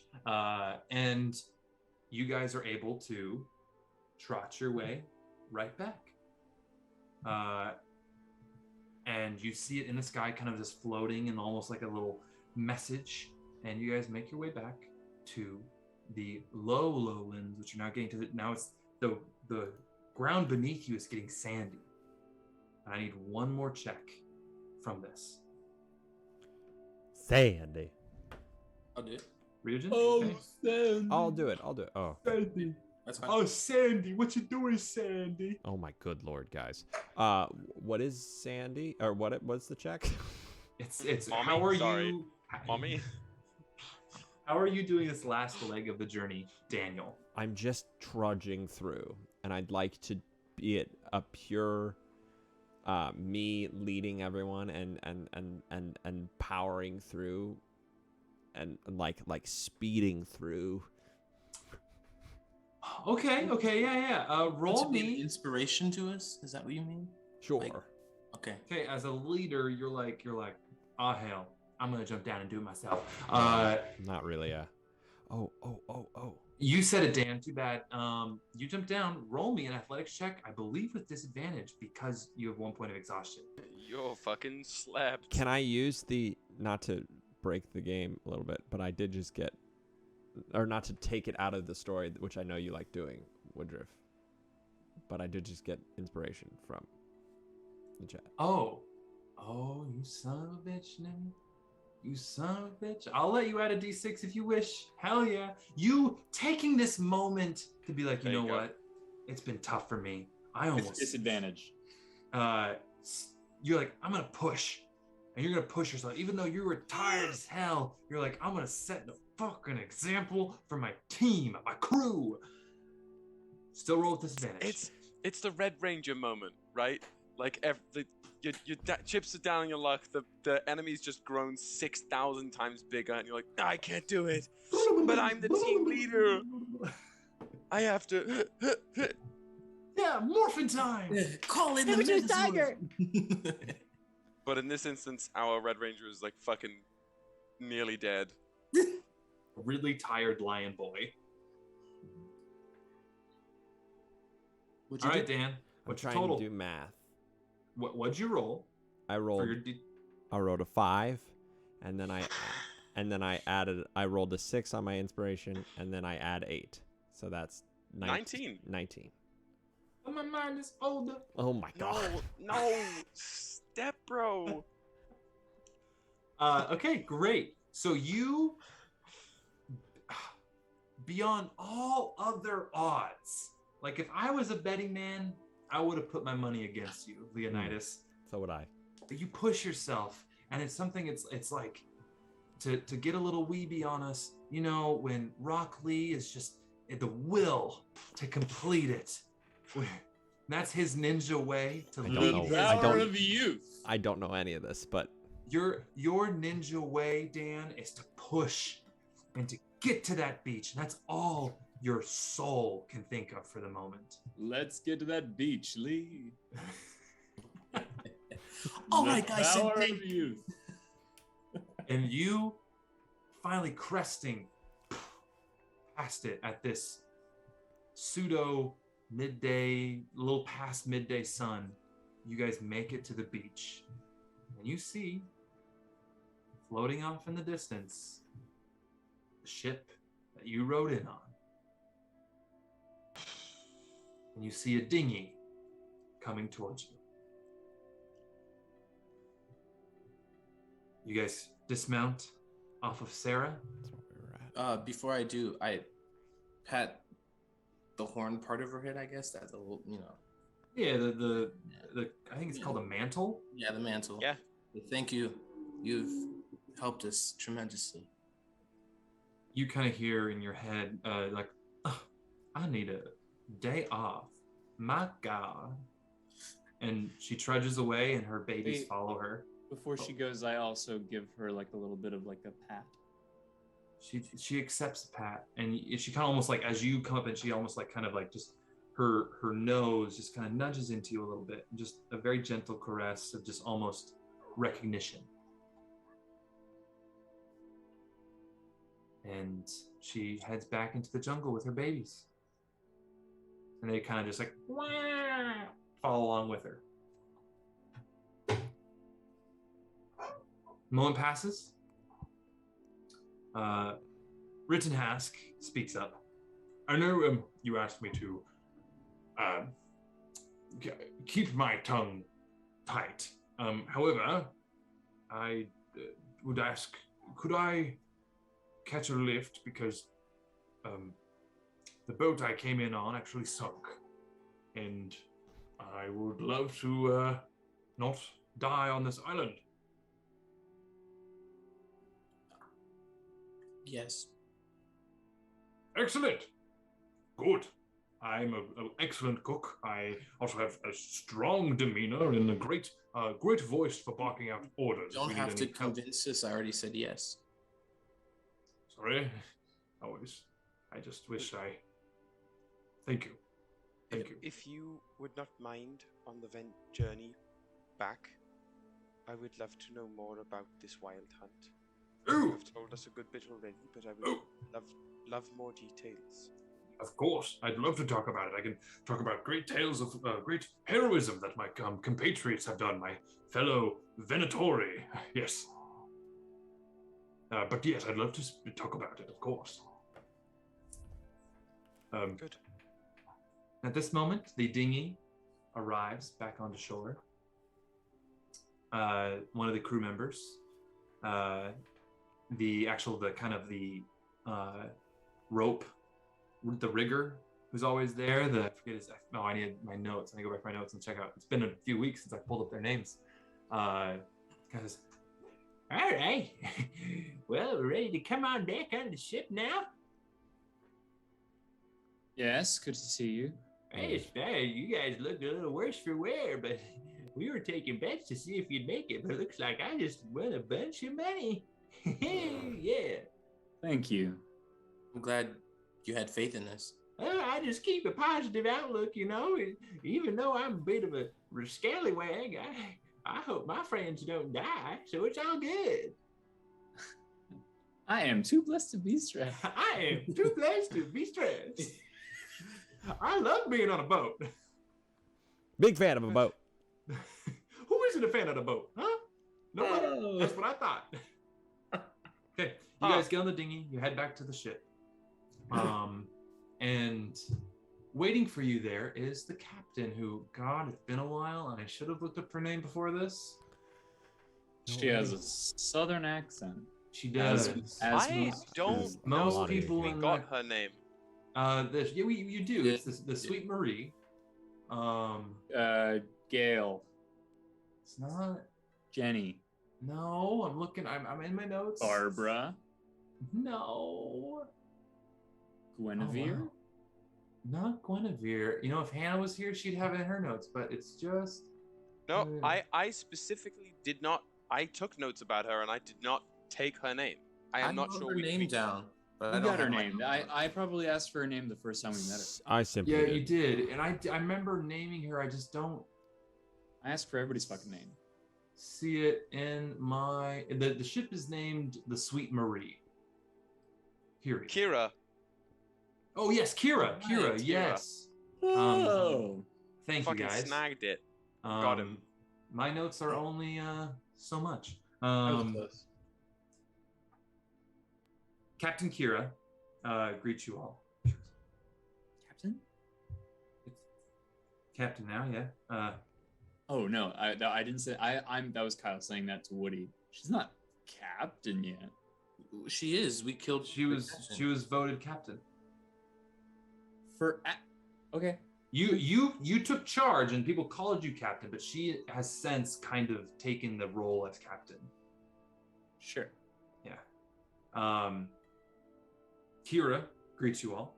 And you guys are able to trot your way right back. And you see it in the sky, kind of just floating and almost like a little message. And you guys make your way back to the lowlands, which you're now getting to. Now it's the ground beneath you is getting sandy. And I need one more check from this. Sandy. I'll do it. Ryujin? Oh, Okay. Sandy. I'll do it. Oh. Sandy. That's fine. Oh, Sandy, what you doing, Sandy? Oh my good lord, guys. What is Sandy? Or what's the check? It's Mommy? how are Sorry. you? Mommy? How are you doing this last leg of the journey, Daniel? I'm just trudging through, and I'd like to be it a pure me leading everyone and powering through and like speeding through. Okay, yeah. Roll To be an me. inspiration to us? Is that what you mean? Sure. Like- Okay. Okay, as a leader, you're like, oh hell, I'm gonna jump down and do it myself. Not really. Oh. You said it, Dan. Too bad. You jump down. Roll me an athletics check. I believe with disadvantage because you have 1 point of exhaustion. You're fucking slapped. Can I use not to break the game a little bit, but I did just get, or not to take it out of the story, which I know you like doing, Woodruff, but I did just get inspiration from the chat. Oh, you son of a bitch, nigga. You son of a bitch. I'll let you add a d6 if you wish. Hell yeah. You taking this moment to be like, you know what? It's been tough for me. I almost It's disadvantage. You're like, I'm gonna push. And you're gonna push yourself. Even though you were tired as hell, you're like, I'm gonna set the fucking example for my team, my crew. Still roll with disadvantage. It's the Red Ranger moment, right? Like your chips are down on your luck. The enemy's just grown 6,000 times bigger, and you're like, I can't do it. But I'm the team leader. I have to. Yeah, morphin' time. Call in the tiger. But in this instance, our Red Ranger is like fucking nearly dead. Really tired lion boy. All right, Dan. I'm What's your trying total? to do math. What'd you roll? I For rolled. your I rolled a 5, and then I rolled a 6 on my inspiration, and then I add 8. So that's 19. Oh, my mind is older. Oh my god. No, step bro. Okay, great. So you, beyond all other odds, like if I was a betting man, I would have put my money against you, Leonidas. So would I. But you push yourself, and it's something. It's like to get a little weeby on us. You know, when Rock Lee is just the will to complete it. That's his ninja way to I don't lead know. his I don't- of youth. I don't know any of this, but Your ninja way, Dan, is to push and to get to that beach. And that's all your soul can think of for the moment. Let's get to that beach, Lee. All The right, guys. power Thank of youth. And you finally cresting past it at this pseudo midday, a little past midday sun. You guys make it to the beach. And you see, floating off in the distance, the ship that you rode in on. And you see a dinghy coming towards you. You guys dismount off of Sarah. that's what we were at. Before I do, I pat the horn part of her head. I guess that's a little, Yeah, the I think it's called a mantle. Yeah, the mantle. Yeah. Thank you. You've helped us tremendously. You kind of hear in your head, like, "Ugh, I need a day off. My God." And she trudges away, and her babies Wait. follow her. Before she goes, I also give her like a little bit of like a pat. She accepts the pat, and she kind of almost like as you come up, and she almost like kind of like just her nose just kind of nudges into you a little bit, and just a very gentle caress of just almost recognition. And she heads back into the jungle with her babies, and they kind of just like follow along with her. A moment passes. Rittenhask speaks up. I know you asked me to keep my tongue tight. However, I would ask, could I catch a lift, because the boat I came in on actually sunk, and I would love to not die on this island. Yes. Excellent. Good. I'm an excellent cook. I also have a strong demeanor and a great voice for barking out orders. You don't have to convince us. I already said yes. Sorry. Always. I just wish I... Thank you. Thank you. If you would not mind on the journey back, I would love to know more about this wild hunt. Ooh. You've told us a good bit already, but I would love more details. Of course. I'd love to talk about it. I can talk about great tales of great heroism that my compatriots have done, my fellow Venatori. Yes. But yes, I'd love to talk about it, of course. Good. At this moment, the dinghy arrives back onto shore. One of the crew members, the rope, the rigger who's always there. I forget his. No, I need my notes. I need to go back to my notes and check out. It's been a few weeks since I pulled up their names. Guys, all right. Well, we're ready to come on deck on the ship now. Yes, good to see you. Hey, it's bad. You guys looked a little worse for wear, but we were taking bets to see if you'd make it. But it looks like I just won a bunch of money. Yeah. Thank you. I'm glad you had faith in this. I just keep a positive outlook, you know. Even though I'm a bit of a scallywag, I hope my friends don't die, so it's all good. I am too blessed to be stressed. I am too blessed to be stressed. I love being on a boat. Big fan of a boat. Who isn't a fan of the boat, huh? Nobody? That's what I thought. Okay, you guys get on the dinghy, you head back to the ship. And waiting for you there is the captain who, God, it's been a while, and I should have looked up her name before this. She has a southern accent. She does. I don't know most people we got her name. You do. Yeah. It's the Sweet Marie. Gail. It's not. Jenny. No, I'm looking. I'm in my notes. Barbara. No. Guinevere. Oh, wow. Not Guinevere. You know, if Hannah was here, she'd have it in her notes. But it's just. No, I specifically did not. I took notes about her, and I did not take her name. I am not sure her name down. But I got her name. I probably asked for her name the first time we met her. I simply Yeah, did. you did, and I remember naming her. I just don't I asked for everybody's fucking name. see it in my. The ship is named the Sweet Marie. Period. Kira. Oh yes, Kira. Right, Kira. Kira. Yes. Oh. Thank you Fucking guys. snagged it. Got him. My notes are only so much. That was close. Captain Kira greets you all. Captain? It's Captain now, yeah. Oh no, I didn't say. That was Kyle saying that to Woody. She's not captain yet. She is. We killed. She was voted captain. Okay. You took charge and people called you captain, but she has since kind of taken the role as captain. Sure. Yeah. Kira greets you all.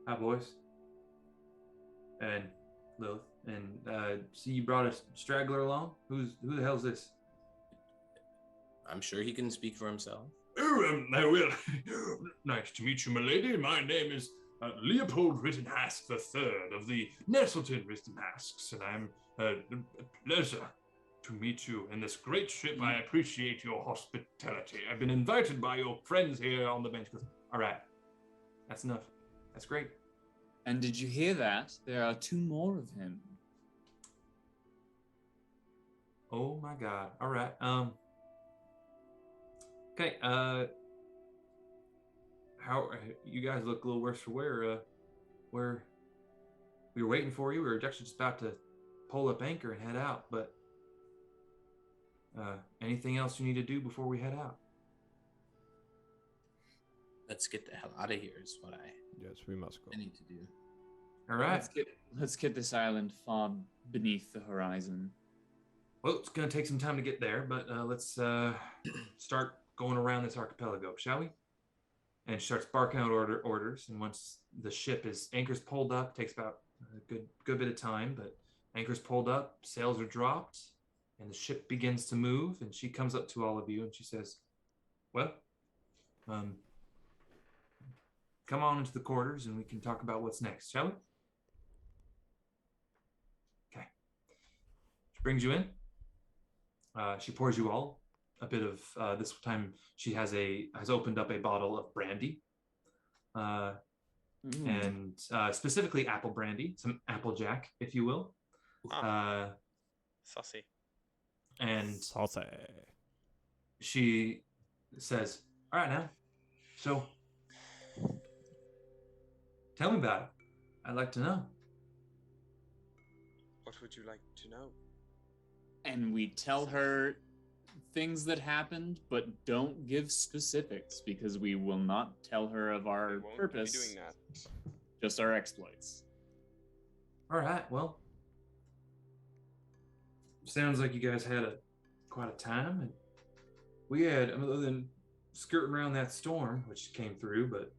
Hi, boys. And Lilith. And see, you brought a straggler along. Who the hell's this? I'm sure he can speak for himself. Oh, I will. Nice to meet you, milady. My name is Leopold Rittenhask III of the Nettleton Rittenhasks, and I'm a pleasure to meet you in this great ship. I appreciate your hospitality. I've been invited by your friends here on the bench. All right, that's enough. That's great. And did you hear that? There are 2 more of him. Oh my God. All right. Okay. How you guys look a little worse for wear? We were waiting for you. We were actually just about to pull up anchor and head out. But anything else you need to do before we head out? Let's get the hell out of here. Is what Yes, we must go. I need to do. All right. Let's get this island far beneath the horizon. Well, it's gonna take some time to get there, but let's start going around this archipelago, shall we? And she starts barking out orders. And once the ship is anchor's pulled up, takes about a good bit of time, but anchor's pulled up, sails are dropped, and the ship begins to move. And she comes up to all of you and she says, "Well, come on into the quarters and we can talk about what's next, shall we?" Okay. She brings you in. She pours you all a bit of, this time she has opened up a bottle of brandy. And specifically apple brandy, some Applejack, if you will. Saucy. And Saucy. she says, "All right now, so tell me about it. I'd like to know." What would you like to know? And we tell her things that happened, but don't give specifics because we will not tell her of our We won't purpose. be doing that. Just our exploits. All right, well, sounds like you guys had quite a time, and we had, other than skirting around that storm, which came through, but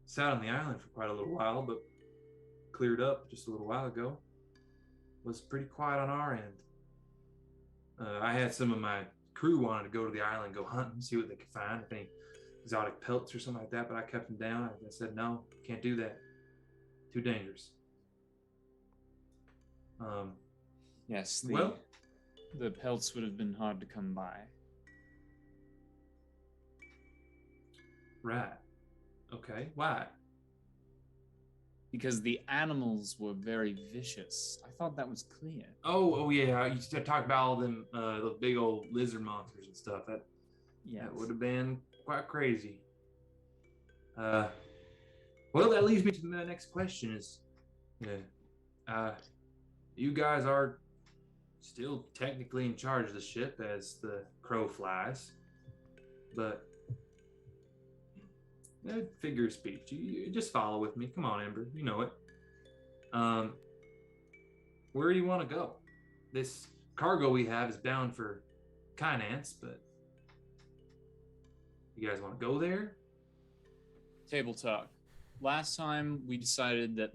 sat on the island for quite a little while, but cleared up just a little while ago. Was pretty quiet on our end. I had some of my crew wanted to go to the island, go hunting, see what they could find, if any exotic pelts or something like that, but I kept them down. I said, no, can't do that. Too dangerous. Yes, the pelts would have been hard to come by. Right. Okay. Why? Because the animals were very vicious. I thought that was clear. Oh yeah. You talked about all them, the big old lizard monsters and stuff. That would have been quite crazy. Well, that leads me to my next question: is, you guys are still technically in charge of the ship as the crow flies, but figure of speech. You just follow with me. Come on, Ember. You know it. Where do you want to go? This cargo we have is bound for Kynance, but you guys want to go there? Table talk. Last time we decided that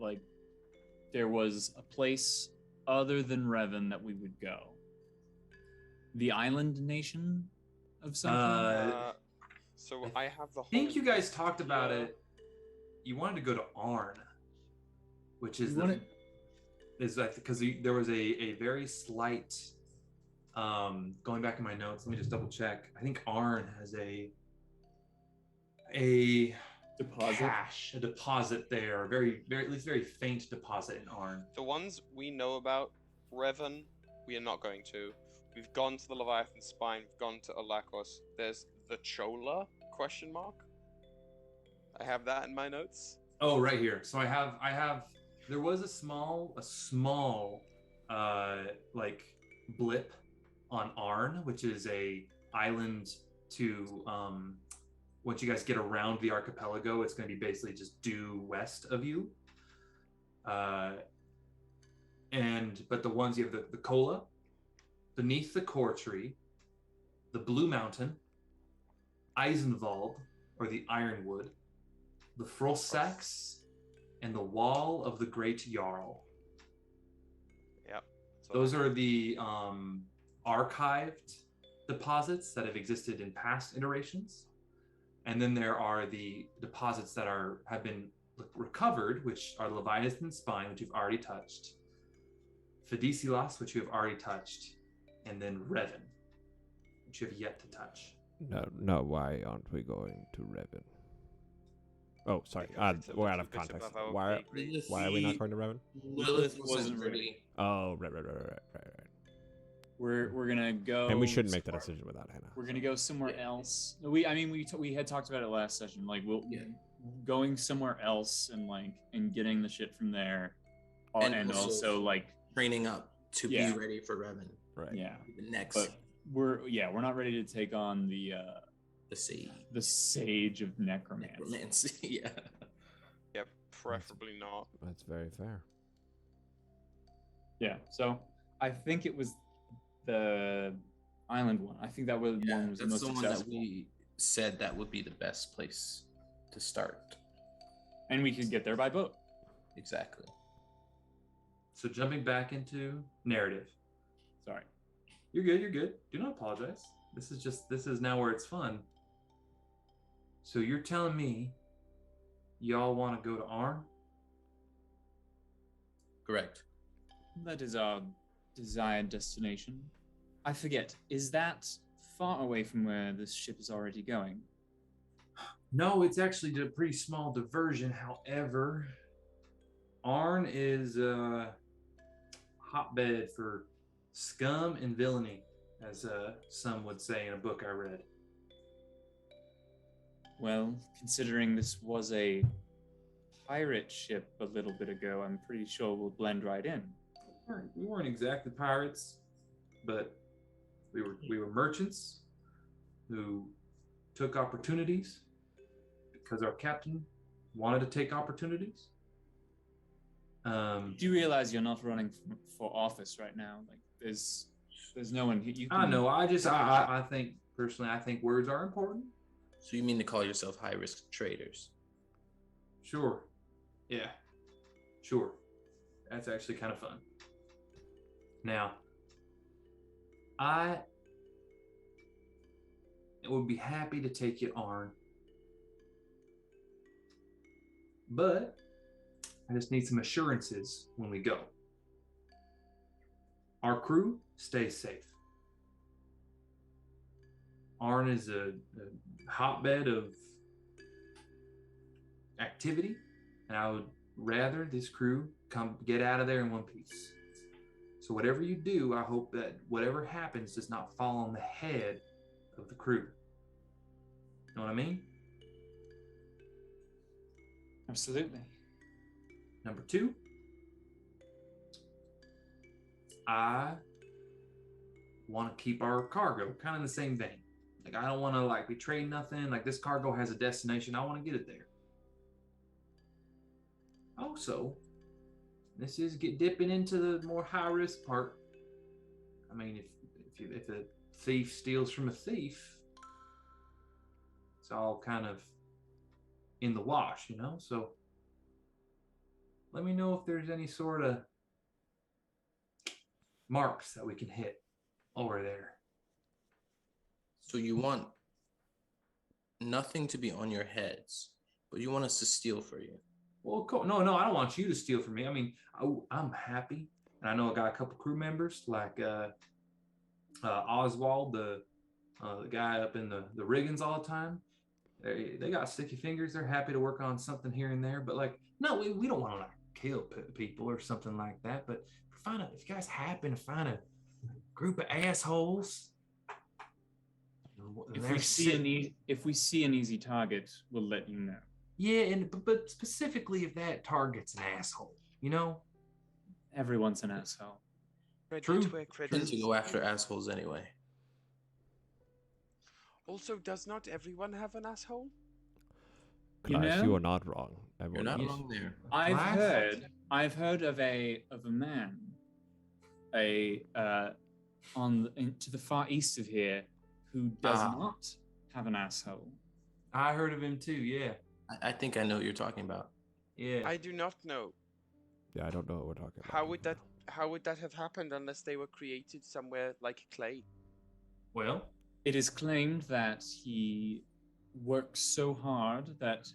there was a place other than Revan that we would go. The island nation of something? So I have the whole... I think you guys talked about it. You wanted to go to Arn, which is because there was a very slight, going back in my notes, let me just double check. I think Arn has a deposit there, very at least very faint deposit in Arn. The ones we know about, Revan, we are not going to. We've gone to the Leviathan Spine, we've gone to Alakos. There's the Chola, ? I have that in my notes. Oh, right here. So I have there was a small blip on Arn, which is a island to once you guys get around the archipelago, it's going to be basically just due west of you. But the ones you have the Kola, beneath the Core Tree, the Blue Mountain, Eisenwald, or the Ironwood, the Frossax, and the Wall of the Great Jarl. Yep. Those are the archived deposits that have existed in past iterations. And then there are the deposits that have been recovered, which are Leviathan Spine, which you've already touched, Fidicilas, which you have already touched, and then Revan, which you have yet to touch. No, why aren't we going to Revan? Oh, sorry. We're out of context. Why are we not going to Revan? Lilith wasn't ready. Oh, right. We're gonna go, And we shouldn't make that decision without Hannah. We're gonna go somewhere else. We had talked about it last session. Like going somewhere else and getting the shit from there, and also like training up to be ready for Revan. Right. Yeah. Next. But we're not ready to take on the sage of necromancy. Yeah. Yep. Preferably not. That's very fair. Yeah. So I think it was the island one. I think that one was the most one successful. that we said that would be the best place to start. And we could get there by boat. Exactly. So jumping back into narrative. Sorry. You're good. Do not apologize. This is now where it's fun. So you're telling me y'all want to go to Arn? Correct. That is our desired destination. I forget, is that far away from where this ship is already going? No, it's actually a pretty small diversion. However, Arn is a hotbed for scum and villainy, as some would say in a book I read. Well, considering this was a pirate ship a little bit ago, I'm pretty sure we'll blend right in. We weren't exactly pirates, but we were merchants who took opportunities because our captain wanted to take opportunities. Do you realize you're not running for office right now? Like, there's no one you can... I know. I think personally, I think words are important. So you mean to call yourself high-risk traders? Sure. Yeah. Sure. That's actually kind of fun. Now, I would be happy to take you, Arn. But I just need some assurances when we go. Our crew stays safe. Arn is a hotbed of activity, and I would rather this crew come get out of there in one piece. So whatever you do, I hope that whatever happens does not fall on the head of the crew. You know what I mean? Absolutely. Number 2, I want to keep our cargo kind of in the same vein. Like, I don't want to betray nothing. Like, this cargo has a destination. I want to get it there. Also, this is dipping into the more high risk part. I mean, if a thief steals from a thief, it's all kind of in the wash, So let me know if there's any sort of marks that we can hit over there. So you want nothing to be on your heads, but you want us to steal for you. Well, no, I don't want you to steal from me. I mean, I'm happy, and I know I got a couple crew members like Oswald, the guy up in the riggings all the time. They got sticky fingers. They're happy to work on something here and there, but no, we don't want to kill people or something like that. But if you guys happen to find a group of assholes, if we see an easy target, we'll let you know. Yeah, but specifically if that target's an asshole, Everyone's an asshole. True. Tend to go after assholes anyway. Also, does not everyone have an asshole? Kallias, you are not wrong. You're not wrong there. I've heard of a man, to the far east of here, who does not have an asshole. I heard of him too. Yeah. I think I know what you're talking about. Yeah. I do not know. Yeah, I don't know what we're talking about. how would that have happened unless they were created somewhere like clay? Well, It is claimed that he works so hard that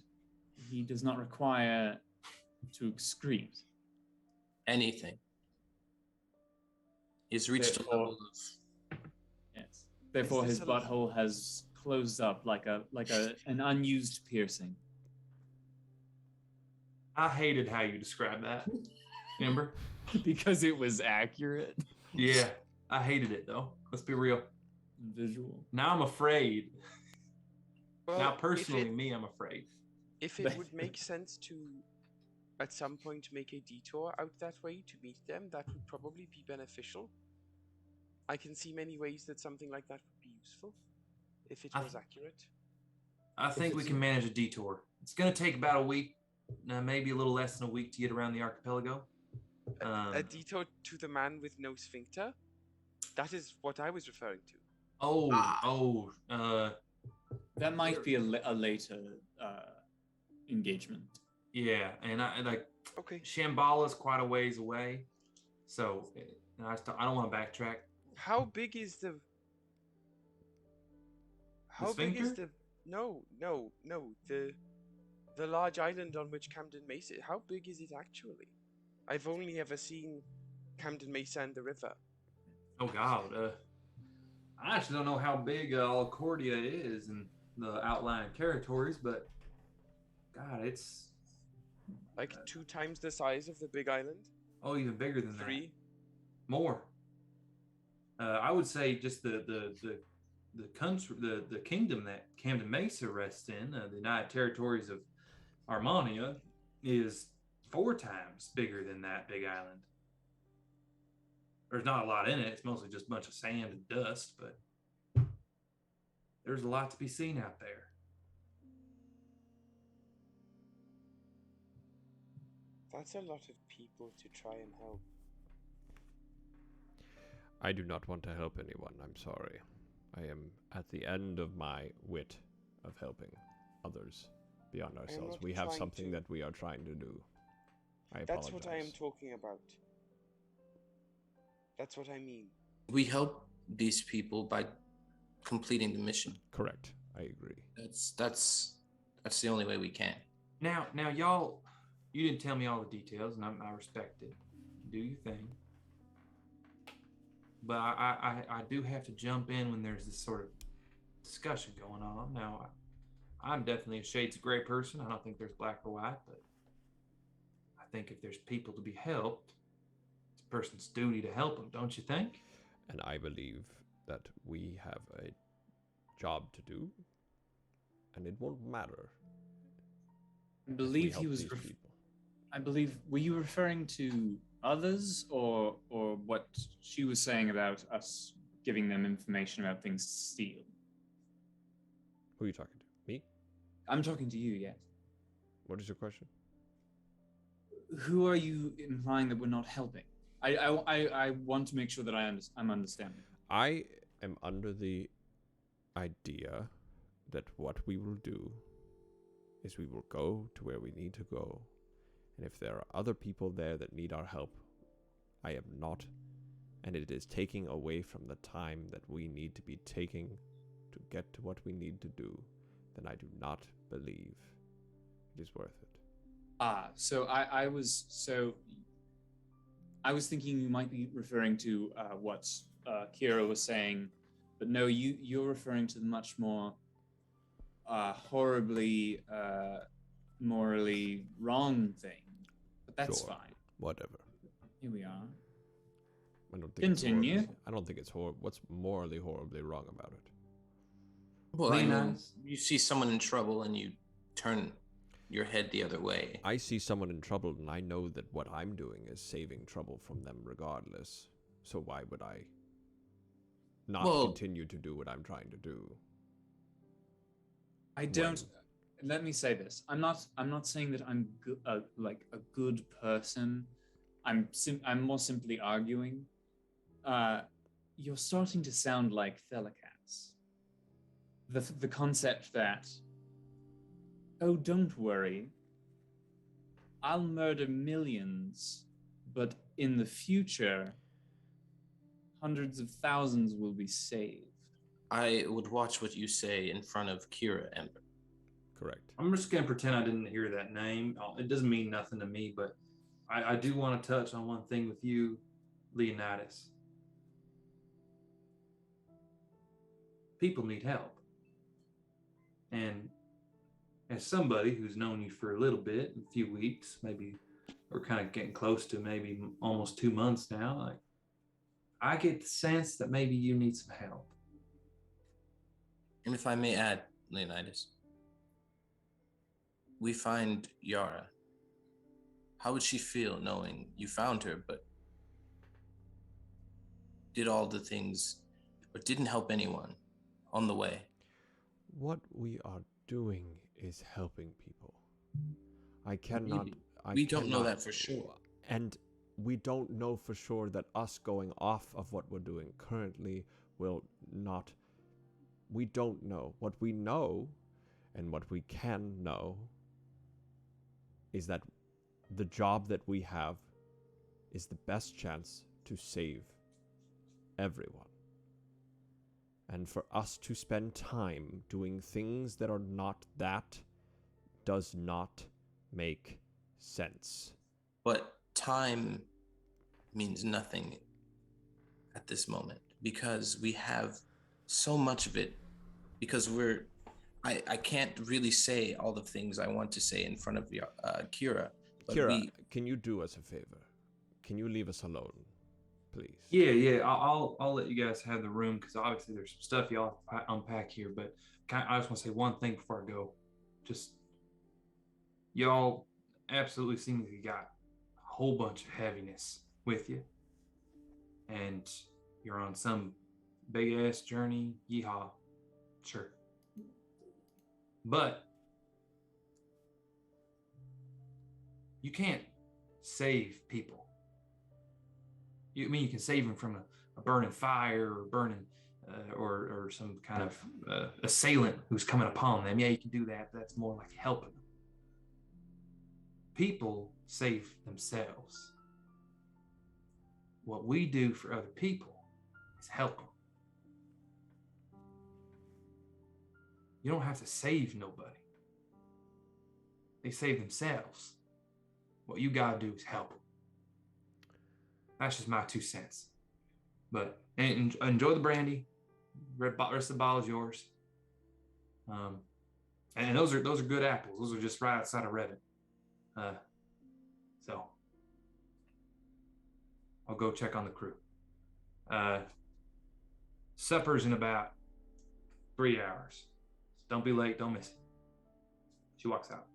he does not require to excrete. Anything. He's reached a Therefore- level of. Yes. Therefore, this his a- butthole has closed up like an unused piercing. I hated how you described that, Ember. Because it was accurate. Yeah, I hated it though. Let's be real. Visual. Now I'm afraid. Well, Now, personally, I'm afraid. if it would make sense to, at some point, make a detour out that way to meet them, that would probably be beneficial. I can see many ways that something like that would be useful, if it was accurate. I think we it's- can manage a detour. It's going to take about a week, maybe a little less than a week to get around the archipelago. A detour to the man with no sphincter? That is what I was referring to. That might be a later engagement. Yeah, and I like Okay. Shambhala's quite a ways away, so I don't want to backtrack. How big is the? How big is sphincter? the? No. The large island on which Camden Mesa. How big is it actually? I've only ever seen Camden Mesa and the river. Oh God, I actually don't know how big Alcordia is in the outlying territories, but God, it's Like 2 times the size of the big island. even bigger than 3. that. More. I would say just the country, the kingdom that Camden Mesa rests in, the United Territories of Armania, is 4 times bigger than that big island. There's not a lot in it. It's mostly just a bunch of sand and dust, but there's a lot to be seen out there. That's a lot of people to try and help. I do not want to help anyone, I'm sorry. I am at the end of my wit of helping others beyond ourselves. not We have trying something to. that we are trying to do. I That's apologize. what I am talking about. That's what I mean. We help these people by completing the mission. Correct. I agree. That's the only way we can. Now, y'all, you didn't tell me all the details, and I respect it. Do your thing. But I do have to jump in when there's this sort of discussion going on. Now, I'm definitely a shades of gray person. I don't think there's black or white, but I think if there's people to be helped, it's a person's duty to help them, don't you think? And I believe that we have a job to do, and it won't matter. I if we believe he help was. these people. I believe. Were you referring to others, or what she was saying about us giving them information about things to steal? Who are you talking to? Me? I'm talking to you. Yes. What is your question? Who are you implying that we're not helping? I want to make sure that I'm understanding. I am under the idea that what we will do is we will go to where we need to go. And if there are other people there that need our help, I am not. And it is taking away from the time that we need to be taking to get to what we need to do, then I do not believe it is worth it. So I was thinking you might be referring to what Kira was saying, but no, you're referring to the much more horribly morally wrong thing. But that's Sure. fine. Whatever. Here we are. I don't think Continue. I don't think it's horrible. What's morally horribly wrong about it? Well, I know Nice. you see someone in trouble and you turn your head the other way. I see someone in trouble and I know that what I'm doing is saving trouble from them regardless. So why would I not Well- continue to do what I'm trying to do? I don't. Let me say this. I'm not saying that I'm like a good person. I'm more simply arguing. You're starting to sound like Thelacats. The concept that, oh, don't worry, I'll murder millions but in the future, hundreds of thousands will be saved. I would watch what you say in front of Kira, Ember. Correct. I'm just gonna pretend I didn't hear that name. It doesn't mean nothing to me, but I do want to touch on one thing with you, Leonidas. People need help. And as somebody who's known you for a little bit, a few weeks, maybe we're kind of getting close to maybe almost 2 months now, like I get the sense that maybe you need some help. And if I may add, Leonidas, we find Yara. How would she feel knowing you found her, but did all the things, or didn't help anyone on the way? What we are doing is helping people. I cannot. We don't know that for sure. And we don't know for sure that us going off of what we're doing currently will not. We don't know. What we know, and what we can know, is that the job that we have is the best chance to save everyone. And for us to spend time doing things that are not that does not make sense. But Time means nothing at this moment because we have so much of it, because I can't really say all the things I want to say in front of Kira. Kira, can you do us a favor? Can you leave us alone, please? Yeah. I'll let you guys have the room because obviously there's some stuff y'all unpack here. But I just want to say one thing before I go. Just y'all absolutely seem like you got a whole bunch of heaviness with you, and you're on some big ass journey. Yeehaw, sure. But you can't save people. You can save them from a burning fire or burning or some kind of assailant who's coming upon them. Yeah, you can do that. That's more like helping them. People save themselves. What we do for other people is help them. You don't have to save nobody. They save themselves. What you gotta do is help them. That's just my 2 cents. But enjoy the brandy. Rest of the bottle is yours. And those are good apples. Those are just right outside of Reddit. So I'll go check on the crew. Supper's in about 3 hours. Don't be late. Don't miss it. She walks out.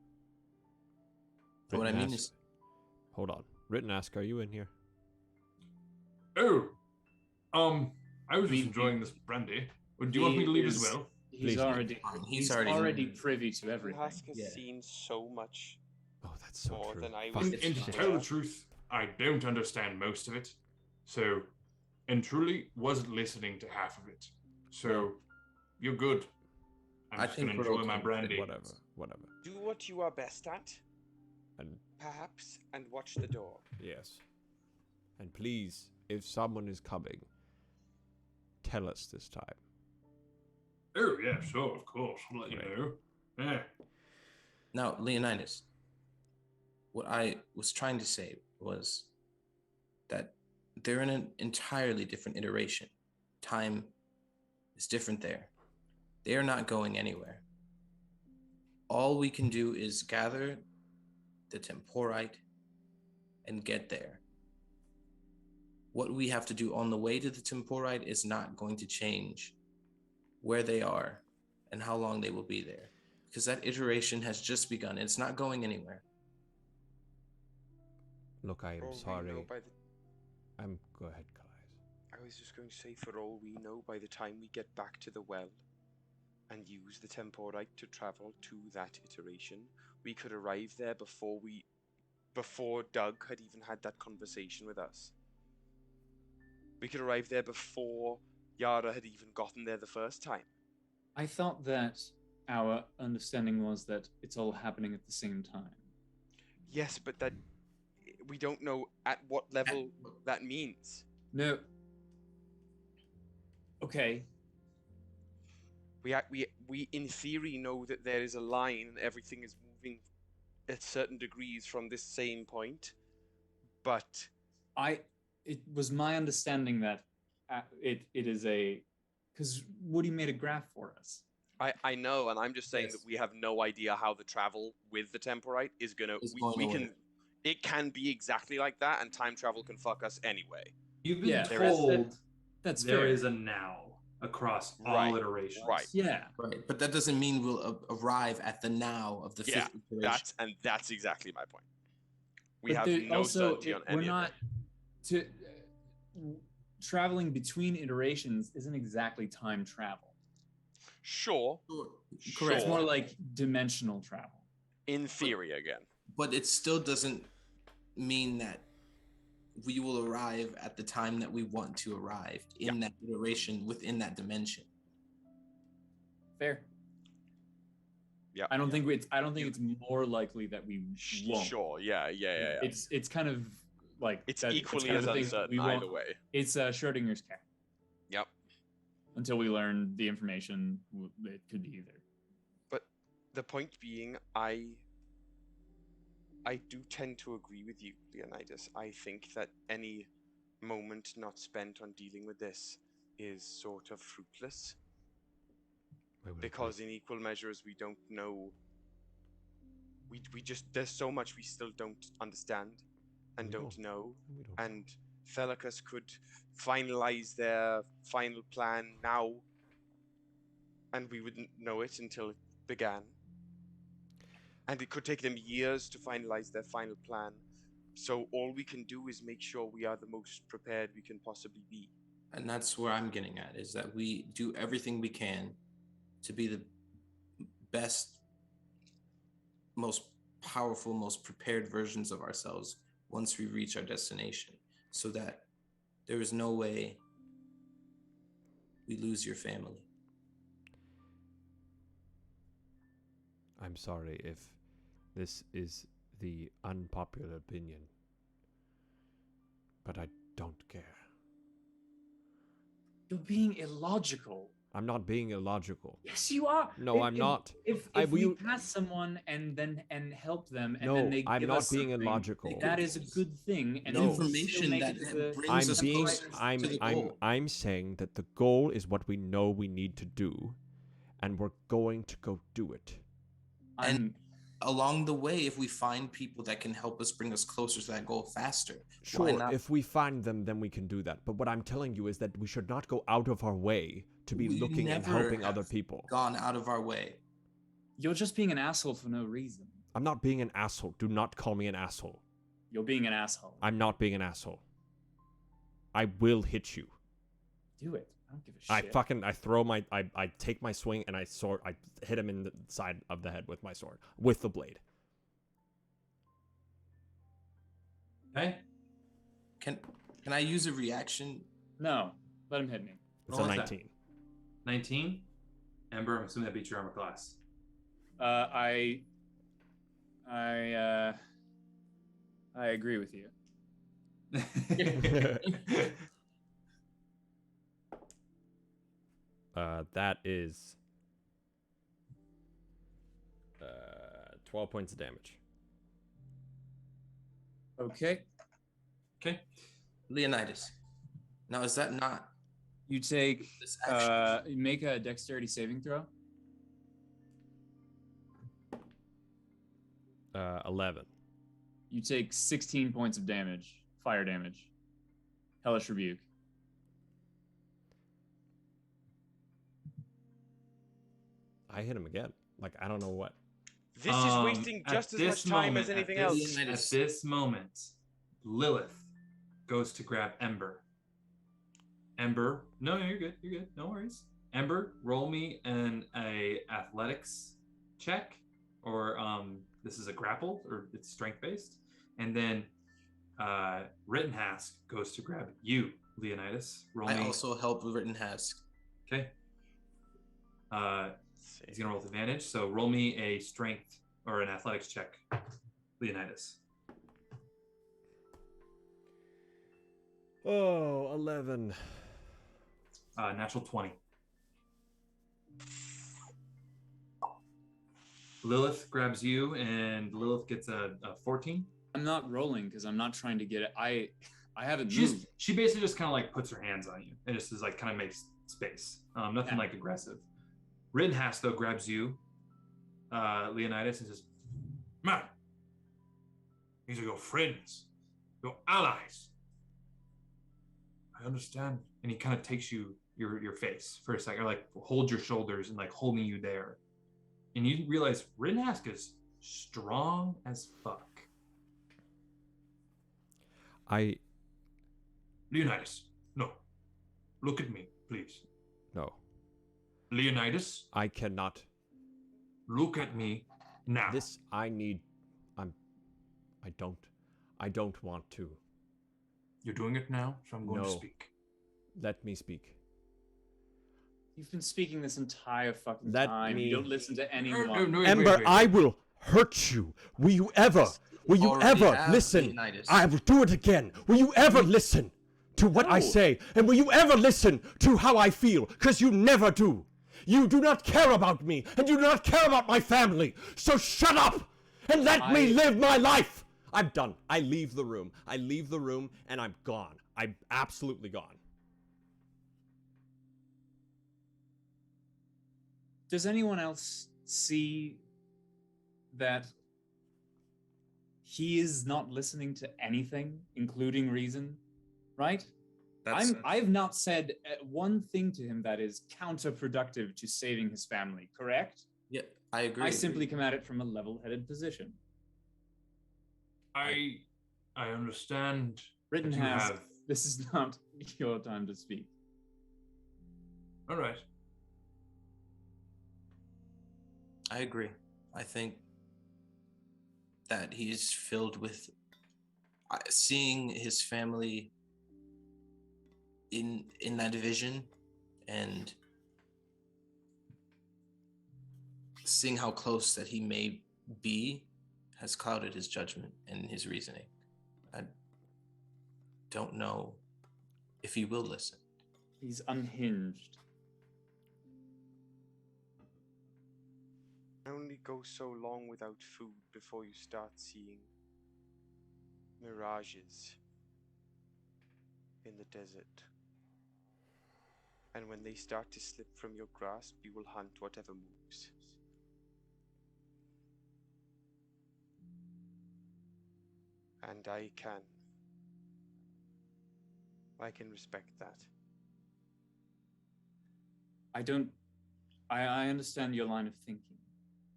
What I mean is, hold on. Written ask, are you in here? Oh, I was just enjoying this brandy. Do you want me to leave as well? He's already privy to everything. Hask has seen so much. Oh, that's so more true. than I was. And to tell the truth, I don't understand most of it. So, and truly wasn't listening to half of it. So, you're good. I'm just going to enjoy my brandy. Whatever. Do what you are best at. And perhaps, and watch the door. Yes. And please, if someone is coming, tell us this time. Oh, yeah, sure, of course. I'll let you know. Yeah. Now, Leonidas, what I was trying to say was that they're in an entirely different iteration. Time is different there. They are not going anywhere. All we can do is gather the temporite and get there. What we have to do on the way to the temporite is not going to change where they are and how long they will be there, because that iteration has just begun. It's not going anywhere. Look, I am sorry. Go ahead, Kallias. I was just going to say, for all we know, by the time we get back to the well and use the temporite to travel to that iteration, we could arrive there before Doug had even had that conversation with us. We could arrive there before Yara had even gotten there the first time. I thought that our understanding was that it's all happening at the same time. Yes, but that we don't know at what level that means. No. Okay. We in theory know that there is a line and everything is moving at certain degrees from this same point, but it was my understanding that it is a, because Woody made a graph for us. I know, and I'm just saying that we have no idea how the travel with the temporite is gonna. It can be exactly like that, and time travel can fuck us anyway. You've been told that's there fair. is a now across all iterations. Right. Yeah. Right. But that doesn't mean we'll arrive at the now of the fifth iteration. That's exactly my point. We But have no certainty on any we're not of it. Traveling between iterations isn't exactly time travel. Sure. Correct. It's more like dimensional travel. In theory, again. But it still doesn't mean that we will arrive at the time that we want to arrive in that iteration within that dimension. Fair. Yeah. I don't think it's more likely that we won't. Sure. Yeah. It's kind of like it's equally as uncertain either way. It's Schrodinger's cat. Yep. Until we learn the information, it could be either. But the point being, I do tend to agree with you, Leonidas. I think that any moment not spent on dealing with this is sort of fruitless. Because in equal measures, we don't know. We just, there's so much we still don't understand and don't know. And Felicus could finalize their final plan now, and we wouldn't know it until it began. And it could take them years to finalize their final plan. So all we can do is make sure we are the most prepared we can possibly be. And that's where I'm getting at, is that we do everything we can to be the best, most powerful, most prepared versions of ourselves once we reach our destination, so that there is no way we lose your family. I'm sorry if this is the unpopular opinion, but I don't care. You're being illogical. I'm not being illogical. Yes, you are. No, I'm not. If we pass someone and help them, and then they I'm give not us being something, illogical. That is a good thing. And information that brings us closer to the goal. I'm saying that the goal is what we know we need to do, and we're going to go do it. And along the way, if we find people that can help us bring us closer to that goal faster, sure, if we find them, then we can do that. But what I'm telling you is that we should not go out of our way to be looking and helping other people. Gone out of our way. You're just being an asshole for no reason. I'm not being an asshole. Do not call me an asshole. You're being an asshole. I'm not being an asshole. I will hit you. Do it. I don't give a shit. I take my swing and I hit him in the side of the head with my sword, with the blade. Okay. Can I use a reaction? No. Let him hit me. It's a 19. 19? Ember, I'm assuming that beats your armor class. I agree with you. That is 12 points of damage. Okay. Okay. Leonidas. Now, is that not... You take, make a dexterity saving throw. 11. You take 16 points of damage, fire damage. Hellish Rebuke. I hit him again. Like, I don't know what. This is wasting just as much time as anything else. At this moment, Lilith goes to grab Ember. Ember, no, you're good. You're good. No worries. Ember, roll me a athletics check, or this is a grapple, or it's strength based. And then Rittenhask goes to grab you, Leonidas. I also help with Rittenhask. Okay. He's gonna roll with advantage. So roll me a strength or an athletics check, Leonidas. Oh, 11. Natural 20. Lilith grabs you, and Lilith gets a 14. I'm not rolling because I'm not trying to get it. I haven't moved. She basically just kind of like puts her hands on you and just is like kind of makes space. Nothing like aggressive. Rittenhouse though grabs you, Leonidas, and says, Man, these are your friends, your allies. I understand. And he kind of takes your face for a second, or like holds your shoulders and like holding you there. And you realize Rittenhouse is strong as fuck. Leonidas, no. Look at me, please. No. Leonidas, I cannot. look at me now. I don't want to. You're doing it now, so I'm going to speak. Let me speak. You've been speaking this entire fucking time. You don't listen to anyone. No, Ember, I will hurt you. Will you ever listen? Leonidas. I will do it again. Will you ever listen to what I say? And will you ever listen to how I feel? Because you never do. You do not care about me, and you do not care about my family. So shut up and let me live my life. I'm done. I leave the room. And I'm gone. I'm absolutely gone. Does anyone else see that he is not listening to anything, including reason? Right? I've not said one thing to him that is counterproductive to saving his family, correct? Yeah, I agree. I simply come at it from a level-headed position. I understand. Rittenhouse, this is not your time to speak. All right. I agree. I think that he's filled with seeing his family in that vision and seeing how close that he may be has clouded his judgment and his reasoning. I don't know if he will listen. He's unhinged. Only go so long without food before you start seeing mirages in the desert. And when they start to slip from your grasp, you will hunt whatever moves. And I can respect that. I understand your line of thinking.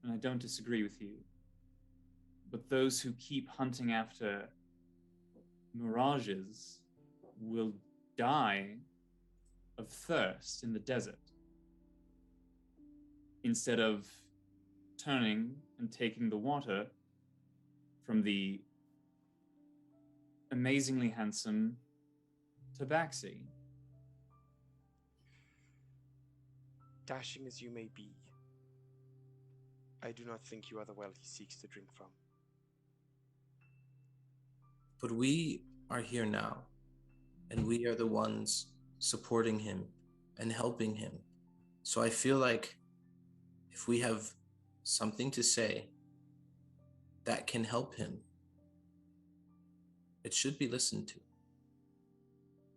And I don't disagree with you. But those who keep hunting after mirages will die of thirst in the desert instead of turning and taking the water from the amazingly handsome Tabaxi. Dashing as you may be, I do not think you are the well he seeks to drink from. But we are here now, and we are the ones supporting him and helping him. So I feel like if we have something to say that can help him, it should be listened to.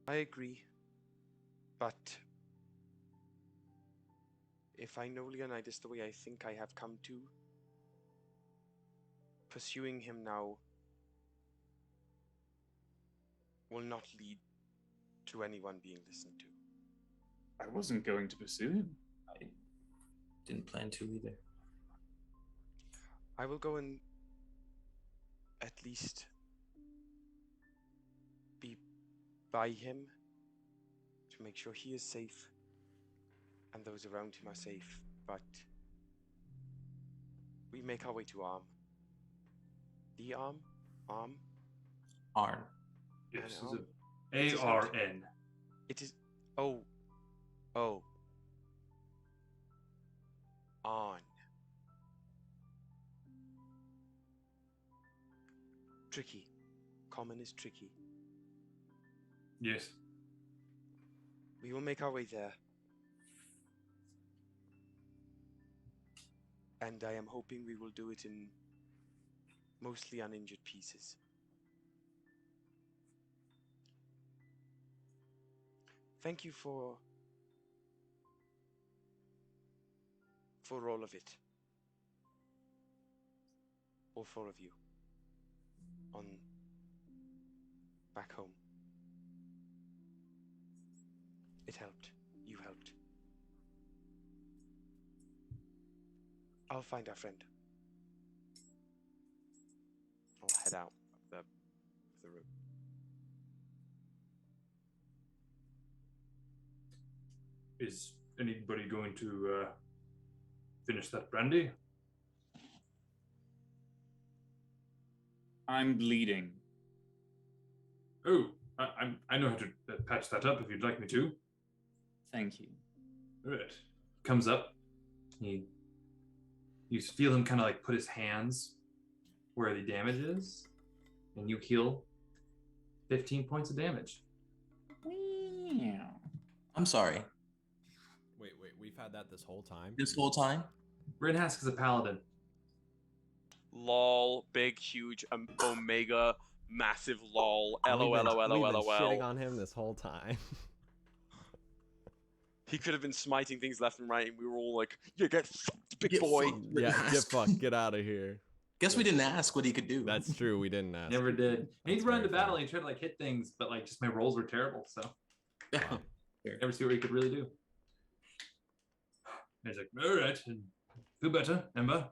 I agree, but if I know Leonidas the way I think I have come to, pursuing him now will not lead to anyone being listened to. I wasn't going to pursue him. I didn't plan to either. I will go and at least be by him to make sure he is safe and those around him are safe, but we make our way to Arm. The Arm? Arm? Arn. Yes, Arn? it's A-R-N. It is... Oh. On. Tricky. Common is tricky. Yes. We will make our way there. And I am hoping we will do it in mostly uninjured pieces. Thank you for all of it. All four of you. On back home. It helped. You helped. I'll find our friend. I'll head out of the room. Is anybody going to finish that brandy? I'm bleeding. Oh, I know how to patch that up if you'd like me to. Thank you. All right. Comes up. You feel him kind of like put his hands where the damage is, and you heal 15 points of damage. I'm sorry. Wait, we've had that this whole time? This whole time? Rinhask is a paladin. Lol, big, huge, omega, massive lol, We've been LOL. shitting on him this whole time. He could have been smiting things left and right, and we were all like, "Yeah, get fucked, big Get boy." fucked. Yeah, get fucked. Get out of here. Guess we didn't ask what he could do. That's true. We didn't ask. Never did. And he'd That's run into very battle fair. and he tried to like hit things, but like just my rolls were terrible, so Wow. never see what he could really do. And he's like, all right, and feel better, Ember.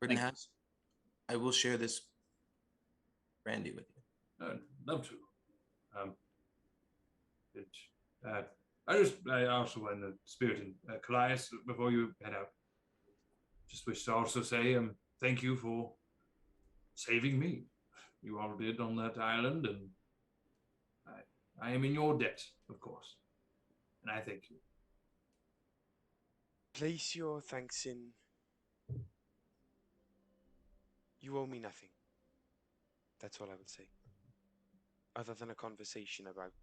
Rittenhouse, I will share this brandy with you. I'd love to. I also, in the spirit, and Kallias, before you head out, just wish to also say thank you for saving me. You all did on that island, and I am in your debt, of course. And I thank you. Place your thanks in. You owe me nothing. That's all I will say. Other than a conversation about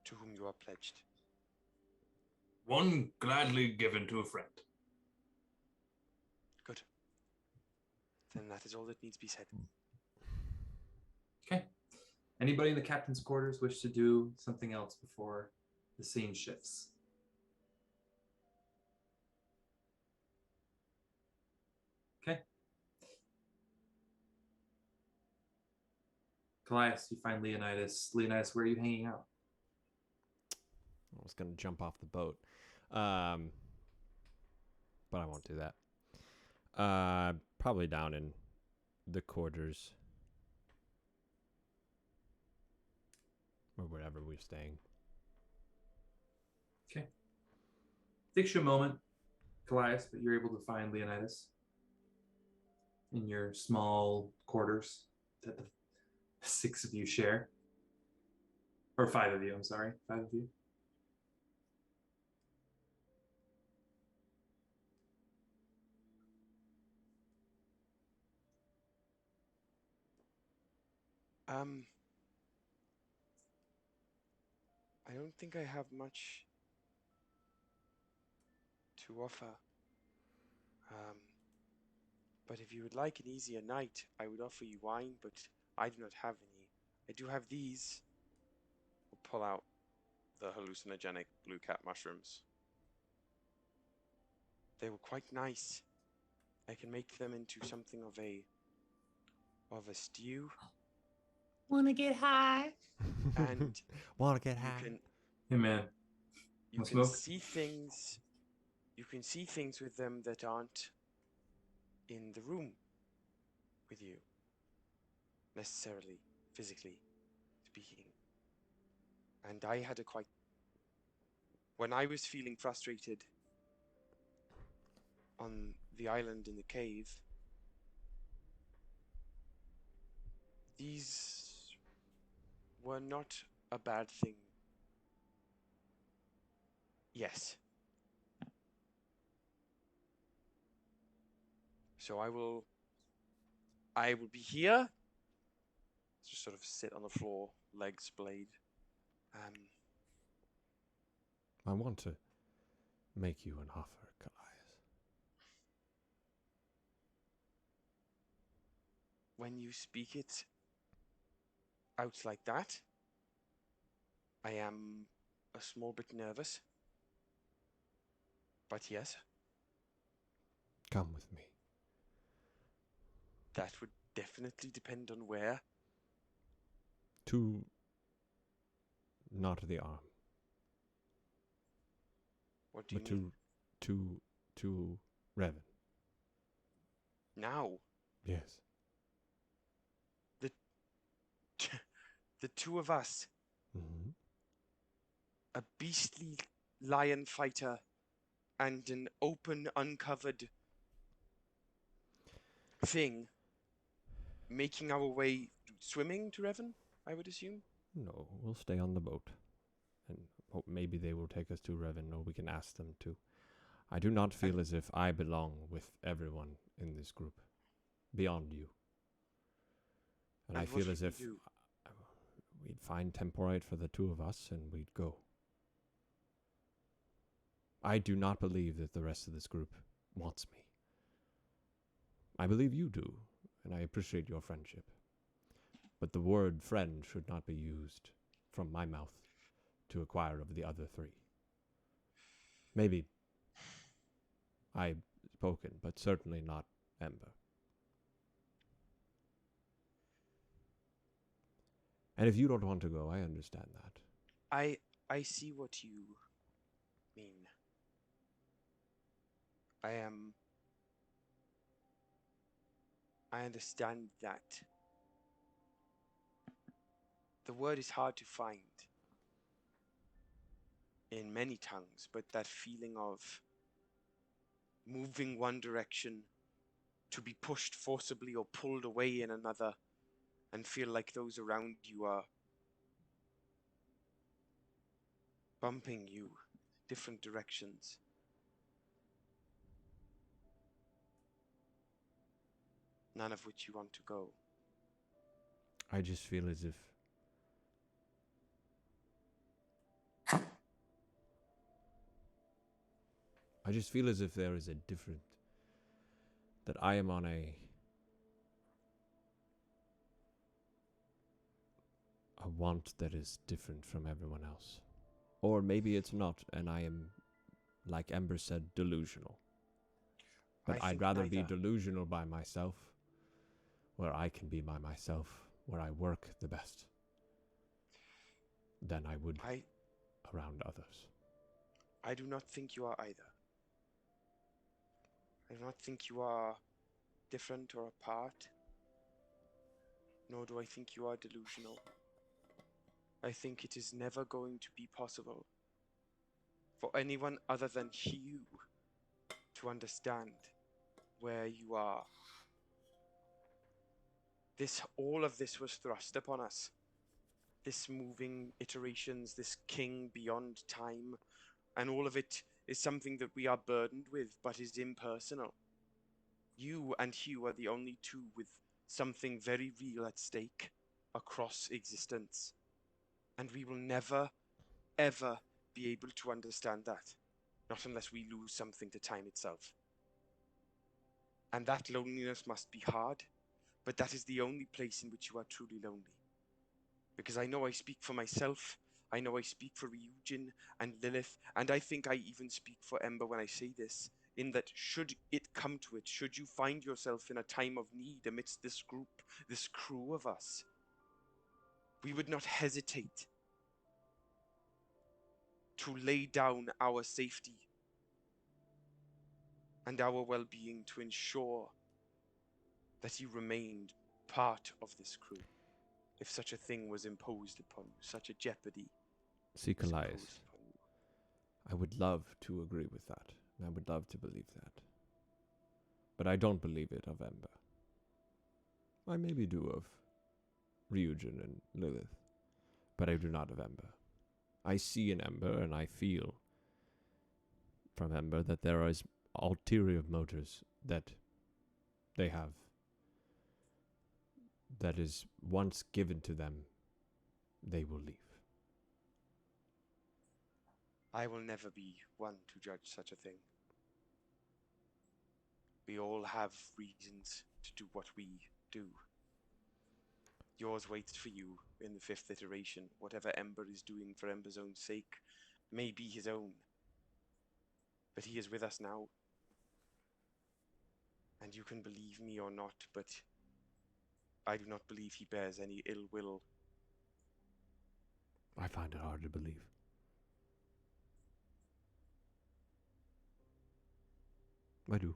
to whom you are pledged. One gladly given to a friend. Good. Then that is all that needs to be said. Okay. Anybody in the captain's quarters wish to do something else before the scene shifts? Okay. Kallias, you find Leonidas. Leonidas, where are you hanging out? I was gonna jump off the boat, but I won't do that. Probably down in the quarters or wherever we're staying. Okay. Takes you a moment, Kallias, but you're able to find Leonidas in your small quarters that the 6 of you share. Or 5 of you, I'm sorry. 5 of you. I don't think I have much to offer. But if you would like an easier night, I would offer you wine, but I do not have any. I do have these. We'll pull out the hallucinogenic blue cat mushrooms. They were quite nice. I can make them into something of a stew. Wanna get high? And wanna get you high? can Hey, man. you Want can smoke? see things. You can see things with them that aren't in the room with you, necessarily, physically speaking. And I had when I was feeling frustrated on the island in the cave, these were not a bad thing. Yes. So I will be here Just sort of sit on the floor, legs splayed. I want to make you an offer, Kallias. When you speak it out like that, I am a small bit nervous. But yes. Come with me. That would definitely depend on where. Not the arm. What do you mean? To Revan. Now? Yes. The two of us. Mm-hmm. A beastly lion fighter and an open, uncovered thing making our way swimming to Revan, I would assume? No, we'll stay on the boat. And maybe they will take us to Revan, or we can ask them to. I do not feel as if I belong with everyone in this group, beyond you. And I feel as if we'd find temporite for the two of us, and we'd go. I do not believe that the rest of this group wants me. I believe you do, and I appreciate your friendship. But the word friend should not be used from my mouth to acquire of the other three. Maybe I've spoken, but certainly not Ember. And if you don't want to go, I understand that. I see what you mean. I understand that. The word is hard to find in many tongues, but that feeling of moving one direction to be pushed forcibly or pulled away in another and feel like those around you are bumping you different directions. None of which you want to go. I just feel as if there is a different, that I am on a want that is different from everyone else. Or maybe it's not, and I am, like Ember said, delusional. But I'd rather be delusional by myself, where I can be by myself, where I work the best, than I would around others. I do not think you are either. I do not think you are different or apart, nor do I think you are delusional. I think it is never going to be possible for anyone other than you to understand where you are. All of this was thrust upon us. This moving iterations, this king beyond time, and all of it is something that we are burdened with, but is impersonal. You and Hugh are the only two with something very real at stake across existence. And we will never, ever be able to understand that. Not unless we lose something to time itself. And that loneliness must be hard, but that is the only place in which you are truly lonely. Because I know I speak for myself, I know I speak for Ryujin and Lilith, and I think I even speak for Ember when I say this, in that should it come to it, should you find yourself in a time of need amidst this group, this crew of us, we would not hesitate to lay down our safety and our well-being to ensure that you remained part of this crew, if such a thing was imposed upon you, such a jeopardy. See, Kallias, I would love to agree with that, and I would love to believe that. But I don't believe it of Ember. I maybe do of Ryujin and Lilith, but I do not of Ember. I see in Ember, and I feel from Ember that there is ulterior motives that they have that is once given to them, they will leave. I will never be one to judge such a thing. We all have reasons to do what we do. Yours waits for you in the 5th iteration. Whatever Ember is doing for Ember's own sake may be his own. But he is with us now. And you can believe me or not, but I do not believe he bears any ill will. I find it hard to believe. I do.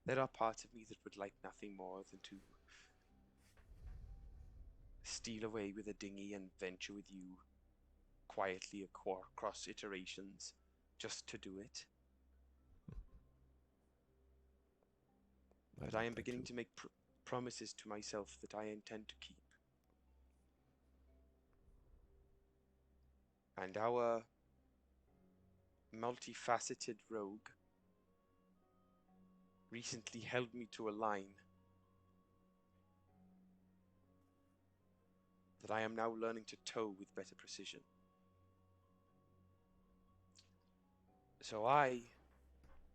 There are parts of me that would like nothing more than to steal away with a dinghy and venture with you quietly across iterations just to do it. But I am beginning to make promises to myself that I intend to keep. And our multifaceted rogue recently held me to a line that I am now learning to tow with better precision. So I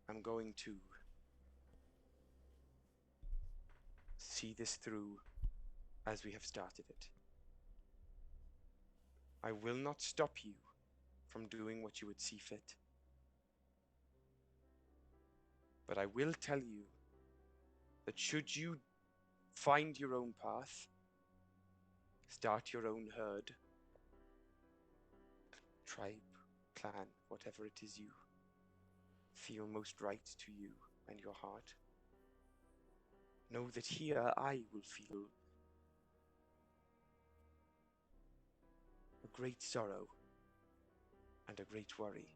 am going to see this through as we have started it. I will not stop you from doing what you would see fit. But I will tell you that should you find your own path, start your own herd, tribe, clan, whatever it is you feel most right to you and your heart, know that here I will feel a great sorrow and a great worry.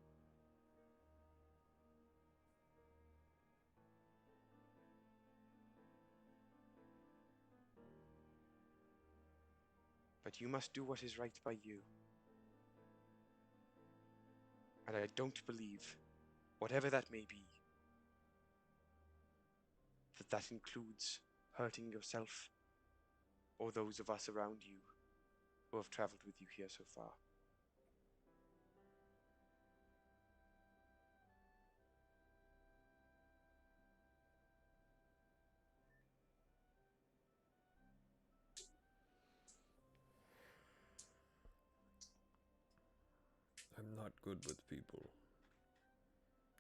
But you must do what is right by you. And I don't believe, whatever that may be, that includes hurting yourself or those of us around you who have traveled with you here so far. I'm not good with people.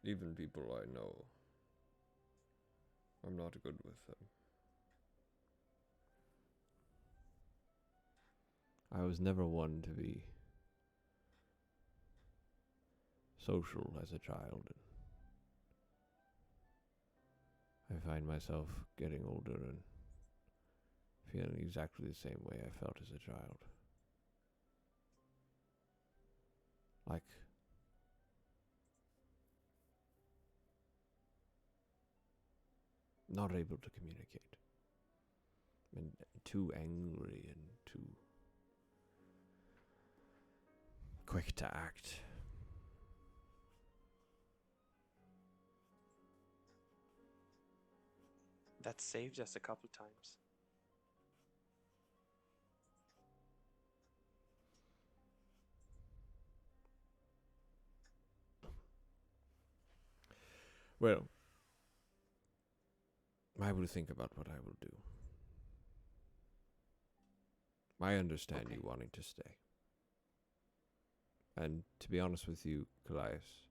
Even people I know. I'm not good with them. I was never one to be social as a child. I find myself getting older and feeling exactly the same way I felt as a child. Like, not able to communicate. And too angry and too quick to act. That saved us a couple times. Well, I will think about what I will do. I understand you wanting to stay. And to be honest with you, Kallias,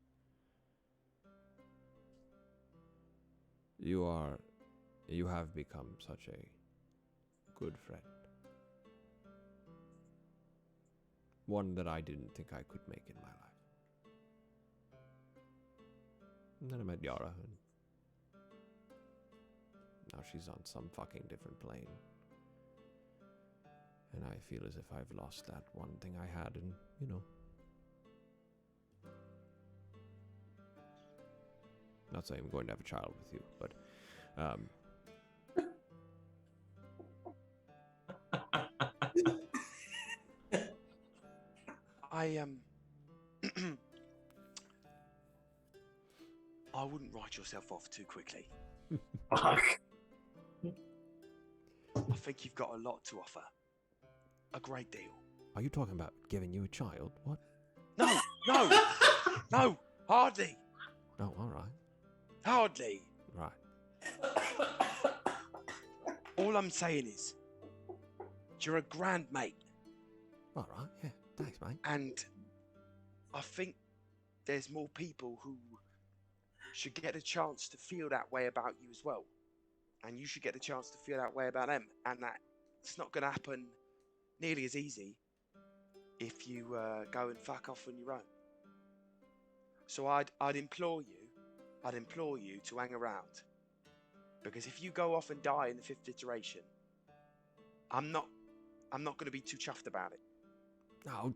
you have become such a good friend. One that I didn't think I could make in my life. And then I met Yara, and now she's on some fucking different plane. And I feel as if I've lost that one thing I had, and, you know. Not saying I'm going to have a child with you, but, I wouldn't write yourself off too quickly. Fuck. I think you've got a lot to offer. A great deal. Are you talking about giving you a child? What? No, no, no, hardly, Oh, all right. hardly. Right. All I'm saying is, you're a grand mate, All right. Yeah. Thanks, mate. and I think there's more people who should get a chance to feel that way about you as well. And you should get a chance to feel that way about them. And that it's not going to happen nearly as easy if you go and fuck off on your own. So I'd implore you to hang around. Because if you go off and die in the 5th iteration, I'm not going to be too chuffed about it. Oh.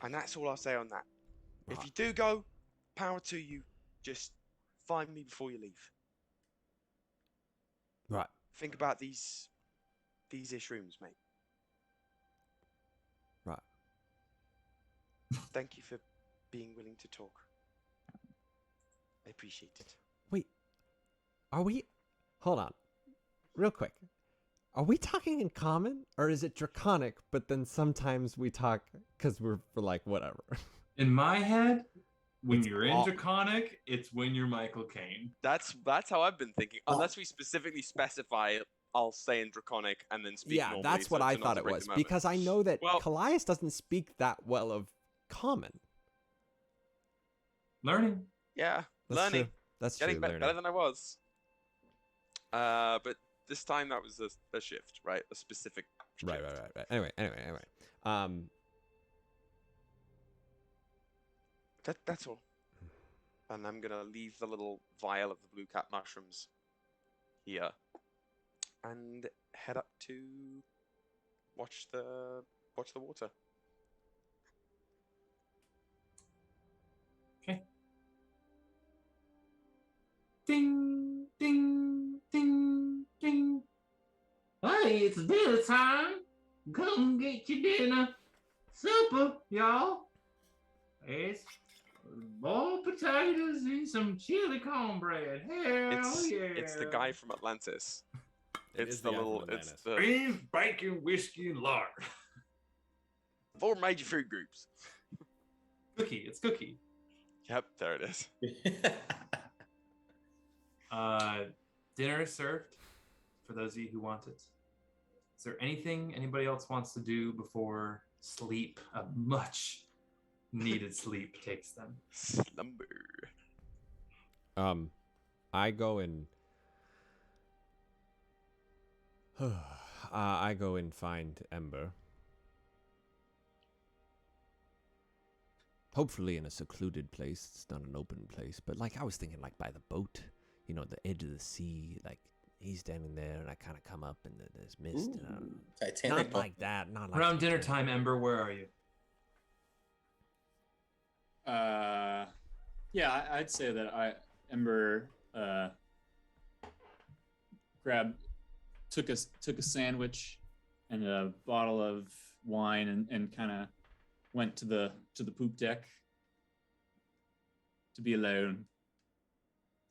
And that's all I'll say on that. Right. If you do go, power to you. Just find me before you leave. Right. Think about these-ish rooms, mate. Right. Thank you for being willing to talk. I appreciate it. Wait. Are we? Hold on. Real quick. Are we talking in common or is it draconic? But then sometimes we talk because we're like whatever. In my head, when It's you're in all- Draconic, it's when you're Michael Caine. That's how I've been thinking. Unless we specifically specify, I'll say in Draconic and then speak Yeah, normally. that's what to I not thought to it break was the moment. because I know that Well- Kallias doesn't speak that well of common. Learning. Yeah, That's learning. true. That's Getting true. better learning. than I was. But this time that was a shift, right? A specific shift. Right. Anyway. That's all. And I'm gonna leave the little vial of the blue cat mushrooms here, and head up to watch the water. Okay. Ding, ding, ding, ding. Hey, it's dinner time. Come get your dinner. Supper, y'all. It's boiled potatoes and some chili cornbread. Hell yeah. It's the guy from Atlantis. It It's is the the guy from little. It's Atlantis. the Beans, bacon, whiskey, and lard. 4 major food groups. Cookie. It's Cookie. Yep, there it is. Dinner is served for those of you who want it. Is there anything anybody else wants to do before sleep, a much needed sleep, takes them? Slumber. I go and I go and find Ember. Hopefully in a secluded place. It's not an open place, but like I was thinking, like by the boat, you know, the edge of the sea. Like he's standing there, and I kind of come up, and there's mist. Ooh, And Titanic. not like that. Not like Around dinner Titanic. time, Ember, where are you? Yeah, I'd say that Ember took a sandwich and a bottle of wine and kind of went to the poop deck to be alone.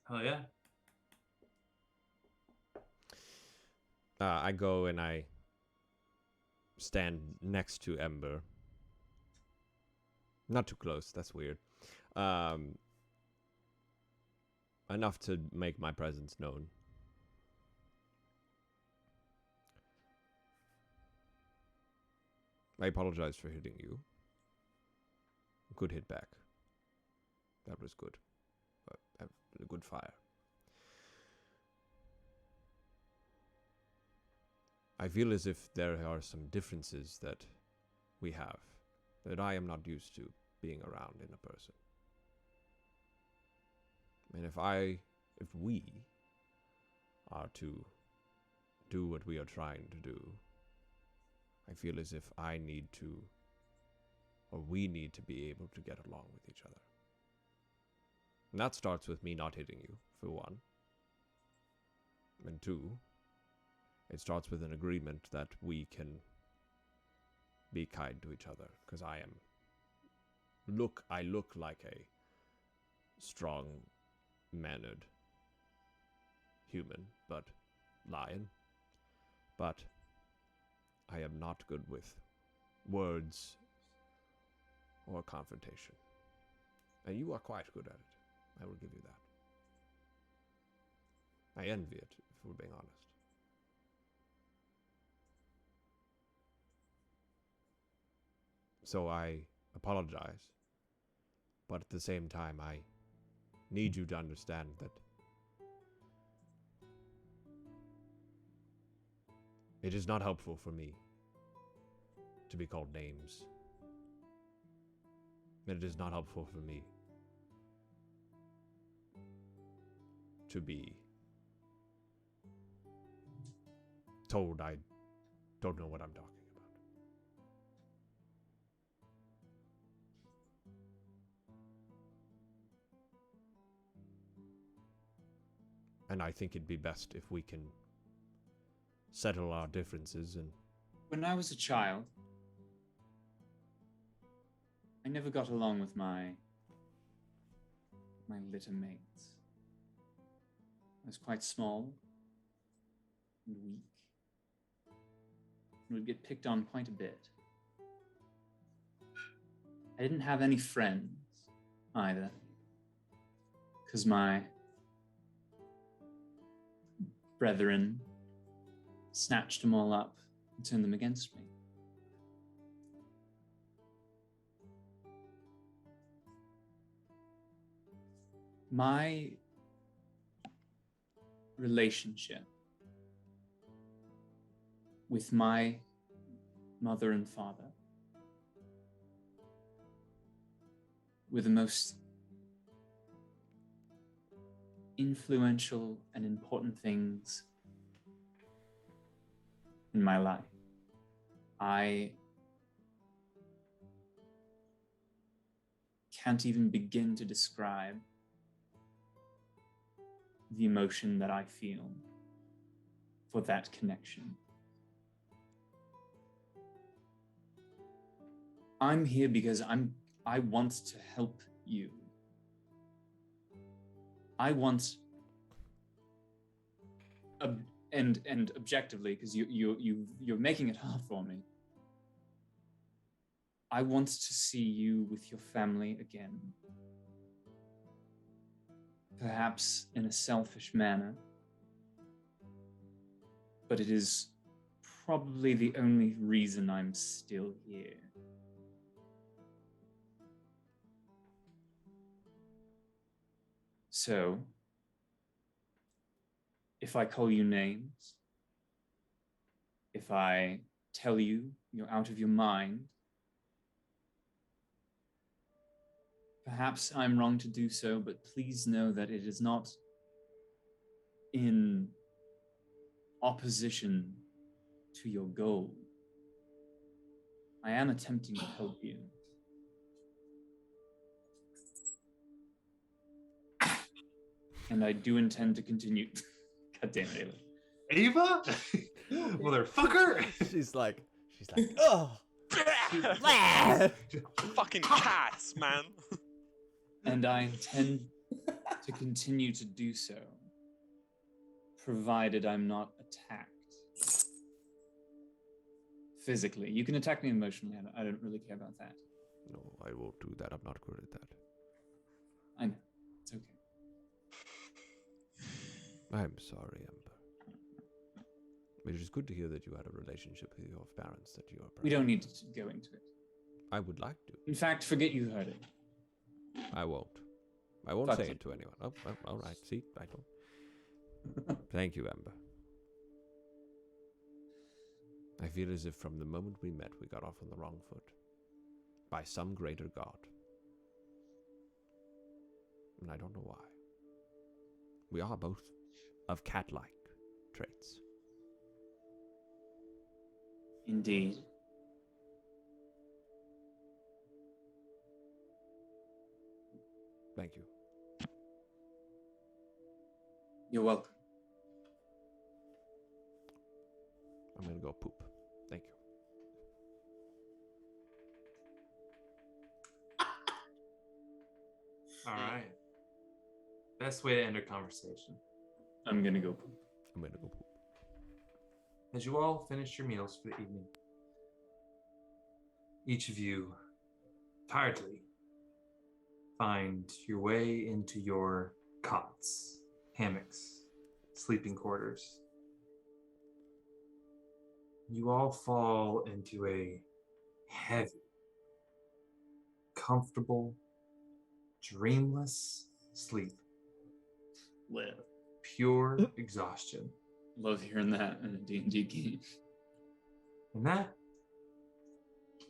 Hell yeah. I go and I stand next to Ember. Not too close. That's weird. Enough to make my presence known. I apologize for hitting you. Good hit back. That was good. A good fire. I feel as if there are some differences that we have that I am not used to being around in a person. And if we are to do what we are trying to do, I feel as if I need to, or we need to be able to get along with each other. And that starts with me not hitting you, for one. And two, it starts with an agreement that we can be kind to each other, because I am I look like a strong-mannered human, but lion. But I am not good with words or confrontation. And you are quite good at it. I will give you that. I envy it, if we're being honest. So I apologize. But at the same time, I need you to understand that it is not helpful for me to be called names. And it is not helpful for me to be told I don't know what I'm talking about. And I think it'd be best if we can settle our differences and... When I was a child, I never got along with my litter mates. I was quite small and weak. And would get picked on quite a bit. I didn't have any friends either, because my brethren snatched them all up and turned them against me. My relationship with my mother and father were the most influential and important things in my life. I can't even begin to describe the emotion that I feel for that connection. I'm here because I want to help you. I want, and objectively, because you're making it hard for me. I want to see you with your family again. Perhaps in a selfish manner, but it is probably the only reason I'm still here. So, if I call you names, if I tell you you're out of your mind, perhaps I'm wrong to do so, but please know that it is not in opposition to your goal. I am attempting to help you. And I do intend to continue. God damn it, Ava? Motherfucker! She's like, oh! Fucking cats, man. And I intend to continue to do so, provided I'm not attacked physically. You can attack me emotionally. I don't really care about that. No, I won't do that. I'm not good at that. I know. It's okay. I'm sorry, Ember. It is good to hear that you had a relationship with your parents that you are proud. We don't need to go into it. I would like to. In fact, forget you heard it. I won't. I won't say it to anyone. Oh, all right. See, I don't. Thank you, Ember. I feel as if from the moment we met, we got off on the wrong foot. By some greater god. And I don't know why. We are both of cat-like traits. Indeed. Thank you. You're welcome. I'm gonna go poop. Thank you. All right. Best way to end a conversation. I'm gonna go poop. I'm gonna go poop. As you all finish your meals for the evening, each of you tiredly find your way into your cots, hammocks, sleeping quarters. You all fall into a heavy, comfortable, dreamless sleep. Live. Pure exhaustion. Love hearing that in a D&D game. And that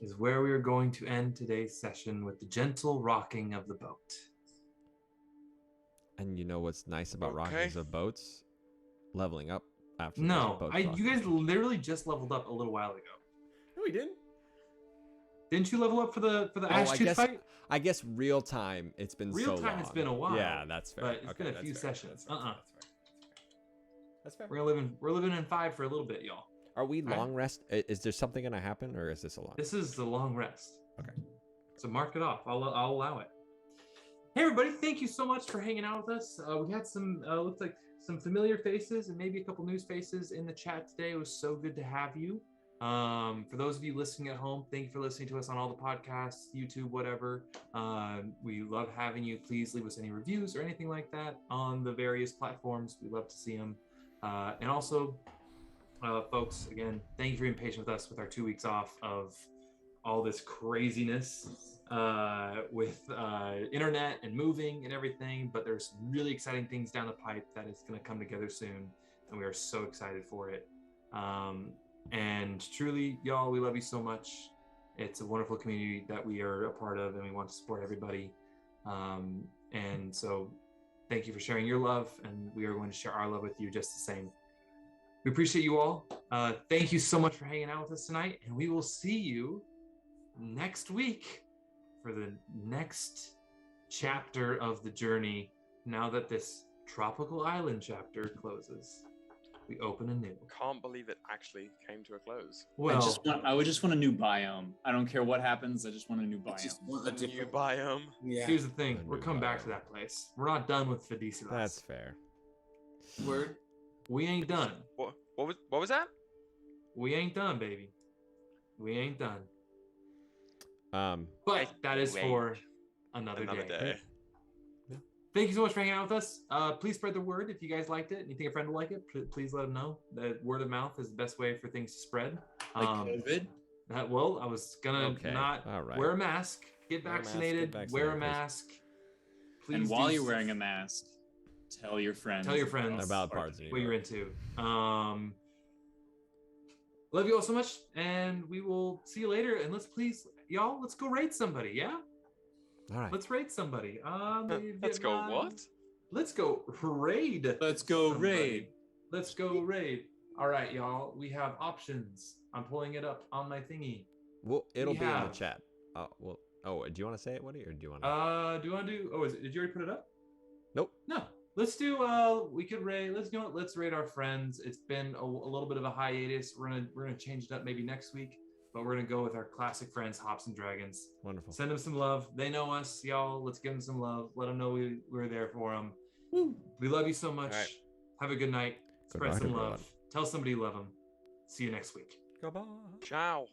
is where we are going to end today's session with the gentle rocking of the boat. And you know what's nice about Okay. rockings of boats? Leveling up after No, those boats you rocking. guys literally just leveled up a little while ago. No, we didn't. Didn't you level up for the Ash I Tooth guess fight? I guess real time. It's been so long. Real time, it's been a while. Yeah, that's fair. But it's Okay, been a that's few fair. sessions. That's fair. That's fair. We're living in 5 for a little bit, y'all. Are we All right. long rest? Is there something gonna happen, or is this a long? This is the long rest. Okay. So mark it off. I'll allow it. Hey everybody, thank you so much for hanging out with us. We had some looks like some familiar faces and maybe a couple news faces in the chat today. It was so good to have you. For those of you listening at home, thank you for listening to us on all the podcasts, YouTube, whatever. We love having you. Please leave us any reviews or anything like that on the various platforms. We love to see them. And also, folks, again, thank you for being patient with us with our 2 weeks off of all this craziness with internet and moving and everything. But there's some really exciting things down the pipe that is going to come together soon, and we are so excited for it. And truly, y'all, we love you so much. It's a wonderful community that we are a part of, and we want to support everybody. And so thank you for sharing your love, and we are going to share our love with you just the same. We appreciate you all. Thank you so much for hanging out with us tonight, and we will see you next week for the next chapter of the journey. Now that this tropical island chapter closes, we open anew. Can't believe it actually came to a close. Well, I would just want a new biome. I don't care what happens. I just want a new biome. Just want a A new different biome. Yeah. here's the thing. A We're new coming back biome. to that place. We're not done with Fedicilas. That's fair. Word. We ain't done. What was that? We ain't done, baby. We ain't done. But I that is wait. for another day. Thank you so much for hanging out with us. Please spread the word if you guys liked it and you think a friend will like it. Please let them know. That word of mouth is the best way for things to spread. Like COVID? Well, I was gonna Okay, not all right. wear a mask, get Wear a mask, vaccinated, get wear a vaccinated, please. mask. Please And while do you're wearing a mask, tell your friends. Tell your friends About Bards of New what you're York. into. Love you all so much, and we will see you later. And let's go raid somebody, yeah? All right. Let's raid somebody. Let's go what? Let's go raid. Let's go somebody. raid. Let's go raid. All right, y'all. We have options. I'm pulling it up on my thingy. Well, it'll We be in the have- chat. Well. Oh, do you want to say it, Woody, or do you want to? Do you want to do? Oh, did you already put it up? Nope. No. Let's do. We could raid. Let's do it. Let's raid our friends. It's been a little bit of a hiatus. We're gonna change it up maybe next week, but we're gonna go with our classic friends, Hops and Dragons. Wonderful. Send them some love. They know us, y'all. Let's give them some love. Let them know we're there for them. We love you so much. All right. Have a good night. Good Spread night, some everyone. love. Tell somebody you love them. See you next week. Goodbye. Ciao.